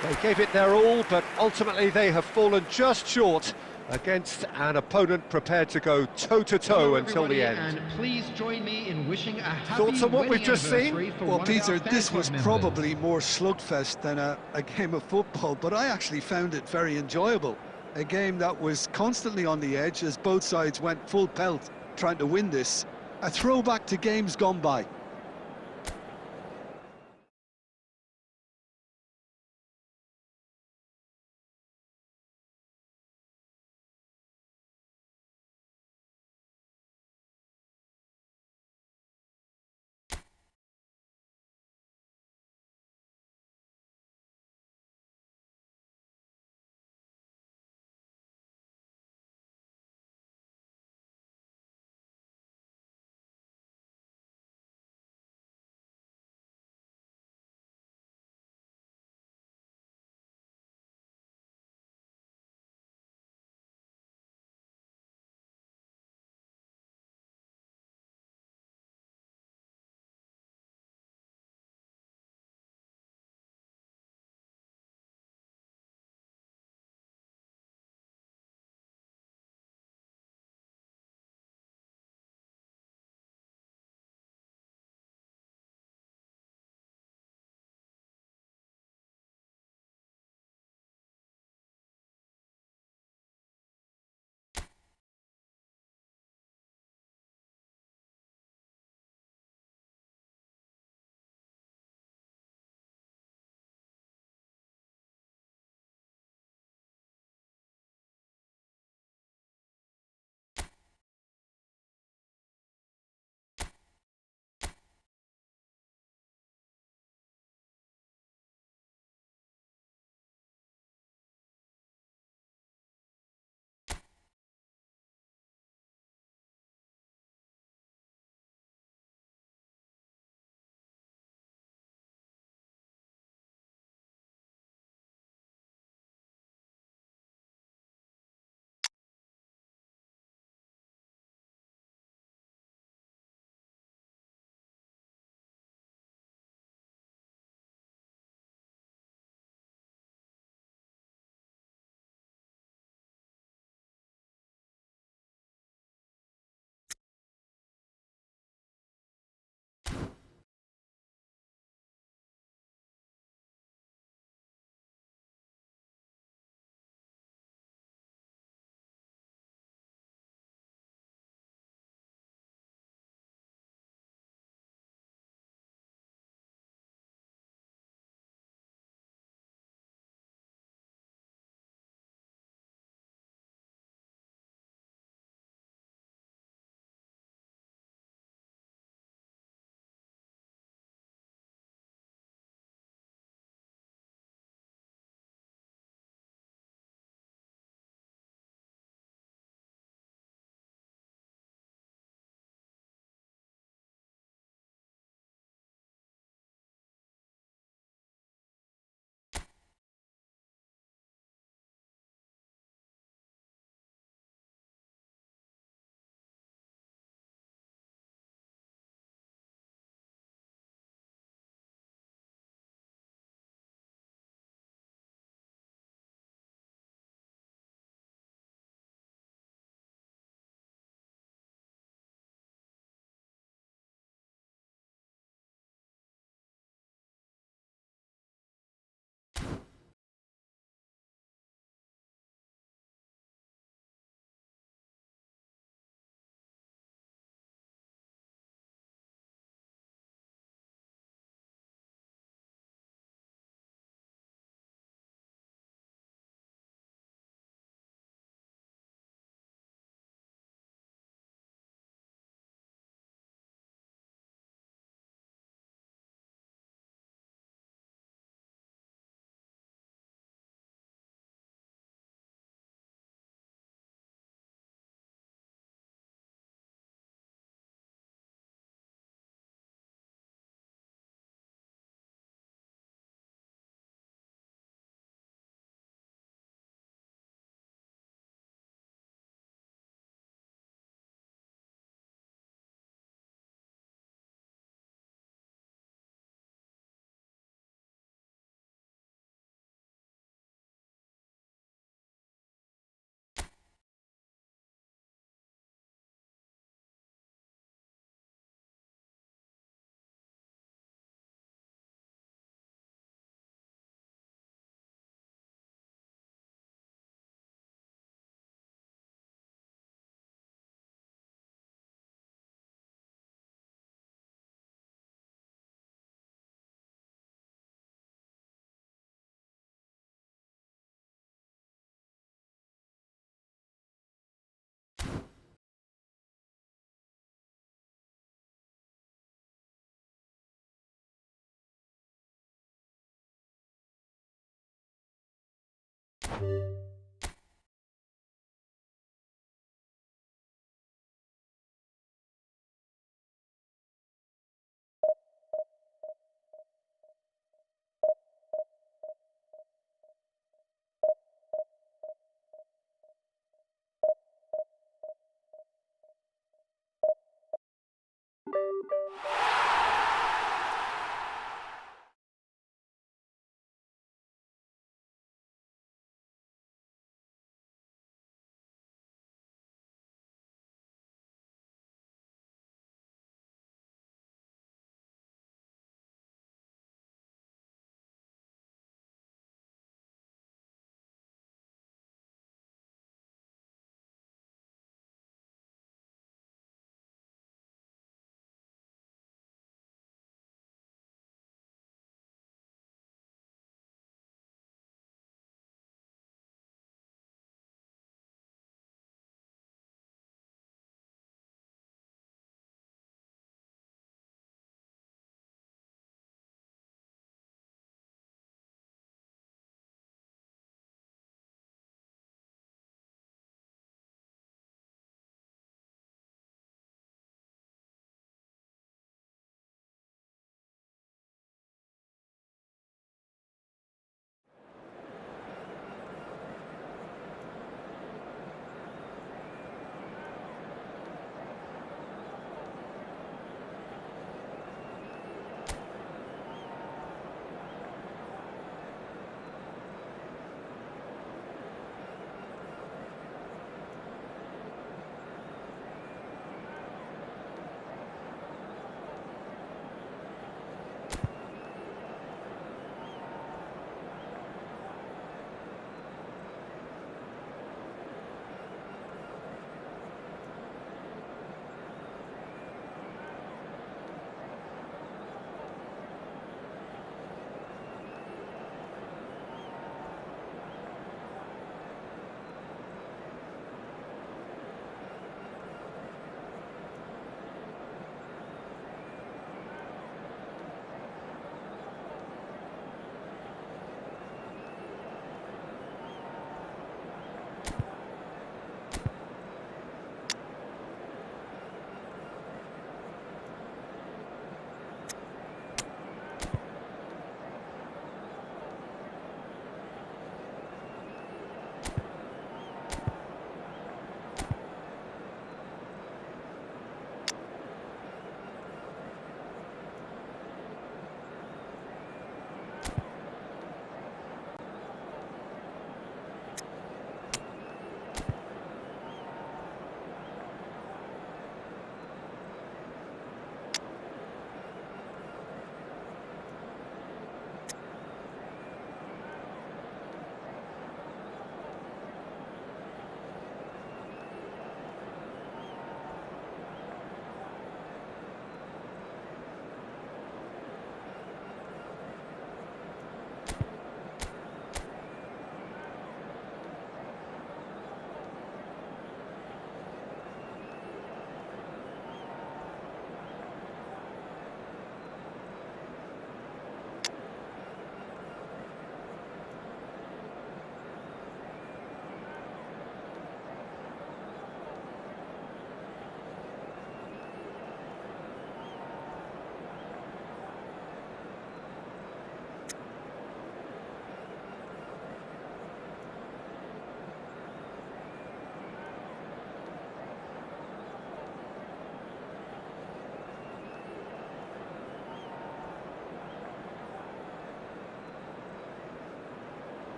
They gave it their all, but ultimately they have fallen just short against an opponent prepared to go toe-to-toe Hello, until the everybody, end. And please join me in wishing a happy Thoughts on what wedding we've just seen? anniversary for well, one of our Peter, fan this club was members. probably more slugfest than a game of football, but I actually found it very enjoyable. A game that was constantly on the edge as both sides went full pelt trying to win this. A throwback to games gone by.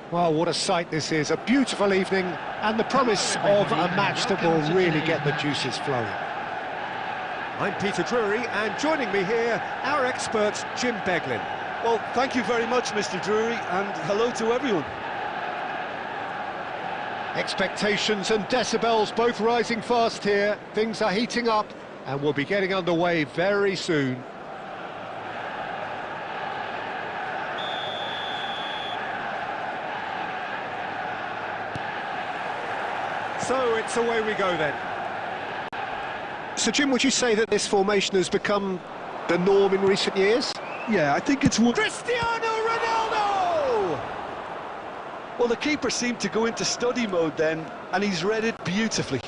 Well, what a sight this is. A beautiful evening and the promise of a match that will really get the juices flowing. I'm Peter Drury, and joining me here, our expert, Jim Beglin. Well, thank you very much, Mr. Drury, and hello to everyone. Expectations and decibels both rising fast here. Things are heating up, and we'll be getting underway very soon. So it's away we go then. So, Jim, would you say that this formation has become the norm in recent years? Yeah, I think it's one. Cristiano Ronaldo! Well, the keeper seemed to go into study mode then, and he's read it beautifully.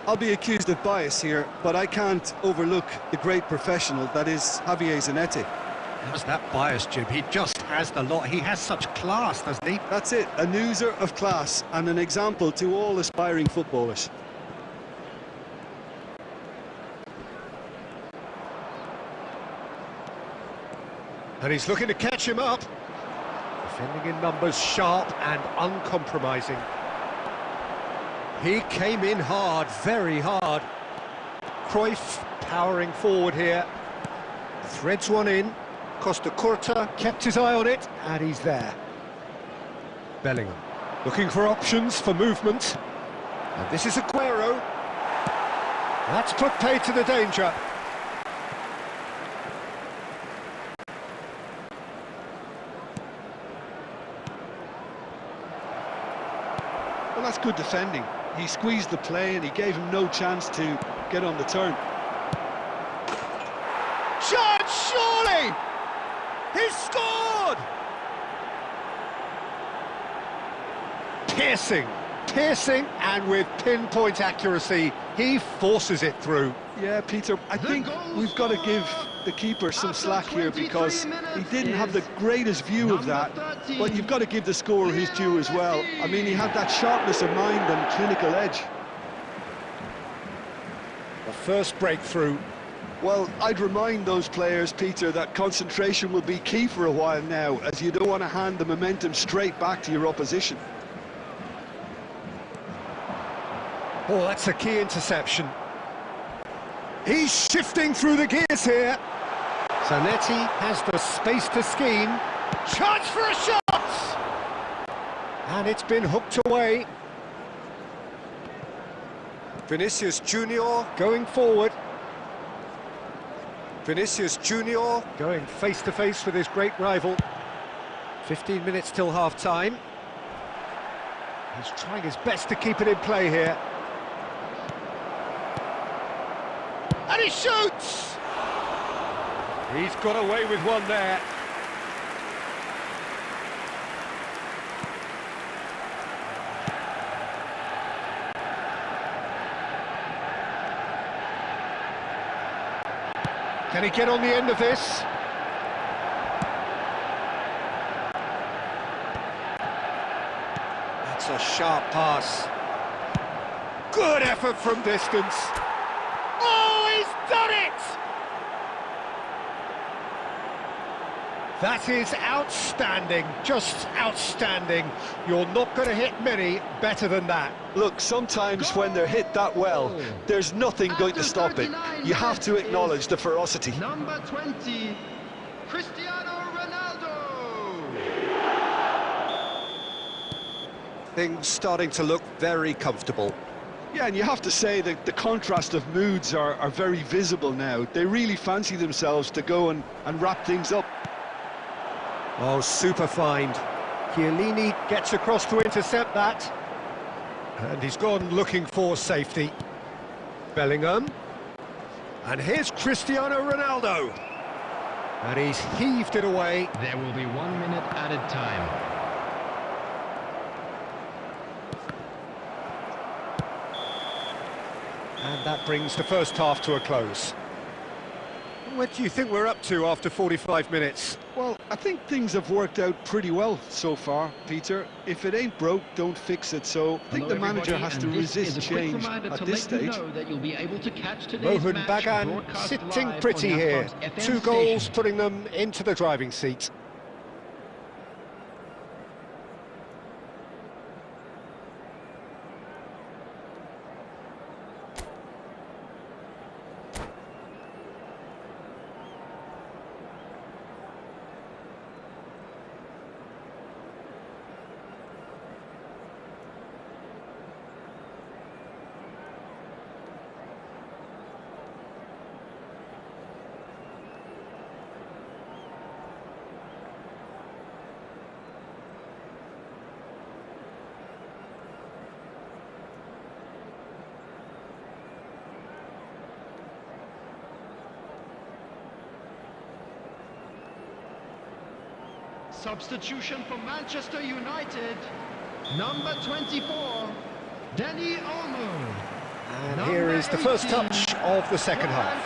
I'll be accused of bias here, but I can't overlook the great professional that is Javier Zanetti. How's that bias, Jim? He just has the lot. He has such class, doesn't he? That's it, an oozer of class and an example to all aspiring footballers. And he's looking to catch him up. Defending in numbers, sharp and uncompromising. He came in hard, very hard. Cruyff powering forward here. Threads one in. Costa Curta kept his eye on it, and he's there. Bellingham looking for options for movement. And this is Aguero. That's put paid to the danger. Well, that's good defending. He squeezed the play and he gave him no chance to get on the turn. Shot, surely! He's scored! Piercing, and with pinpoint accuracy, he forces it through. Yeah, Peter, I think we've got to give the keeper some slack here because he didn't have the greatest view of that, but you've got to give the scorer his due as well. I mean, he had that sharpness of mind and clinical edge. The first breakthrough. Well, I'd remind those players, Peter, that concentration will be key for a while now, as you don't want to hand the momentum straight back to your opposition. Oh, that's a key interception. He's shifting through the gears here. Zanetti has the space to scheme. Chance for a shot! And it's been hooked away. Vinicius Junior going forward. Vinicius Junior going face-to-face with his great rival. 15 minutes till half-time. He's trying his best to keep it in play here. And he shoots! He's got away with one there. Can he get on the end of this? That's a sharp pass. Good effort from distance. Oh, he's done it! That is outstanding, just outstanding. You're not going to hit many better than that. Look, sometimes when they're hit that well, there's nothing going to stop it. You have to acknowledge the ferocity. Number 20, Cristiano Ronaldo. Things starting to look very comfortable. Yeah, and you have to say that the contrast of moods are very visible now. They really fancy themselves to go and wrap things up. Oh, super find. Chiellini gets across to intercept that. And he's gone looking for safety. Bellingham. And here's Cristiano Ronaldo. And he's heaved it away. There will be 1 minute added time. And that brings the first half to a close. What do you think we're up to after 45 minutes? Well, I think things have worked out pretty well so far, Peter. If it ain't broke, don't fix it. So I think the manager has to resist change at this stage. Mohun Bagan sitting pretty here. 2 goals putting them into the driving seat. Substitution for Manchester United. Number 24, Danny Olmo. And here is the first touch of the second half.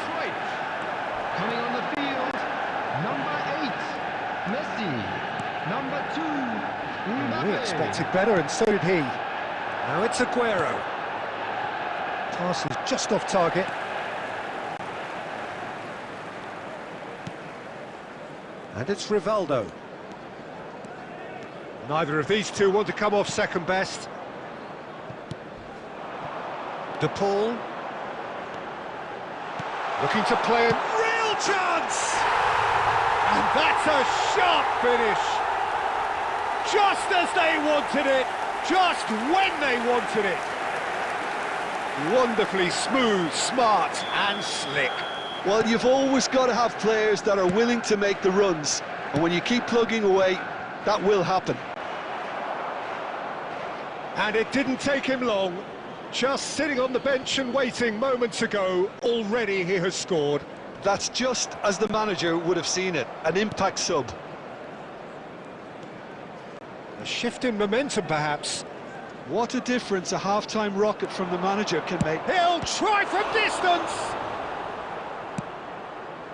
Coming on the field, number 8, Messi. Number 2, Mbappe. We expected better, and so did he. Now it's Aguero. Pass is just off target. And it's Rivaldo. Neither of these two want to come off second best. De Paul. Looking to play in. Real chance! And that's a sharp finish. Just as they wanted it. Just when they wanted it. Wonderfully smooth, smart and slick. Well, you've always got to have players that are willing to make the runs. And when you keep plugging away, that will happen. And it didn't take him long. Just sitting on the bench and waiting moments ago, already he has scored. That's just as the manager would have seen it, an impact sub. A shift in momentum, perhaps. What a difference a half-time rocket from the manager can make. He'll try from distance!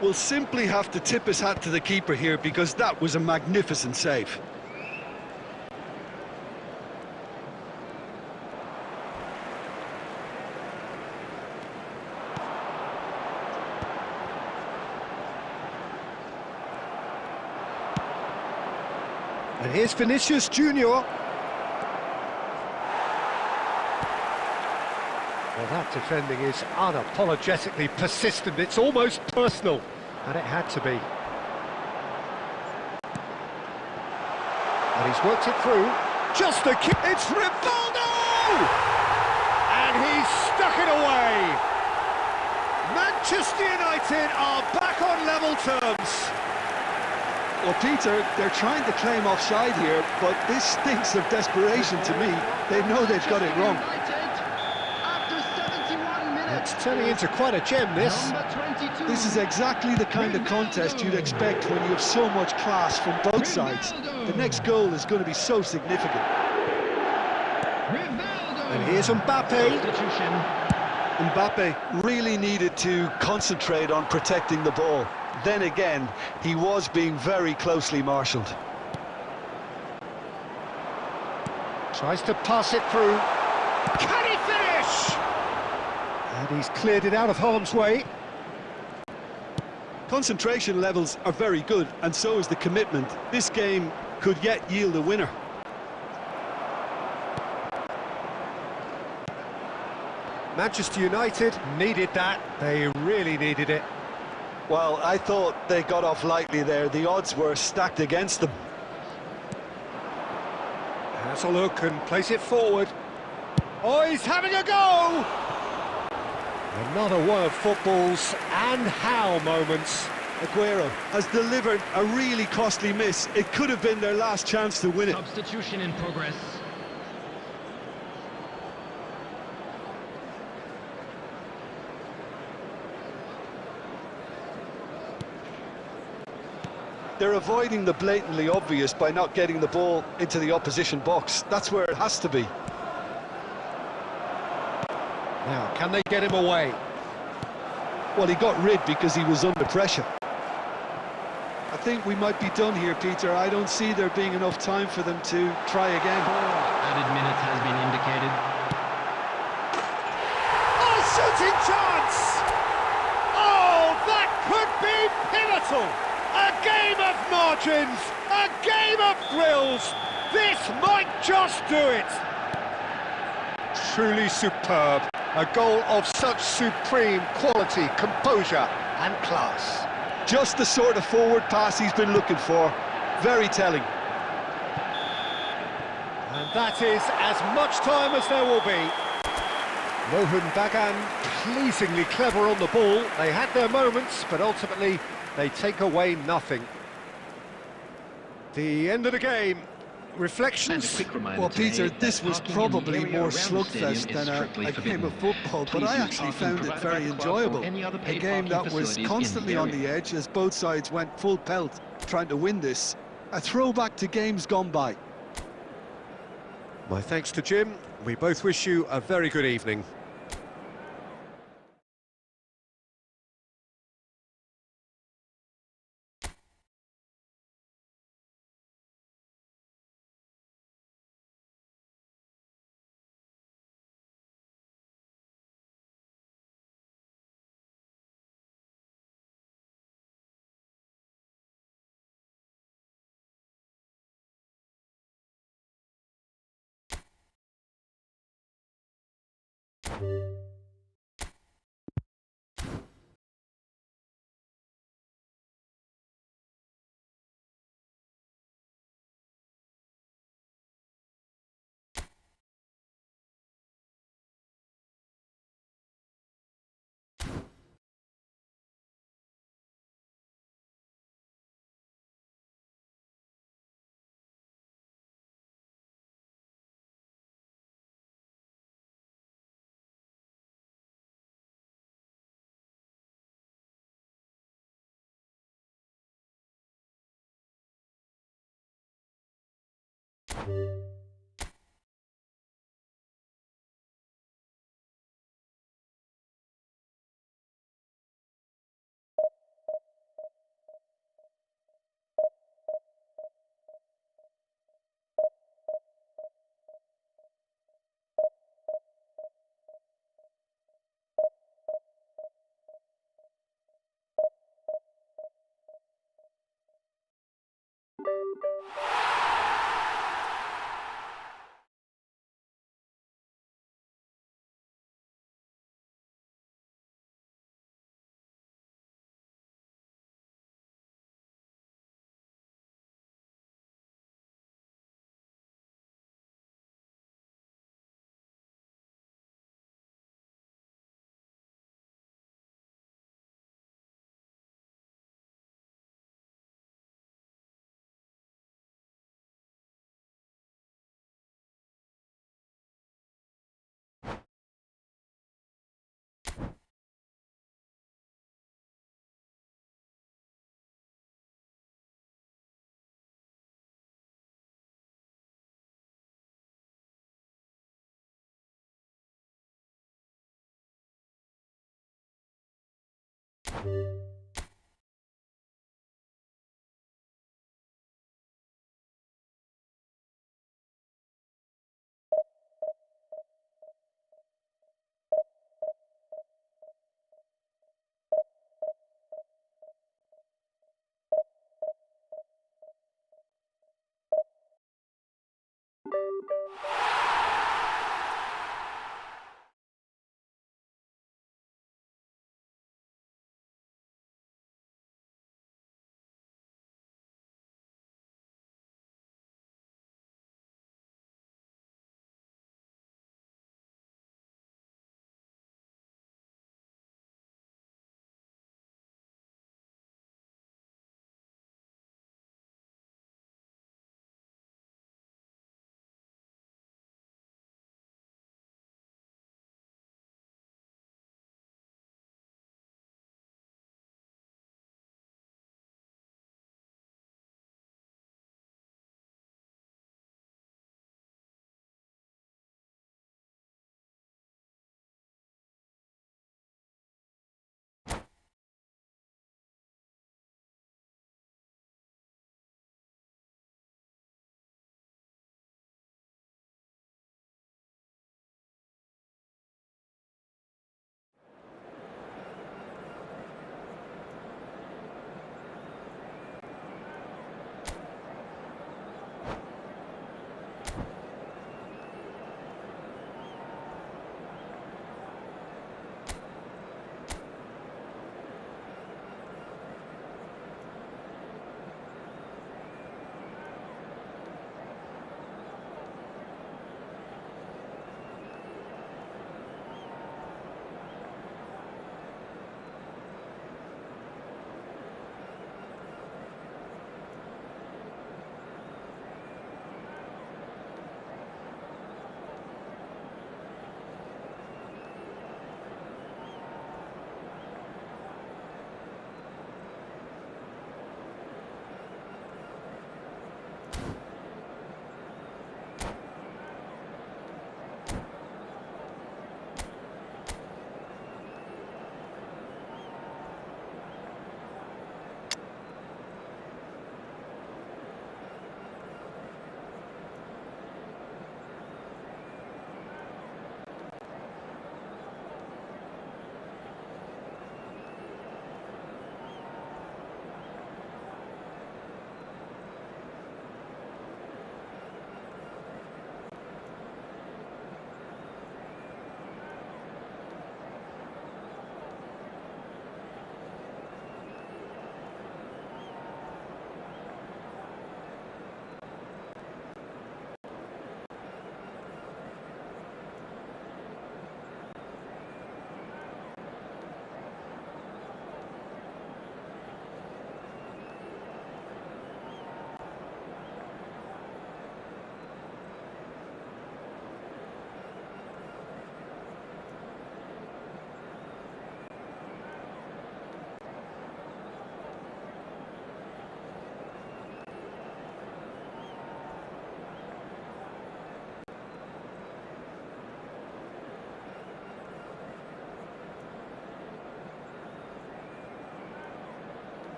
We'll simply have to tip his hat to the keeper here, because that was a magnificent save. And here's Vinicius Junior. Well, that defending is unapologetically persistent. It's almost personal, and it had to be. And he's worked it through. Just a kick. It's Rivaldo! And he's stuck it away. Manchester United are back on level terms. Well, Peter, they're trying to claim offside here, but this stinks of desperation to me. They know they've got it wrong. It's turning into quite a gem, this. This is exactly the kind of contest you'd expect when you have so much class from both sides. The next goal is going to be so significant. And here's Mbappe. Mbappe really needed to concentrate on protecting the ball. Then again, he was being very closely marshalled. Tries to pass it through. Can he finish? And he's cleared it out of harm's way. Concentration levels are very good, and so is the commitment. This game could yet yield a winner. Manchester United needed that. They really needed it. Well, I thought they got off lightly there. The odds were stacked against them. Has a look and plays it forward. Oh, he's having a go! Another one of football's and how moments. Aguero has delivered a really costly miss. It could have been their last chance to win it. Substitution in progress. They're avoiding the blatantly obvious by not getting the ball into the opposition box. That's where it has to be. Now, can they get him away? Well, he got rid because he was under pressure. I think we might be done here, Peter. I don't see there being enough time for them to try again. Added minutes has been indicated. Oh, shooting chance! Oh, that could be pivotal! A game of margins, a game of thrills. This might just do it. Truly superb. A goal of such supreme quality, composure and class. Just the sort of forward pass he's been looking for. Very telling. And that is as much time as there will be. Mohun Bagan pleasingly clever on the ball. They had their moments, but ultimately they take away nothing. The end of the game. Reflections? Well, Peter, this was probably more slugfest than a game of football, but I actually found it very enjoyable. A game that was constantly on the edge as both sides went full pelt trying to win this. A throwback to games gone by. My thanks to Jim. We both wish you a very good evening.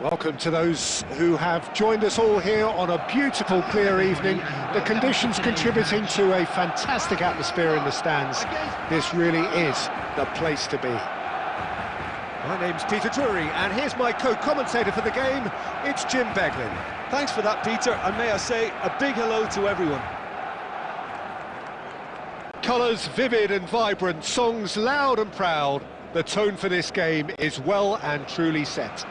Welcome to those who have joined us all here on a beautiful, clear evening. The conditions contributing to a fantastic atmosphere in the stands. This really is the place to be. My name's Peter Drury, and here's my co-commentator for the game. It's Jim Beglin. Thanks for that, Peter, and may I say a big hello to everyone. Colours vivid and vibrant, songs loud and proud. The tone for this game is well and truly set.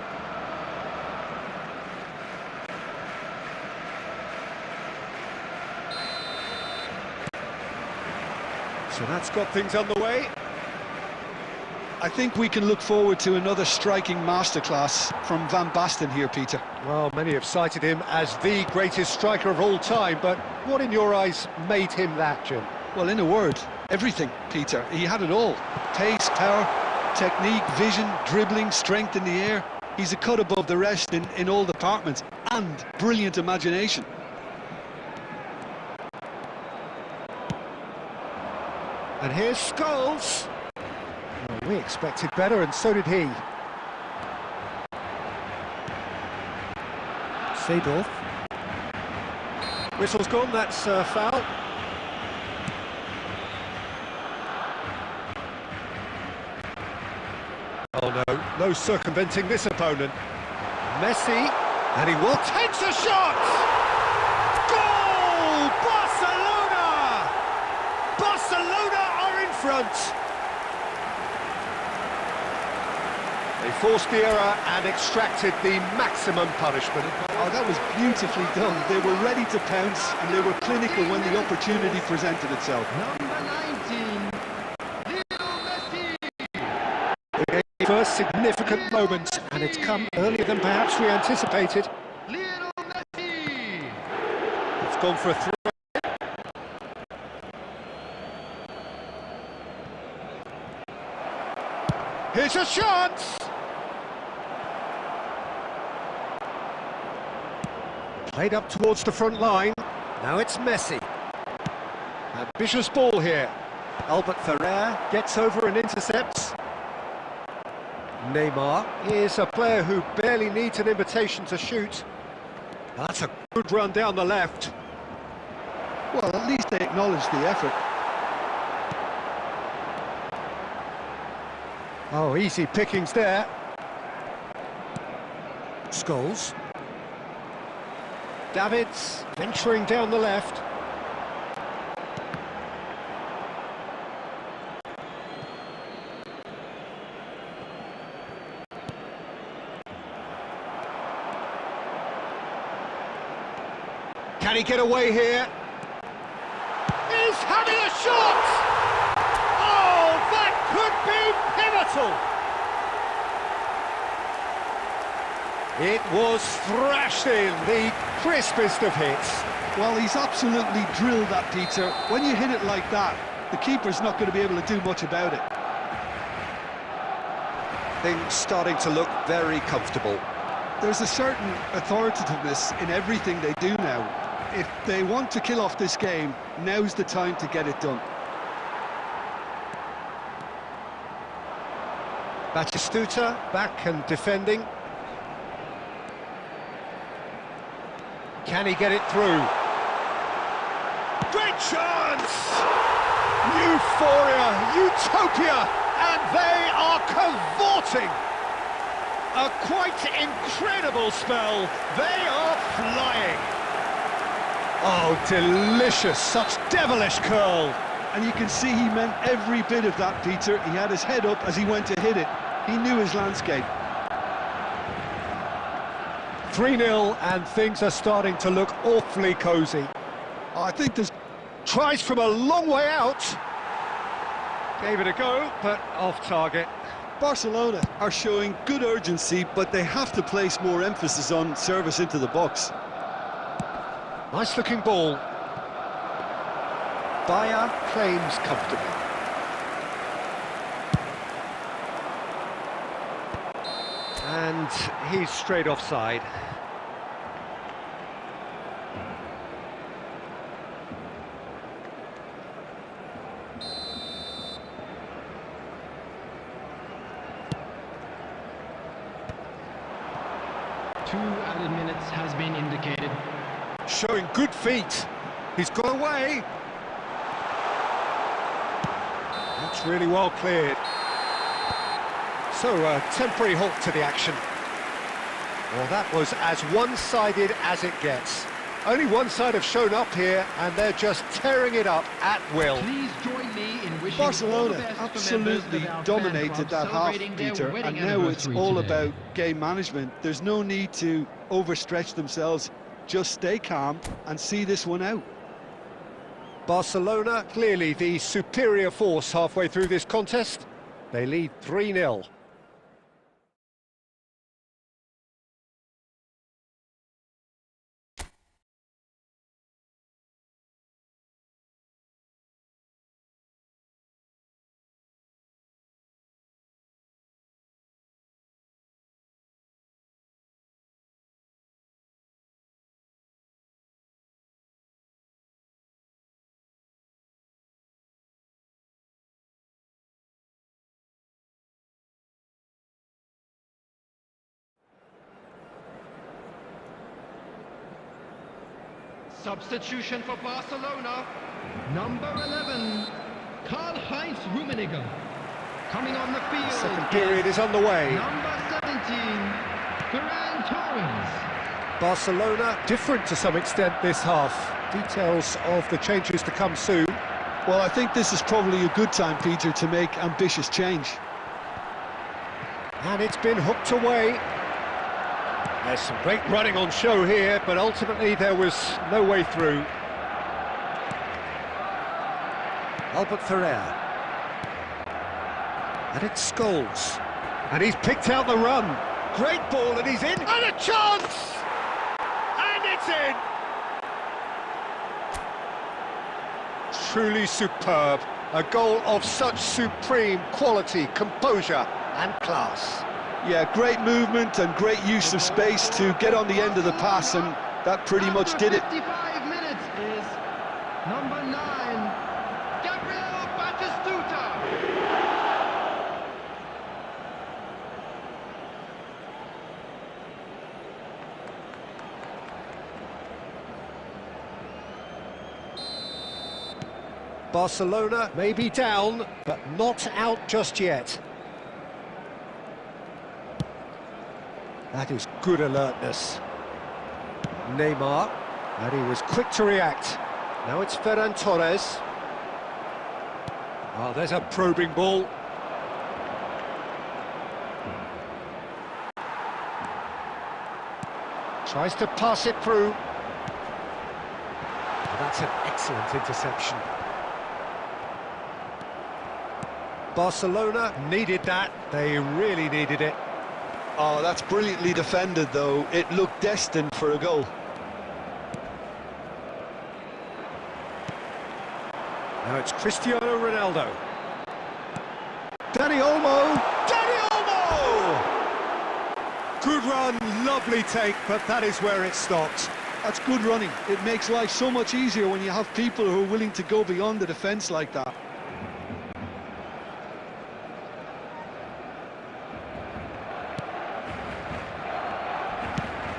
So that's got things underway. I think we can look forward to another striking masterclass from Van Basten here, Peter. Well, many have cited him as the greatest striker of all time, but what in your eyes made him that, Jim? Well, in a word, everything, Peter. He had it all. Pace, power, technique, vision, dribbling, strength in the air. He's a cut above the rest in all departments, and brilliant imagination. And here's Scholes. Well, we expected better, and so did he. Seedorf. Whistle's gone, that's foul. Oh no, no circumventing this opponent. Messi, and he will take a shot! Goal! Barcelona! Barcelona are in front! They forced the error and extracted the maximum punishment. Oh, that was beautifully done. They were ready to pounce, and they were clinical when the opportunity presented itself. Number 19, Lionel Messi. The game's first significant moment, and it's come earlier than perhaps we anticipated. Lionel Messi. It's gone for a throw. Here's a chance! Played up towards the front line. Now it's Messi. Ambitious ball here. Albert Ferrer gets over and intercepts. Neymar is a player who barely needs an invitation to shoot. That's a good run down the left. Well, at least they acknowledged the effort. Oh, easy pickings there. Scholes. Davids venturing down the left. Can he get away here? He's having a shot! Oh, that could be pivotal! It was thrashed in, the crispest of hits. Well, he's absolutely drilled that, Peter. When you hit it like that, the keeper's not going to be able to do much about it. Things starting to look very comfortable. There's a certain authoritativeness in everything they do now. If they want to kill off this game, now's the time to get it done. Batistuta back and defending. Can he get it through? Great chance! Euphoria, utopia, and they are cavorting. A quite incredible spell. They are flying. Oh, delicious, such devilish curl. And you can see he meant every bit of that, Peter. He had his head up as he went to hit it. He knew his landscape. 3-0, and things are starting to look awfully cosy. Oh, I think there's... Tries from a long way out. Gave it a go, but off target. Barcelona are showing good urgency, but they have to place more emphasis on service into the box. Nice looking ball. Bayer claims comfortably. And he's straight offside. 2 added minutes has been indicated. Showing good feet. He's got away. That's really well cleared. So, a temporary halt to the action. Well, that was as one-sided as it gets. Only one side have shown up here, and they're just tearing it up at will. Please join me in wishing Barcelona all the best to absolutely members of our dominated fan club that half, celebrating their Peter, wedding and now it's anniversary all today. about game management. There's no need to overstretch themselves. Just stay calm and see this one out. Barcelona, clearly the superior force halfway through this contest. They lead 3-0. Substitution for Barcelona. Number 11, Karl-Heinz Rummenigge. Coming on the field. Second period is underway. Number 17, Ferran Torres. Barcelona different to some extent this half. Details of the changes to come soon. Well, I think this is probably a good time, Peter, to make ambitious change. And it's been hooked away. There's some great running on show here, but ultimately there was no way through. Albert Ferrer. And it's Scholes. And he's picked out the run. Great ball, and he's in. And a chance! And it's in! Truly superb. A goal of such supreme quality, composure and class. Yeah, great movement and great use of space to get on the end of the pass, and that pretty much did it. 55 minutes is number 9, Gabriel Batistuta. Barcelona may be down, but not out just yet. That is good alertness. Neymar, and he was quick to react. Now it's Ferran Torres. Oh, there's a probing ball. Tries to pass it through. Oh, that's an excellent interception. Barcelona needed that. They really needed it. Oh, that's brilliantly defended, though. It looked destined for a goal. Now it's Cristiano Ronaldo. Dani Olmo! Dani Olmo! Good run, lovely take, but that is where it stopped. That's good running. It makes life so much easier when you have people who are willing to go beyond the defence like that.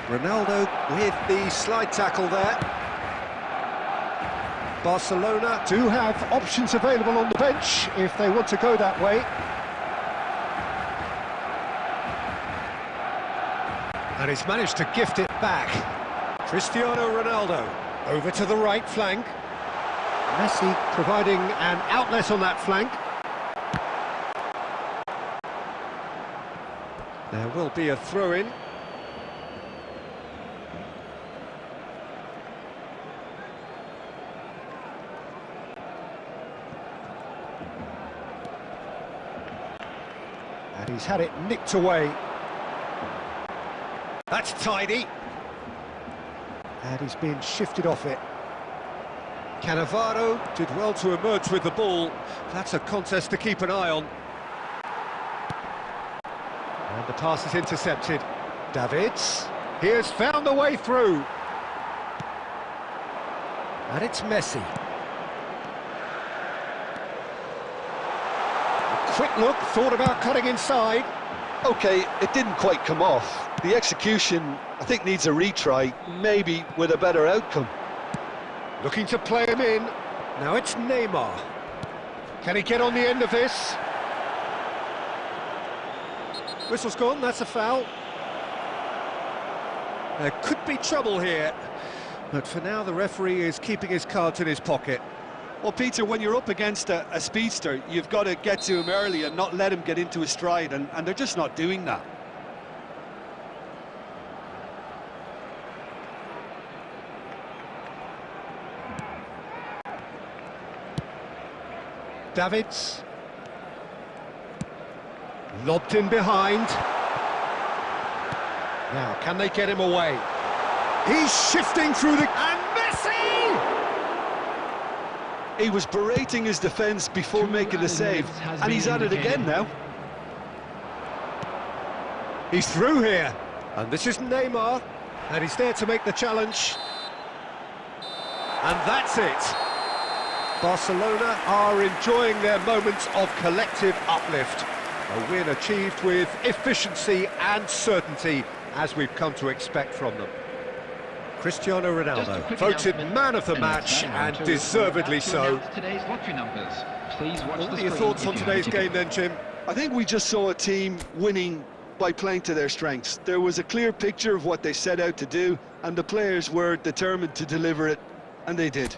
Ronaldo with the slide tackle there. Barcelona do have options available on the bench if they want to go that way. And he's managed to gift it back. Cristiano Ronaldo over to the right flank. Messi providing an outlet on that flank. There will be a throw-in. And he's had it nicked away. That's tidy. And he's been shifted off it. Cannavaro did well to emerge with the ball. That's a contest to keep an eye on. And the pass is intercepted. Davids, he has found the way through. And it's Messi. A quick look, thought about cutting inside. Okay, it didn't quite come off. The execution, I think, needs a retry, maybe with a better outcome. Looking to play him in. Now it's Neymar. Can he get on the end of this? Whistle's gone, that's a foul. There could be trouble here, but for now the referee is keeping his cards in his pocket. Well, Peter, when you're up against a speedster, you've got to get to him early and not let him get into a stride, and they're just not doing that. Davids. Lobbed in behind. Now, can they get him away? He's shifting through the... And Messi! He was berating his defence before making the save, and he's at it again now. He's through here, and this is Neymar, and he's there to make the challenge. And that's it. Barcelona are enjoying their moments of collective uplift. A win achieved with efficiency and certainty, as we've come to expect from them. Cristiano Ronaldo voted man of the match, and deservedly so. What are your thoughts on today's game then, Jim? I think we just saw a team winning by playing to their strengths. There was a clear picture of what they set out to do, and the players were determined to deliver it, and they did.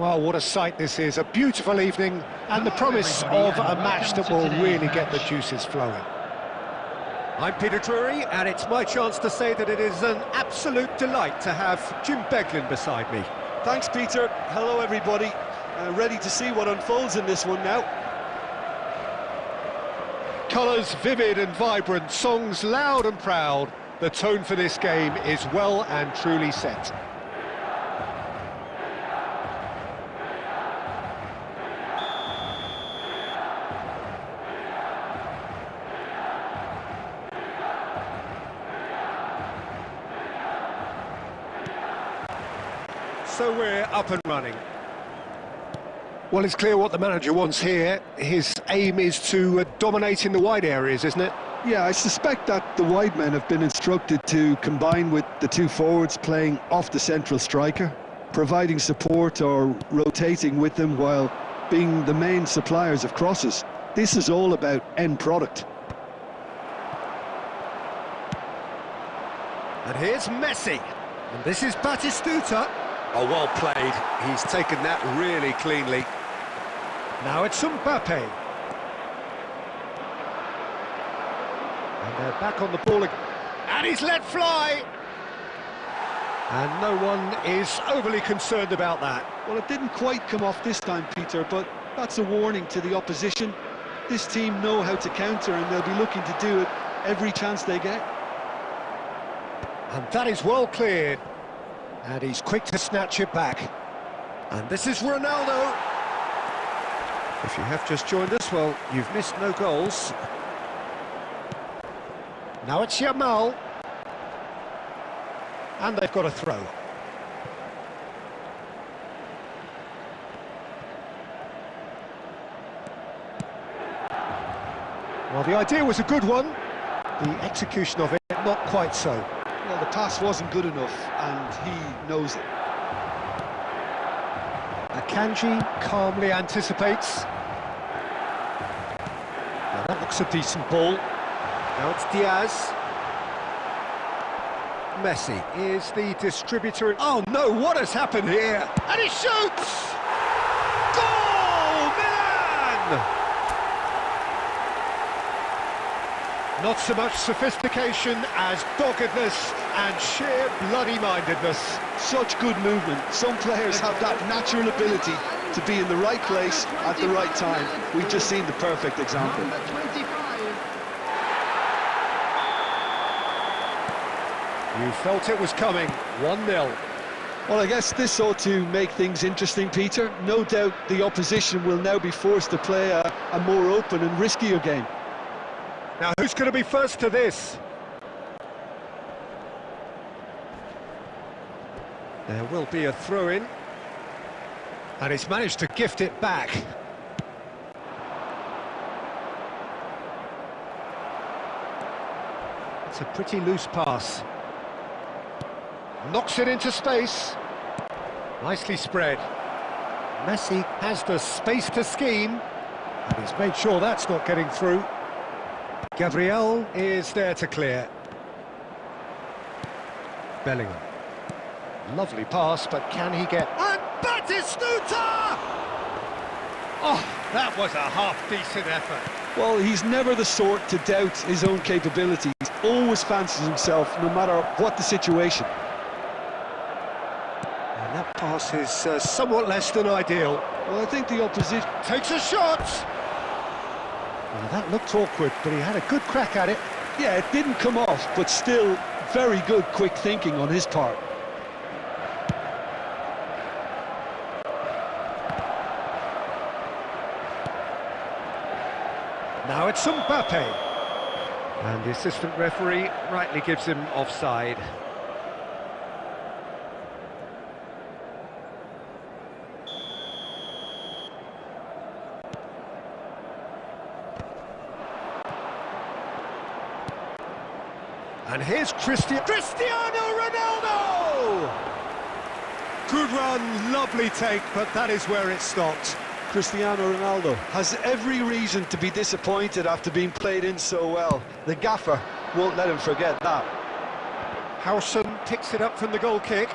Well, what a sight this is, a beautiful evening, and the promise of a match that will really get the juices flowing. I'm Peter Drury, and it's my chance to say that it is an absolute delight to have Jim Beglin beside me. Thanks, Peter. Hello, everybody. Ready to see what unfolds in this one now. Colours vivid and vibrant, songs loud and proud. The tone for this game is well and truly set. So we're up and running. Well, it's clear what the manager wants here. His aim is to dominate in the wide areas, isn't it? Yeah, I suspect that the wide men have been instructed to combine with the two forwards playing off the central striker, providing support or rotating with them while being the main suppliers of crosses. This is all about end product. And here's Messi. And this is Batistuta. Oh, well played. He's taken that really cleanly. Now it's Mbappe. And they're back on the ball again. And he's let fly! And no one is overly concerned about that. Well, it didn't quite come off this time, Peter, but that's a warning to the opposition. This team know how to counter, and they'll be looking to do it every chance they get. And that is well cleared. And he's quick to snatch it back. And this is Ronaldo. If you have just joined us, well, you've missed no goals. Now it's Yamal. And they've got a throw. Well, the idea was a good one. The execution of it, not quite so. Well, the pass wasn't good enough, and he knows it. Akanji calmly anticipates. Now that looks a decent ball. Now it's Diaz. Messi is the distributor. Oh no, what has happened here? And he shoots! Goal! Milan! Not so much sophistication as doggedness and sheer bloody-mindedness. Such good movement. Some players have that natural ability to be in the right place at the right time. We've just seen the perfect example. Number 25. You felt it was coming. 1-0. Well, I guess this ought to make things interesting, Peter. No doubt the opposition will now be forced to play a more open and riskier game. Now, who's going to be first to this? There will be a throw-in. And he's managed to gift it back. It's a pretty loose pass. Knocks it into space. Nicely spread. Messi has the space to scheme. And he's made sure that's not getting through. Gabriel is there to clear. Bellingham. Lovely pass, but can he get... And Batistuta! Oh, that was a half-decent effort. Well, he's never the sort to doubt his own capabilities. Always fancies himself, no matter what the situation. And that pass is somewhat less than ideal. Well, I think the opposition... Takes a shot! Well, that looked awkward, but he had a good crack at it. Yeah, it didn't come off, but still very good quick thinking on his part. Now it's Mbappe. And the assistant referee rightly gives him offside. And here's Cristiano Ronaldo! Good run, lovely take, but that is where it stopped. Cristiano Ronaldo has every reason to be disappointed after being played in so well. The gaffer won't let him forget that. Howson picks it up from the goal kick.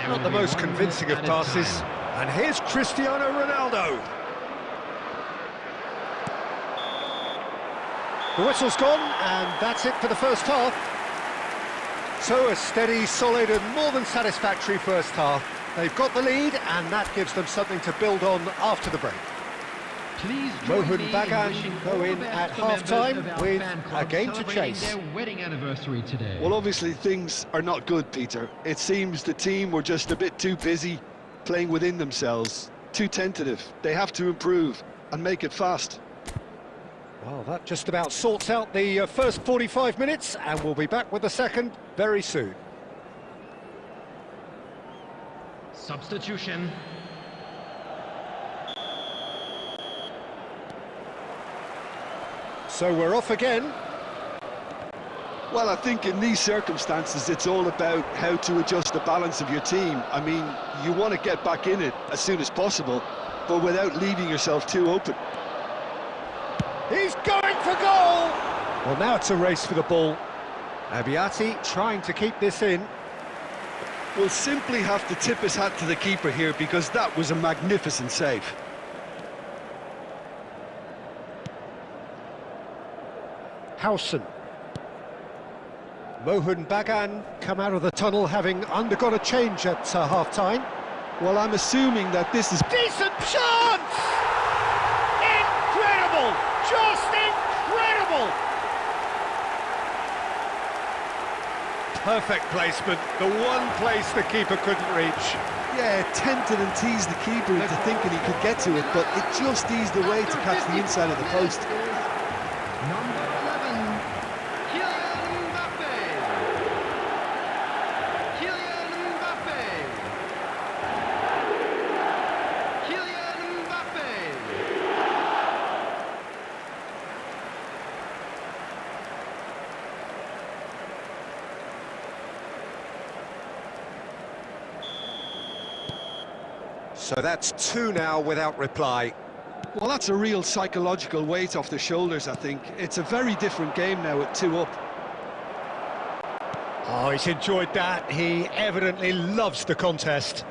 Not the most convincing of passes. And here's Cristiano Ronaldo. The whistle's gone, and that's it for the first half. So a steady, solid and more than satisfactory first half. They've got the lead, and that gives them something to build on after the break. Please join me Mohun Bagan wishing go all in the best at to the members half-time of our with fan a club game to celebrating chase. their wedding anniversary today. Well, obviously things are not good, Peter. It seems the team were just a bit too busy playing within themselves, too tentative. They have to improve and make it fast. Well, that just about sorts out the first 45 minutes, and we'll be back with the second very soon. Substitution. So we're off again. Well, I think in these circumstances, it's all about how to adjust the balance of your team. I mean, you want to get back in it as soon as possible, but without leaving yourself too open. He's going for goal! Well, now it's a race for the ball. Abiati trying to keep this in. We'll simply have to tip his hat to the keeper here, because that was a magnificent save. Howson. Mohun Bagan come out of the tunnel having undergone a change at half-time. Well, I'm assuming that this is... Decent chance! Incredible! Just incredible! Perfect placement, the one place the keeper couldn't reach. Yeah, tempted and teased the keeper into thinking he could get to it, but it just eased away to catch the inside of the post. Number 11, Kylian Mbappe. Kylian Mbappe. Kylian Mbappe. So that's two now without reply. Well, that's a real psychological weight off the shoulders, I think. It's a very different game now at 2 up. Oh, he's enjoyed that. He evidently loves the contest.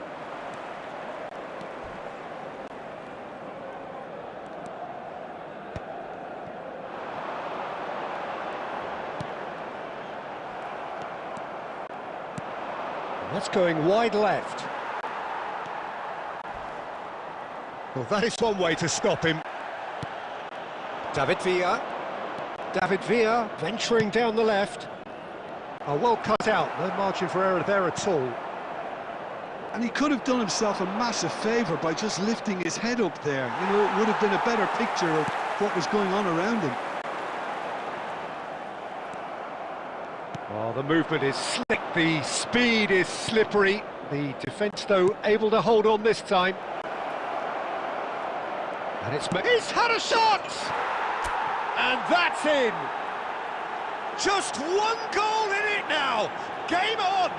That's going wide left. Well, that is one way to stop him. David Villa. David Villa venturing down the left. Oh, well cut out, no margin for error there at all. And he could have done himself a massive favour by just lifting his head up there. You know, it would have been a better picture of what was going on around him. Oh, the movement is slick, the speed is slippery. The defence, though, able to hold on this time. And he's had a shot! And that's in! Just one goal in it now! Game on!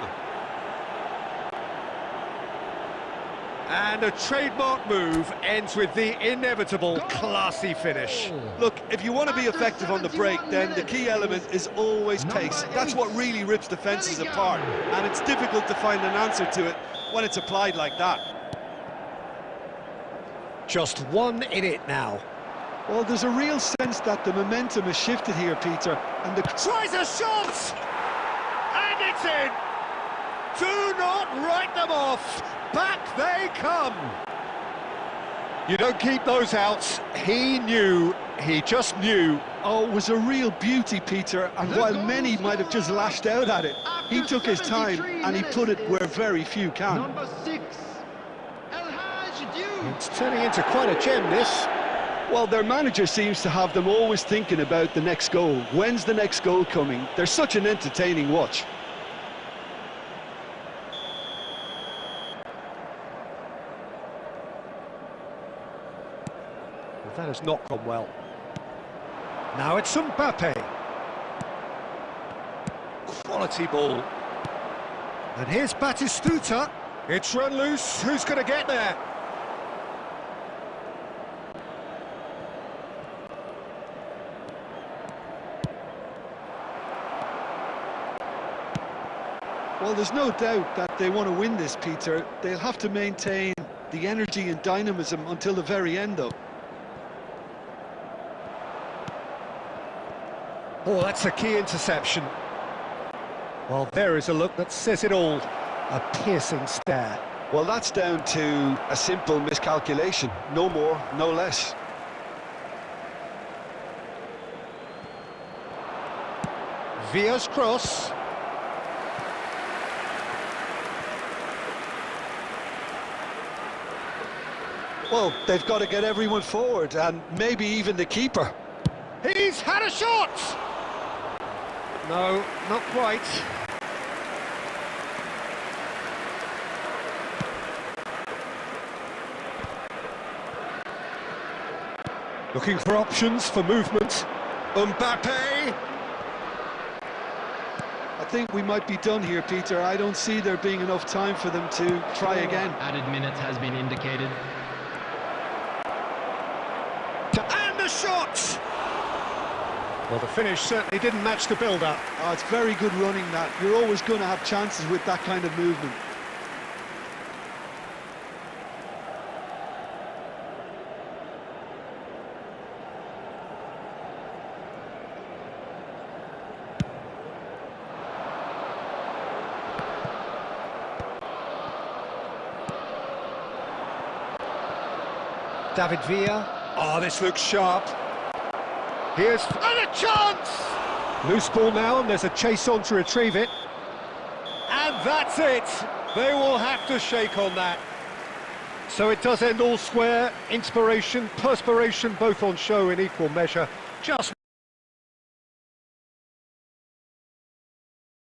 And a trademark move ends with the inevitable classy finish. Look, if you want to be effective on the break, then the key element is always pace. That's what really rips defences apart, and it's difficult to find an answer to it when it's applied like that. Just one in it now. Well, there's a real sense that the momentum has shifted here, Peter, and the... Tries a shot! And it's in! Do not write them off! Back they come! You don't keep those outs. He knew, he just knew. Oh, it was a real beauty, Peter, and while many might have just lashed out at it, he took his time and he put it where very few can. Number 6, El Hadj Diouf. It's turning into quite a gem, this. Well, their manager seems to have them always thinking about the next goal. When's the next goal coming? They're such an entertaining watch. Well, that has not gone well. Now it's Mbappe. Quality ball. And here's Batistuta. It's run loose. Who's going to get there? Well, there's no doubt that they want to win this, Peter. They'll have to maintain the energy and dynamism until the very end, though. Oh, that's a key interception. Well, there is a look that says it all. A piercing stare. Well, that's down to a simple miscalculation. No more, no less. Villa's cross. Well, they've got to get everyone forward, and maybe even the keeper. He's had a shot! No, not quite. Looking for options for movement. Mbappe! I think we might be done here, Peter. I don't see there being enough time for them to try again. Added minutes has been indicated. And the shot! Well, the finish certainly didn't match the build-up. Oh, it's very good running, that. You're always going to have chances with that kind of movement. David Villa. Oh, this looks sharp. Here's... And a chance! Loose ball now, and there's a chase on to retrieve it. And that's it! They will have to shake on that. So it does end all square. Inspiration, perspiration, both on show in equal measure. Just...